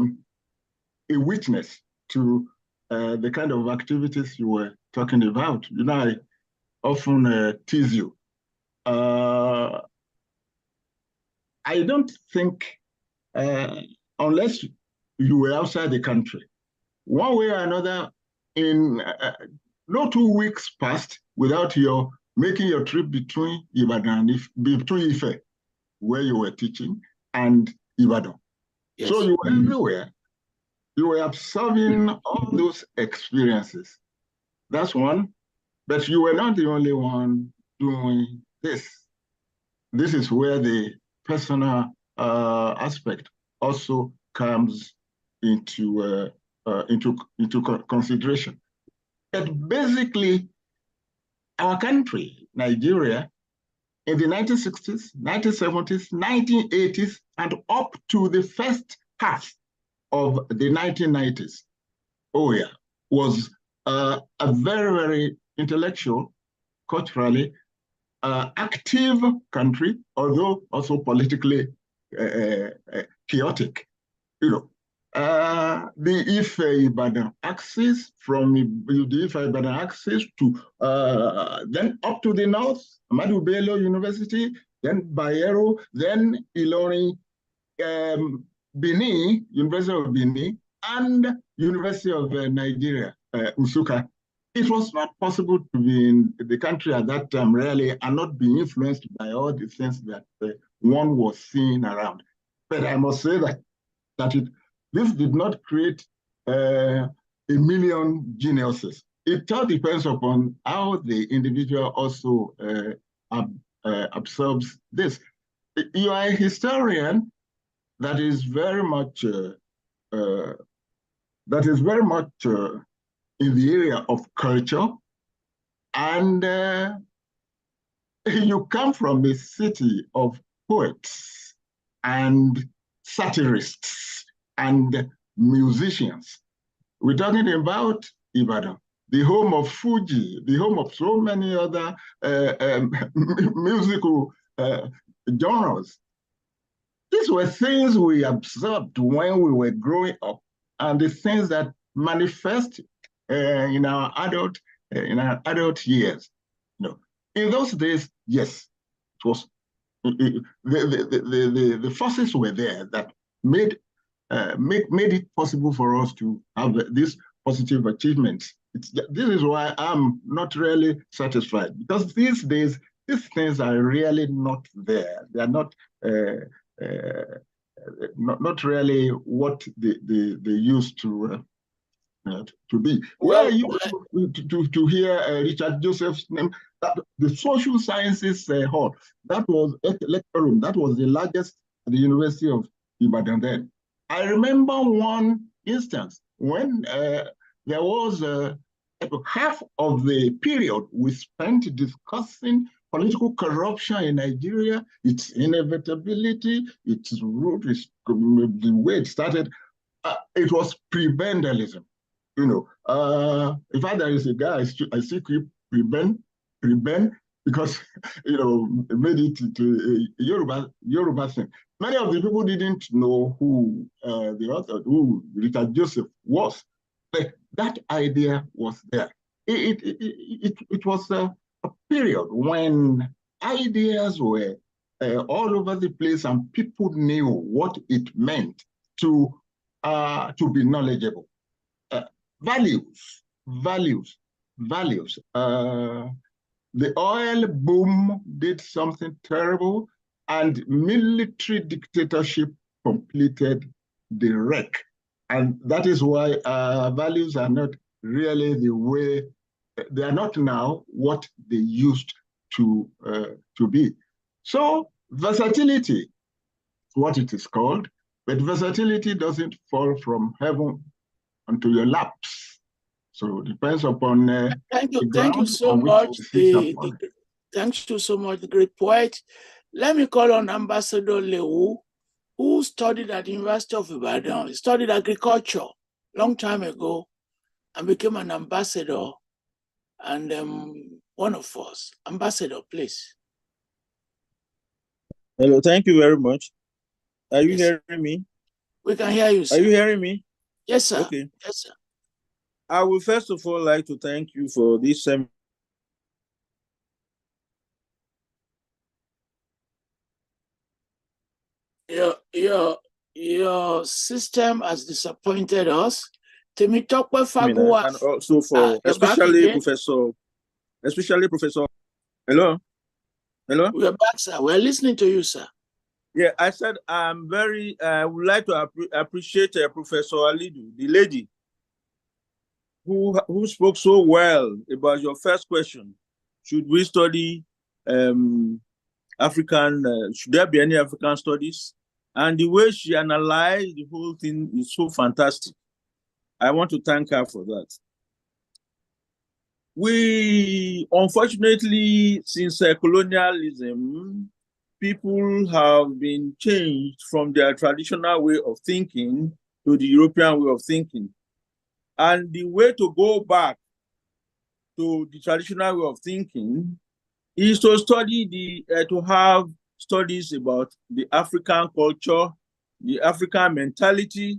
witness to the kind of activities you were talking about. You know, I often tease you. I don't think, unless you were outside the country, one way or another, in no 2 weeks passed without your making your trip between Ibadan and between Ife, where you were teaching, and Ibadan. Yes. So you were everywhere. You were observing all those experiences. That's one. But you were not the only one doing this. This is where the personal aspect also comes into consideration. But basically, our country, Nigeria, in the 1960s, 1970s, 1980s, and up to the first half of the 1990s, was a very, very intellectual, culturally active country, although also politically chaotic. The Ife-Ibadan axis, from the Ife-Ibadan axis to then up to the north, Ahmadu Bello University, then Bayero, then Ilorin, Benin, University of Benin, and University of Nigeria, Nsukka. It was not possible to be in the country at that time, really, and not be influenced by all the things that one was seeing around. But I must say that this did not create a million geniuses. It all depends upon how the individual also absorbs this. You are a historian that is very much in the area of culture, and you come from a city of poets and satirists and musicians. We're talking about Ibadan, the home of Fuji, the home of so many other musical genres. These were things we observed when we were growing up, and the things that manifest in our adult years. In those days, yes, it was the forces were there that made it possible for us to have these positive achievements. This is why I'm not really satisfied, because these days these things are really not there. They are not not really what they used to be. Well, you to hear Richard Joseph's name, that the social sciences hall, that was a lecture room, that was the largest at the University of Ibadan then. I remember one instance when there was half of the period we spent discussing political corruption in Nigeria, its inevitability, its root, the way it started. It was pre-Bendelism. In fact, there is a guy I still keep pre-Ben, because made it to a Yoruba thing. Many of the people didn't know who the author, who Richard Joseph was, but that idea was there. It was a period when ideas were all over the place, and people knew what it meant to be knowledgeable. Values. The oil boom did something terrible, and military dictatorship completed the wreck. And that is why values are not really the way, they are not now what they used to be. So versatility, what it is called, but versatility doesn't fall from heaven onto your laps. So it depends upon
thank you so much. Thank you so much, the great poet. Let me call on Ambassador Lewu, who studied at the University of Ibadan. He studied agriculture long time ago and became an ambassador, and one of us. Ambassador, please.
Hello, thank you very much. Are you hearing me?
We can hear you, sir.
Are you hearing me?
Yes, sir.
Okay.
Yes, sir.
I would first of all like to thank you for this seminar.
Your system has disappointed us. And
also for especially Professor Hello? Hello?
We are back, sir. We're listening to you, sir.
Yeah, I said I would like to appreciate Professor Alidou, the lady who spoke so well about your first question. Should we study African, should there be any African studies? And the way she analyzed the whole thing is so fantastic. I want to thank her for that. We, unfortunately, since colonialism, people have been changed from their traditional way of thinking to the European way of thinking. And the way to go back to the traditional way of thinking is to study to have studies about the African culture, the African mentality,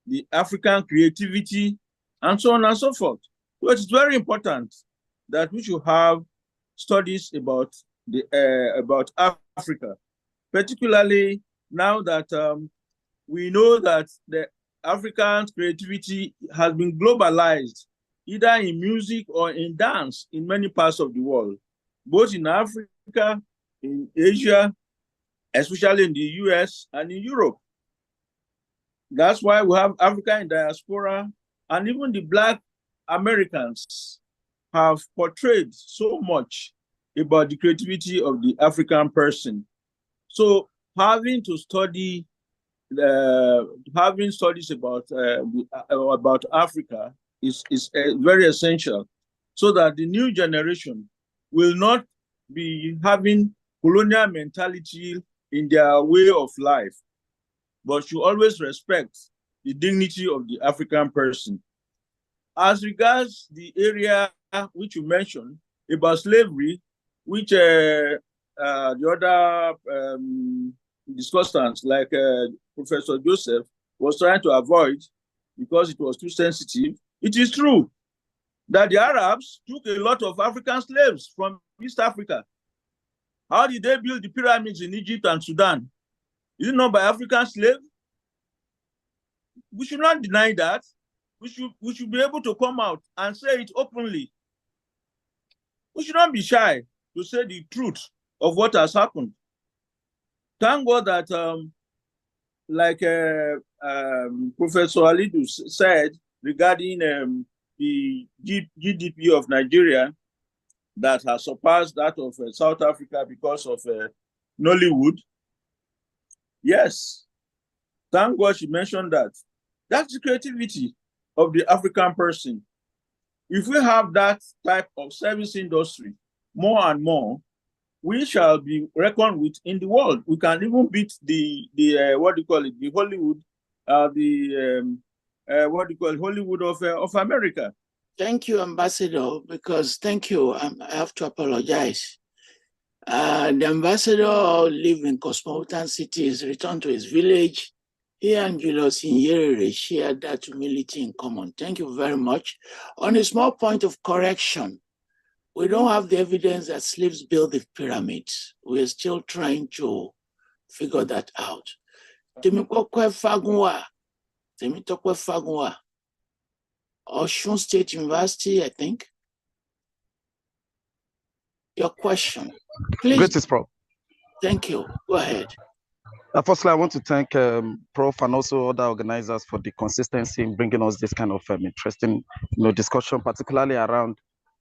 the African creativity, and so on and so forth. So it's very important that we should have studies about Africa, particularly now that we know that the African creativity has been globalized, either in music or in dance in many parts of the world, both in Africa, in Asia, especially in the US and in Europe. That's why we have Africa in diaspora, and even the Black Americans have portrayed so much about the creativity of the African person. So having studies about Africa is very essential, so that the new generation will not be having colonial mentality in their way of life, but should always respect the dignity of the African person. As regards the area which you mentioned about slavery, which the other discussants like Professor Joseph was trying to avoid because it was too sensitive, it is true that the Arabs took a lot of African slaves from East Africa. How did they build the pyramids in Egypt and Sudan? Is it not by African slaves? We should not deny that. We should be able to come out and say it openly. We should not be shy to say the truth of what has happened. Thank God that, like Professor Alidou said regarding the GDP of Nigeria that has surpassed that of South Africa because of Nollywood. Yes, thank God she mentioned that. That's the creativity of the African person. If we have that type of service industry more and more, we shall be reckoned with in the world. We can even beat the what do you call it, the Hollywood, Hollywood of America.
Thank you, Ambassador, because thank you. I have to apologize. The ambassador lived in cosmopolitan cities, returned to his village. He and Julius Nyerere shared that humility in common. Thank you very much. On a small point of correction, we don't have the evidence that slaves built the pyramids. We're still trying to figure that out. Temitope Fagunwa, Osun State University, I think. Your question, please.
Greatest, Prof.
Thank you. Go ahead.
Firstly, I want to thank Prof and also other organizers for the consistency in bringing us this kind of interesting, discussion, particularly around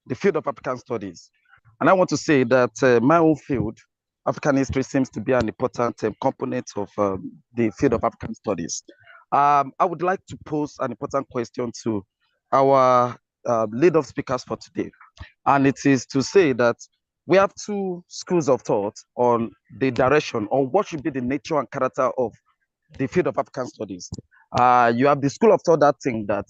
the field of African studies. And I want to say that my own field, African history, seems to be an important component of the field of African studies. I would like to pose an important question to our lead of speakers for today. And it is to say that we have two schools of thought on the direction on what should be the nature and character of the field of African studies. You have the school of thought that think that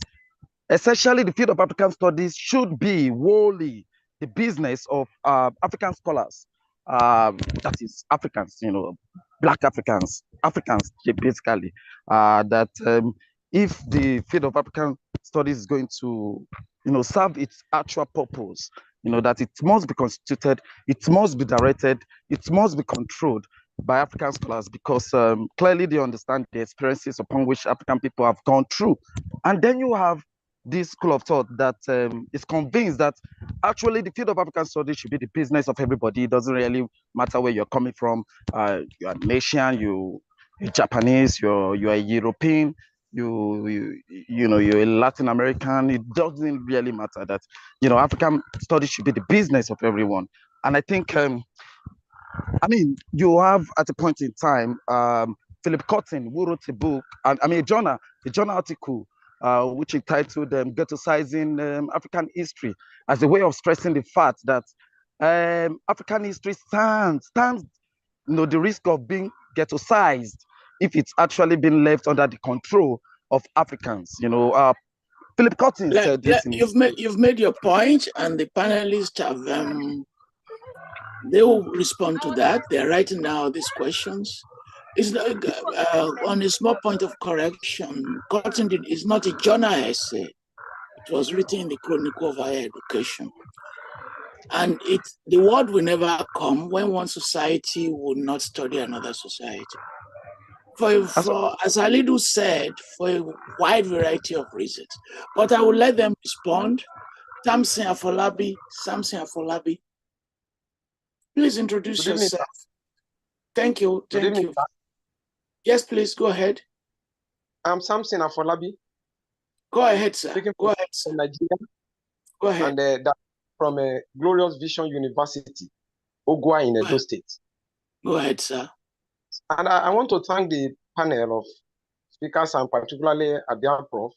essentially the field of African studies should be wholly the business of African scholars, that is Africans, Black Africans basically, that if the field of African studies is going to, serve its actual purpose, that it must be constituted, it must be directed, it must be controlled by African scholars, because clearly they understand the experiences upon which African people have gone through. And then you have this school of thought that is convinced that actually the field of African studies should be the business of everybody. It doesn't really matter where you're coming from. You're an Asian, you're Japanese, you're a European, you're a Latin American. It doesn't really matter that, African studies should be the business of everyone. And I think, you have at a point in time, Philip Cotton, who wrote a book, a journal article, which entitled Ghettoizing African History, as a way of stressing the fact that African history stands the risk of being ghettoized if it's actually been left under the control of Africans. Philip Cotton said this.
You've made your point, and the panelists have they will respond to that. They're writing down these questions. It's on a small point of correction. Cotton is not a journal essay. It was written in the Chronicle of Higher Education. And the word will never come when one society would not study another society. As Alidou said, for a wide variety of reasons. But I will let them respond. Samson Afolabi, please introduce yourself. Thank you. Yes, please, go ahead.
I'm Samson Afolabi.
Go ahead, sir.
Go ahead, sir. Nigeria.
Go ahead.
And from a Glorious Vision University, Ogwa in Edo State.
Go ahead, sir.
And I want to thank the panel of speakers, and particularly Adia Prof,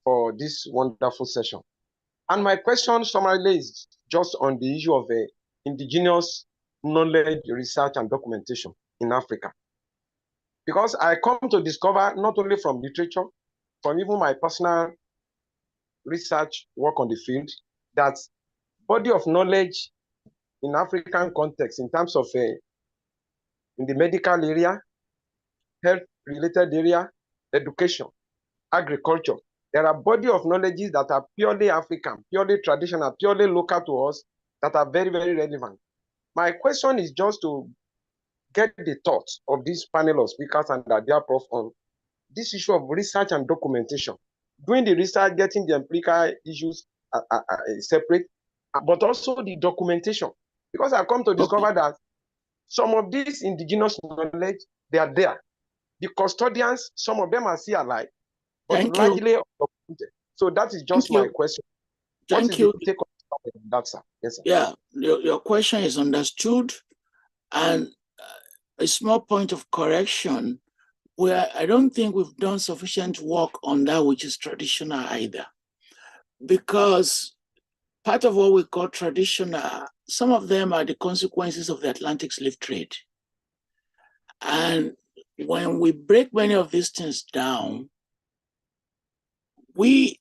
for this wonderful session. And my question summarily is just on the issue of indigenous knowledge, research, and documentation in Africa. Because I come to discover, not only from literature, from even my personal research work on the field, that body of knowledge in African context, in terms of in the medical area, health-related area, education, agriculture, there are body of knowledges that are purely African, purely traditional, purely local to us, that are very, very relevant. My question is just to get the thoughts of this panel of speakers and their prof on this issue of research and documentation. Doing the research, getting the empirical issues separate, but also the documentation. Because I come to discover that some of these indigenous knowledge, they are there. The custodians, some of them are still alive, but largely documented. So that is just my question.
Thank you.
Take on that, sir? Yes, sir.
Yeah, your question is understood. And a small point of correction, where I don't think we've done sufficient work on that which is traditional either. Because part of what we call traditional, some of them are the consequences of the Atlantic slave trade. And when we break many of these things down, we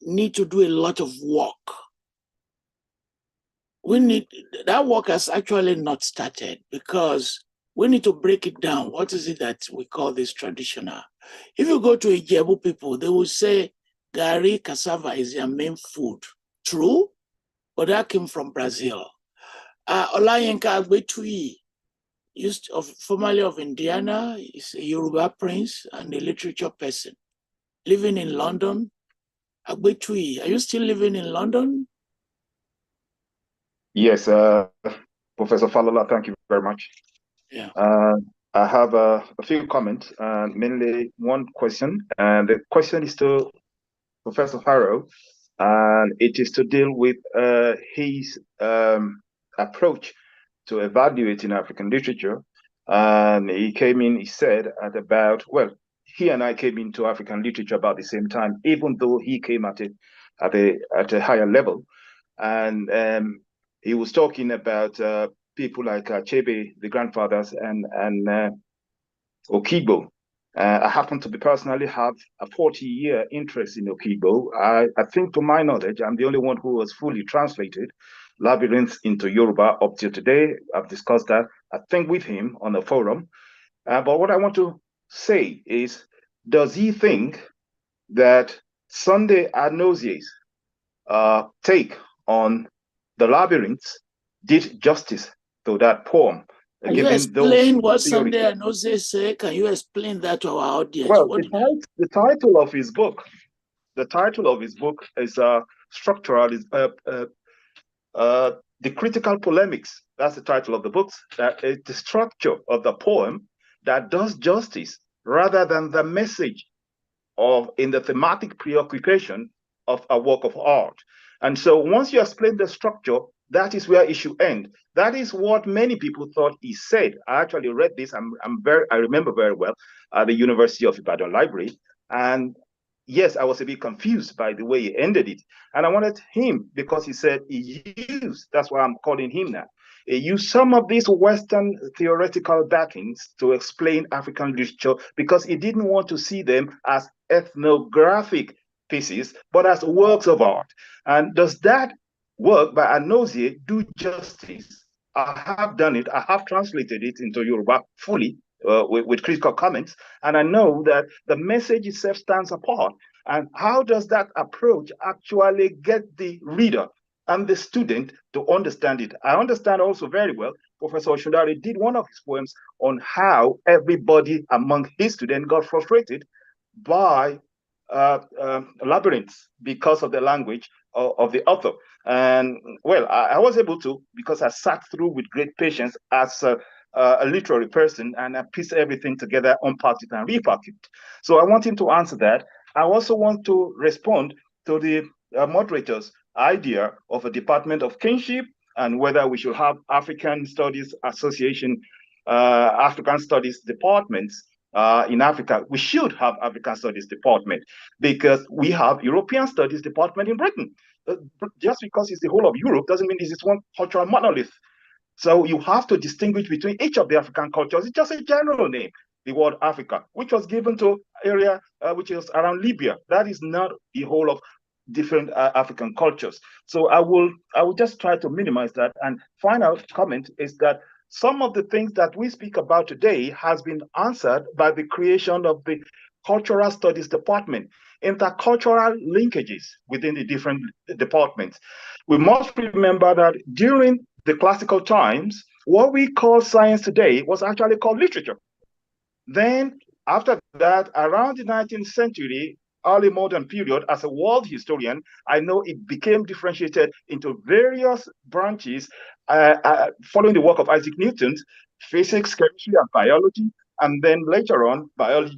need to do a lot of work. That work has actually not started, because we need to break it down. What is it that we call this traditional? If you go to Ijebu people, they will say gari, cassava is their main food. True, but that came from Brazil. Olayinka Agbetui, formerly of Indiana, is a Yoruba prince and a literature person, living in London. Agbetui, are you still living in London?
Yes, Professor Falola, thank you very much.
Yeah.
I have a few comments, mainly one question. And the question is to Professor Harrow, and it is to deal with his approach to evaluating African literature. And he said at about, well, he and I came into African literature about the same time, even though he came at a higher level. And he was talking about people like Achebe, the grandfathers, and Okigbo. I happen to personally have a 40-year interest in Okigbo. I think, to my knowledge, I'm the only one who has fully translated Labyrinth into Yoruba up to today. I've discussed that, I think, with him on a forum. But what I want to say is, does he think that Sunday Adnosi's take on the Labyrinths did justice to that poem?
Can you explain what Sunday Adnosie say? Can you explain that to our audience?
Well, the title of his book The title of his book is Structural, The Critical Polemics. That's the title of the book. That is the structure of the poem that does justice rather than the message of in the thematic preoccupation of a work of art. And so once you explain the structure, that is where it should end. That is what many people thought he said. I actually read this. I remember very well at the University of Ibadan Library. And yes, I was a bit confused by the way he ended it. And I wanted him, because he said he used, that's why I'm calling him now, he used some of these Western theoretical backings to explain African literature because he didn't want to see them as ethnographic pieces, but as works of art. And does that work by Anozie do justice? I have done it. I have translated it into Yoruba fully with critical comments. And I know that the message itself stands apart. And how does that approach actually get the reader and the student to understand it? I understand also very well, Professor Ousseina did one of his poems on how everybody among his students got frustrated by labyrinths because of the language of the author. And well, I was able to, because I sat through with great patience as a literary person, and I pieced everything together, unpacked it and repacked it. So I want him to answer that. I also want to respond to the moderator's idea of a Department of Kinship and whether we should have African Studies Association, African Studies departments in Africa. We should have African Studies department because we have European Studies department in Britain. Just because it's the whole of Europe doesn't mean it's one cultural monolith. So you have to distinguish between each of the African cultures. It's just a general name, the word Africa, which was given to area which is around Libya. That is not the whole of different African cultures. So I will just try to minimize that. And final comment is that some of the things that we speak about today has been answered by the creation of the Cultural Studies Department, intercultural linkages within the different departments. We must remember that during the classical times, what we call science today was actually called literature. Then after that, around the 19th century, early modern period, as a world historian, I know it became differentiated into various branches following the work of Isaac Newton, physics, chemistry, and biology. And then later on, biology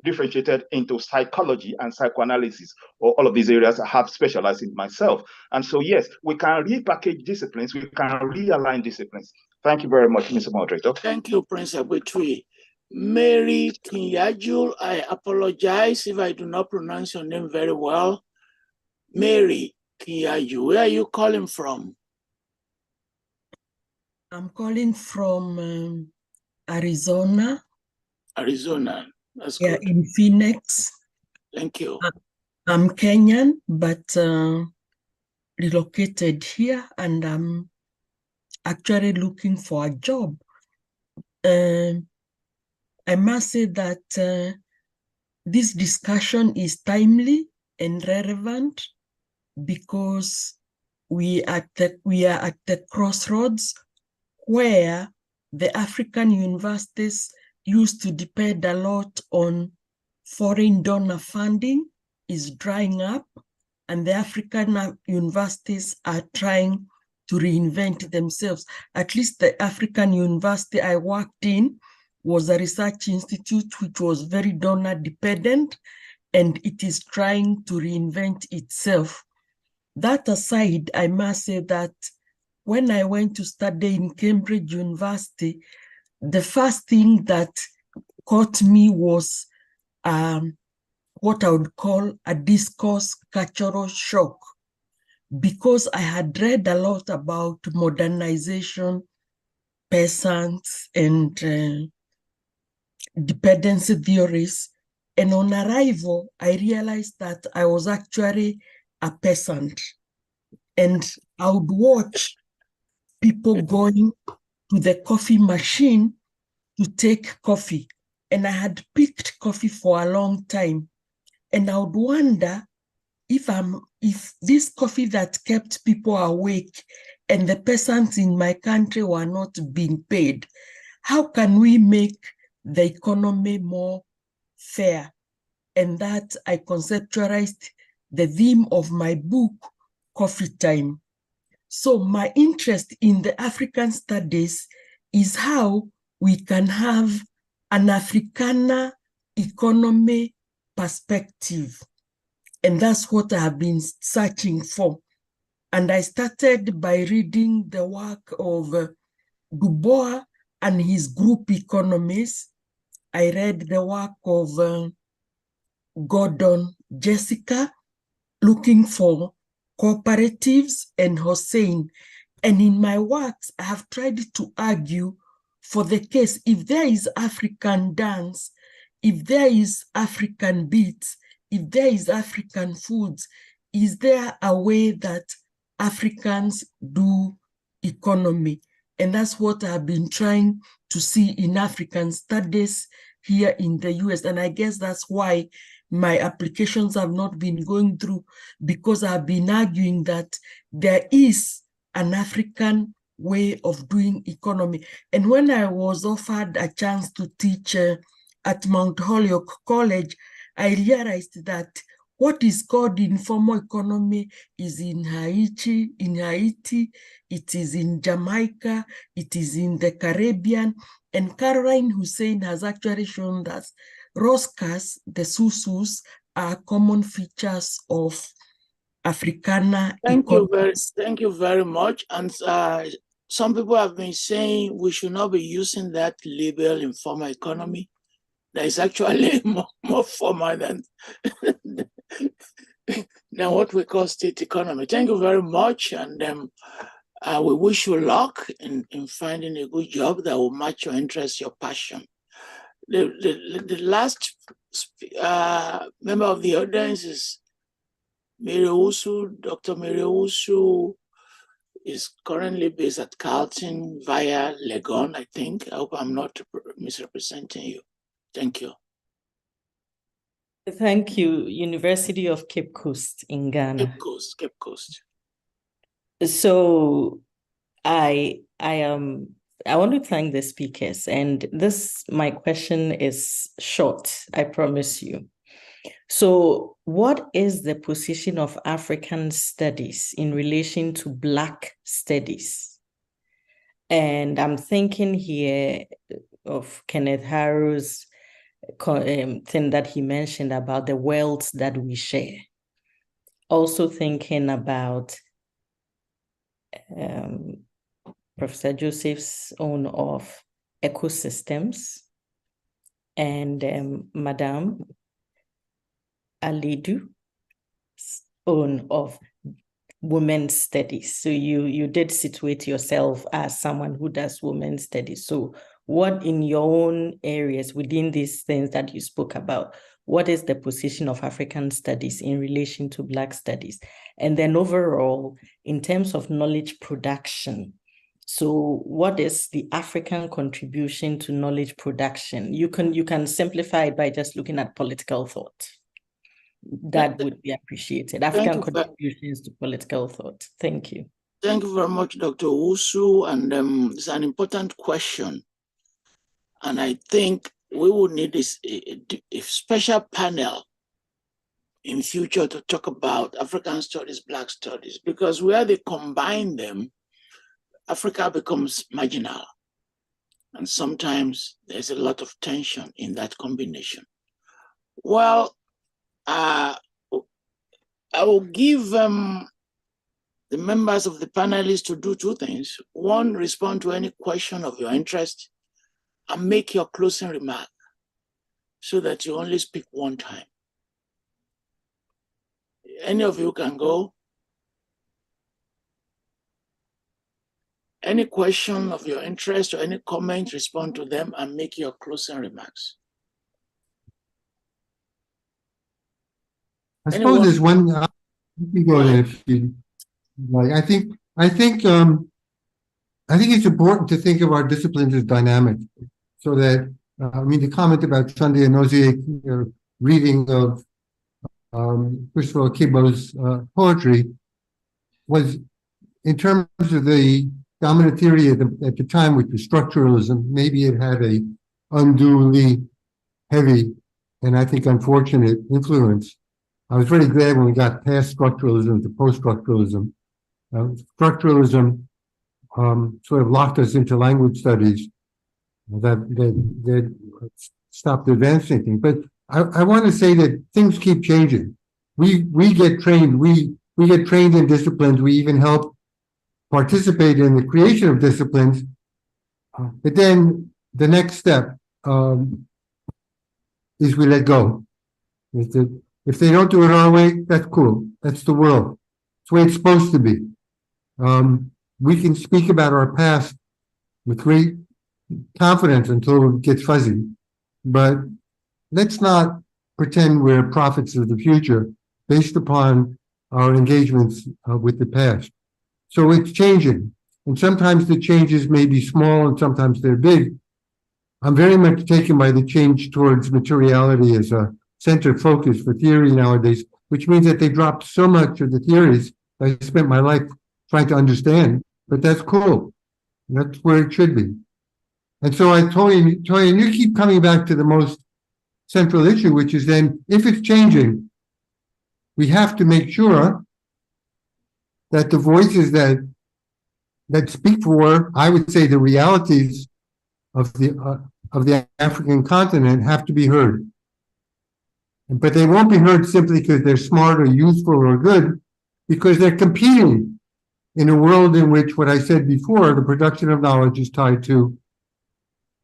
differentiated into psychology and psychoanalysis, or all of these areas I have specialized in myself. And so, yes, we can repackage disciplines, we can realign disciplines. Thank you very much, Mr. Moderator.
Thank you, Prince Abutui. Mary Kinyajul, I apologize if I do not pronounce your name very well. Mary Kinyajul, where are you calling from?
I'm calling from Arizona.
Arizona, that's
good.
Yeah,
in Phoenix.
Thank you.
I'm Kenyan, but relocated here, and I'm actually looking for a job. I must say that this discussion is timely and relevant because we are at the crossroads where the African universities used to depend a lot on foreign donor funding is drying up, and the African universities are trying to reinvent themselves. At least the African university I worked in was a research institute which was very donor dependent, and it is trying to reinvent itself. That aside, I must say that when I went to study in Cambridge University, the first thing that caught me was what I would call a discourse cultural shock, because I had read a lot about modernization, peasants, and dependency theories. And on arrival, I realized that I was actually a peasant. And I would watch people going to the coffee machine to take coffee. And I had picked coffee for a long time. And I would wonder if this coffee that kept people awake and the peasants in my country were not being paid, how can we make the economy more fair? and that I conceptualized the theme of my book, Coffee Time. So my interest in the African studies is how we can have an Africana economy perspective. And that's what I have been searching for. And I started by reading the work of Du Bois and his group economies. I read the work of Gordon Jessica, looking for cooperatives, and Hussein. And in my works, I have tried to argue for the case, if there is African dance, if there is African beats, if there is African foods, is there a way that Africans do economy? And that's what I've been trying to see in African studies here in the US. And I guess that's why my applications have not been going through, because I've been arguing that there is an African way of doing economy. And when I was offered a chance to teach at Mount Holyoke College, I realized that what is called informal economy is in Haiti, it is in Jamaica, it is in the Caribbean. And Caroline Hussein has actually shown that Roscas, the Susus, are common features of Africana economy.
Thank you very much. And some people have been saying we should not be using that label informal economy. That is actually more formal than what we call state economy. Thank you very much, and we wish you luck in finding a good job that will match your interest, your passion. The last member of the audience is Mary Usu. Dr. Mary Usu is currently based at Carleton via Legon, I think. I hope I'm not misrepresenting you. Thank you.
Thank you. University of Cape Coast in Ghana.
Cape Coast.
So I want to thank the speakers, and my question is short, I promise you. So what is the position of African studies in relation to Black studies? And I'm thinking here of Kenneth Harrow's thing that he mentioned about the wealth that we share. Also thinking about Professor Joseph's own of ecosystems, and Madame Alidou's own of women's studies. So you did situate yourself as someone who does women's studies. So what in your own areas within these things that you spoke about, what is the position of African studies in relation to Black studies? And then overall, in terms of knowledge production, so what is the African contribution to knowledge production? You can simplify it by just looking at political thought. That would be appreciated. African contributions to political thought. Thank you.
Thank you very much, Dr. Usu. And it's an important question. And I think we will need a special panel in future to talk about African studies, Black studies, because where they combine them, Africa becomes marginal. And sometimes there's a lot of tension in that combination. Well, I will give the members of the panelists to do two things. One, respond to any question of your interest and make your closing remark so that you only speak one time. Any of you can go. Any question of your interest or any comment, respond to them and make your closing remarks.
I suppose there's one. You can go ahead if you like. I think it's important to think of our disciplines as dynamic, so that the comment about Sunday and Ozier reading of Christopher Kibo's poetry was in terms of the dominant theory at the time, which was structuralism. Maybe it had a unduly heavy and I think unfortunate influence. I was very glad when we got past structuralism to post-structuralism. Structuralism sort of locked us into language studies that stopped advancing things. But I want to say that things keep changing. We get trained. We get trained in disciplines. We even help participate in the creation of disciplines. But then the next step is we let go. If they don't do it our way, that's cool. That's the world. It's the way it's supposed to be. We can speak about our past with great confidence until it gets fuzzy. But let's not pretend we're prophets of the future based upon our engagements with the past. So it's changing. And sometimes the changes may be small and sometimes they're big. I'm very much taken by the change towards materiality as a center focus for theory nowadays, which means that they dropped so much of the theories I spent my life trying to understand, but that's cool. That's where it should be. And so I told you, and you keep coming back to the most central issue, which is then, if it's changing, we have to make sure that the voices that speak for, I would say, the realities of the African continent have to be heard. But they won't be heard simply because they're smart or useful or good, because they're competing in a world in which, what I said before, the production of knowledge is tied to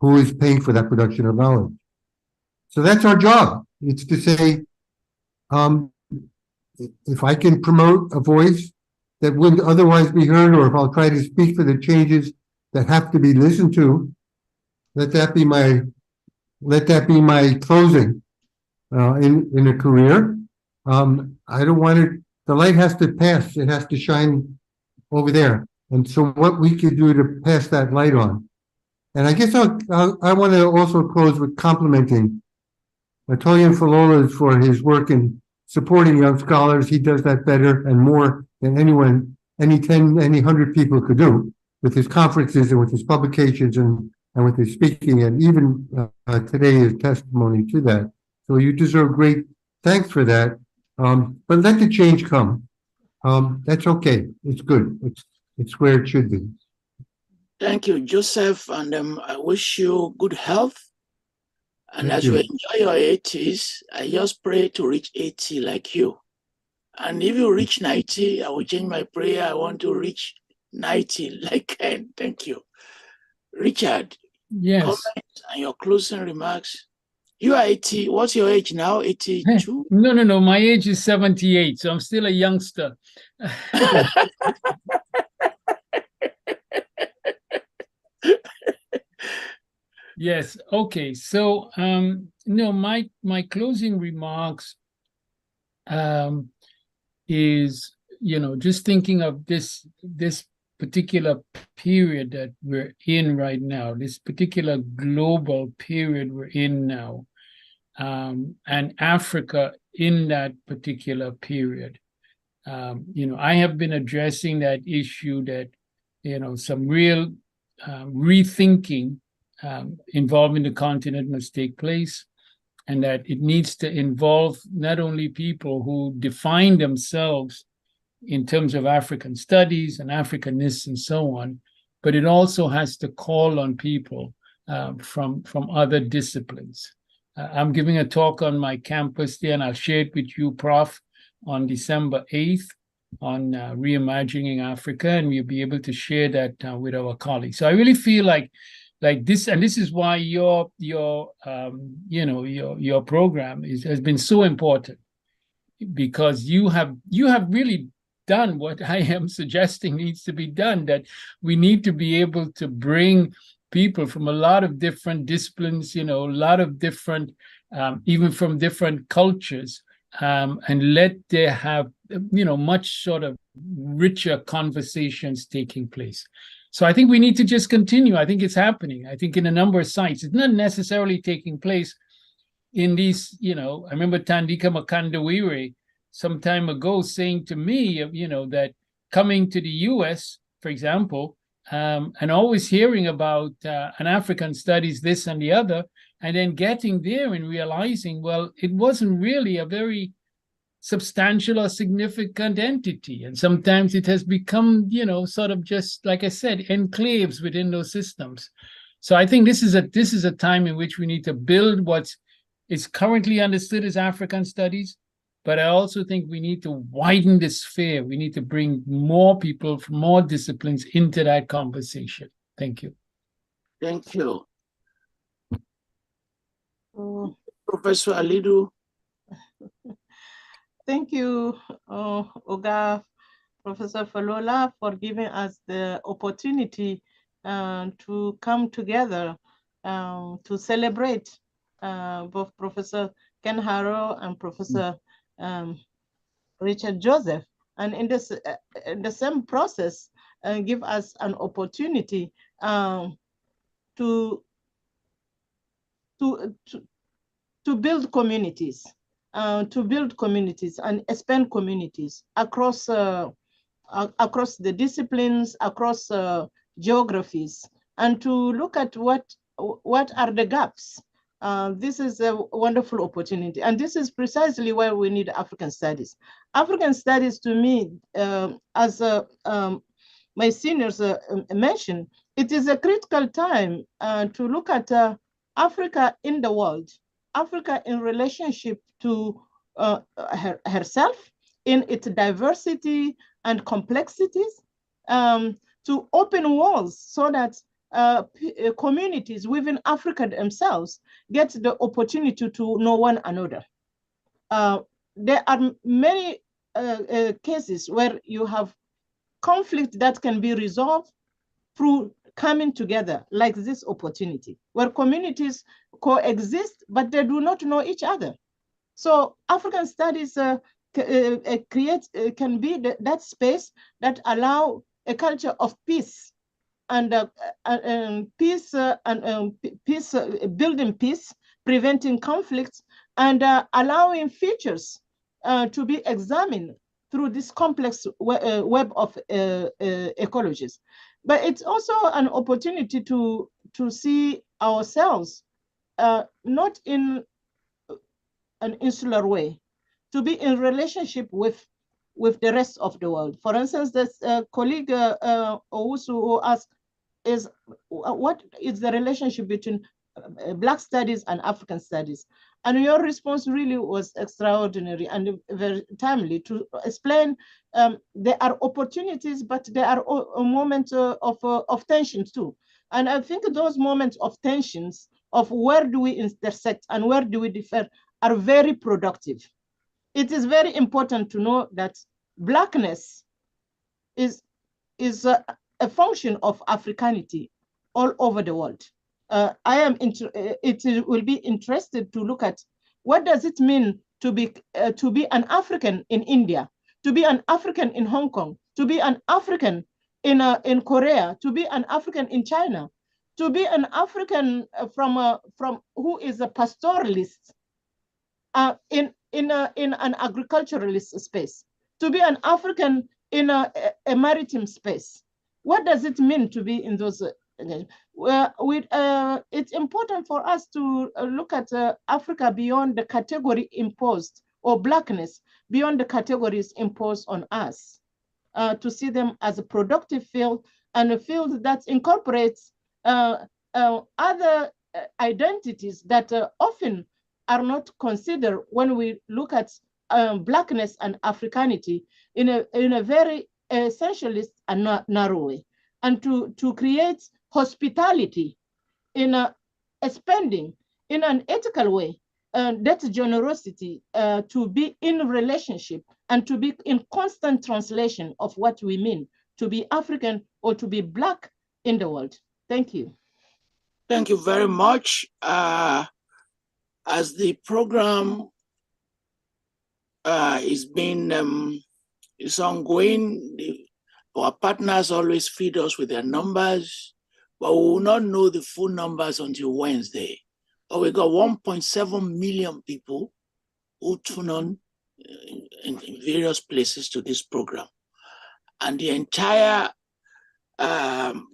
who is paying for that production of knowledge. So that's our job. It's to say, if I can promote a voice that wouldn't otherwise be heard, or if I'll try to speak for the changes that have to be listened to, let that be my closing in a career. I don't want it. The light has to pass. It has to shine over there. And so, what we could do to pass that light on. And I guess I want to also close with complimenting Atolian Falola for his work in supporting young scholars. He does that better and more than anyone, any 100 people could do, with his conferences and with his publications and with his speaking, and even today is testimony to that. So you deserve great thanks for that. But let the change come. That's okay. It's good. It's where it should be. Thank you, Joseph, and I wish you good health. And as you enjoy your 80s, I just pray to reach 80 like you. And if you reach 90, I will change my prayer. I want to reach 90 like Ken. Thank you. Richard,
yes.
Comments and your closing remarks. You are 80. What's your age now? 82?
No. My age is 78, so I'm still a youngster. Yes. Okay. So, no, my closing remarks is, just thinking of this particular period that we're in right now, this particular global period we're in now, and Africa in that particular period. I have been addressing that issue that, some real rethinking involving the continent must take place, and that it needs to involve not only people who define themselves in terms of African studies and Africanness and so on, but it also has to call on people from other disciplines. I'm giving a talk on my campus there, and I'll share it with you, Prof, on December 8th on reimagining Africa, and we'll be able to share that with our colleagues. So I really feel like this, and this is why your program has been so important, because you have really done what I am suggesting needs to be done, that we need to be able to bring people from a lot of different disciplines, a lot of different, even from different cultures, and let there have, much sort of richer conversations taking place. So I think we need to just continue. I think it's happening. I think in a number of sites, it's not necessarily taking place in these, I remember Tandika Makandawire some time ago saying to me, that coming to the US, for example, and always hearing about an African studies this and the other, and then getting there and realizing, well, it wasn't really a very substantial or significant entity. And sometimes it has become, sort of just, like I said, enclaves within those systems. So I think this is a time in which we need to build what is currently understood as African studies, but I also think we need to widen the sphere. We need to bring more people from more disciplines into that conversation. Thank you.
Thank you. Professor Alidou.
Thank you, Oga Professor Falola, for giving us the opportunity to come together to celebrate both Professor Ken Harrow and Professor Richard Joseph, and in the same process, give us an opportunity to build communities, and expand communities across the disciplines, across geographies, and to look at what are the gaps. This is a wonderful opportunity, and this is precisely why we need African studies. African studies, to me, as my seniors mentioned, it is a critical time to look at Africa in the world, Africa in relationship to herself, in its diversity and complexities, to open walls so that communities within Africa themselves get the opportunity to know one another. There are many cases where you have conflict that can be resolved through coming together, like this opportunity, where communities coexist, but they do not know each other. So African studies can be that space that allow a culture of peace and building peace, preventing conflicts, and allowing futures to be examined through this complex web of ecologies. But it's also an opportunity to see ourselves not in an insular way, to be in relationship with the rest of the world. For instance, this colleague Owusu who asked, what is the relationship between Black studies and African studies? And your response really was extraordinary and very timely to explain there are opportunities, but there are a moment of tension too. And I think those moments of tensions, of where do we intersect and where do we differ, are very productive. It is very important to know that Blackness is a function of Africanity all over the world. It will be interested to look at what does it mean to be an African in India, to be an African in Hong Kong, to be an African in Korea, to be an African in China, to be an African from who is a pastoralist in an agriculturalist space, to be an African in a maritime space. What does it mean to be in those? It's important for us to look at Africa beyond the category imposed, or Blackness beyond the categories imposed on us, to see them as a productive field, and a field that incorporates other identities that often are not considered when we look at Blackness and Africanity in a very essentialist and narrow way, and to create hospitality in expanding in an ethical way, that generosity to be in relationship and to be in constant translation of what we mean to be African or to be Black in the world. Thank you.
Thank you very much. As the program is ongoing, our partners always feed us with their numbers, but we will not know the full numbers until Wednesday. But we got 1.7 million people who tune on in various places to this program. And the entire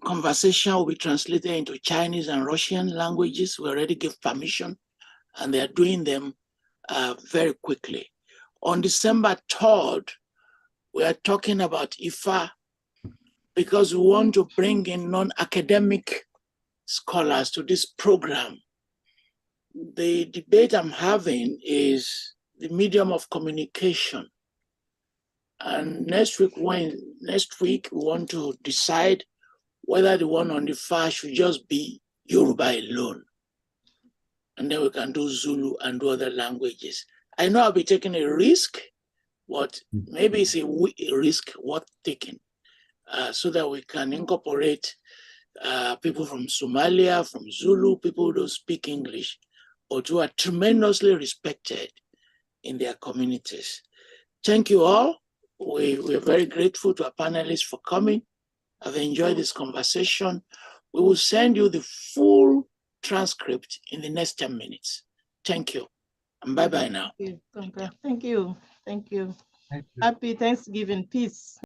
conversation will be translated into Chinese and Russian languages. We already gave permission, and they are doing them very quickly. On December 3rd, we are talking about IFA because we want to bring in non-academic scholars to this program. The debate I'm having is the medium of communication. And next week, we want to decide whether the one on the far should just be Yoruba alone. And then we can do Zulu and do other languages. I know I'll be taking a risk, but maybe it's a risk worth taking so that we can incorporate people from Somalia, from Zulu, people who don't speak English, but who are tremendously respected in their communities. Thank you all. We're very grateful to our panelists for coming. I've enjoyed this conversation. We will send you the full transcript in the next 10 minutes. Thank you. And bye-bye now.
Thank you. Thank you. Happy Thanksgiving. Peace.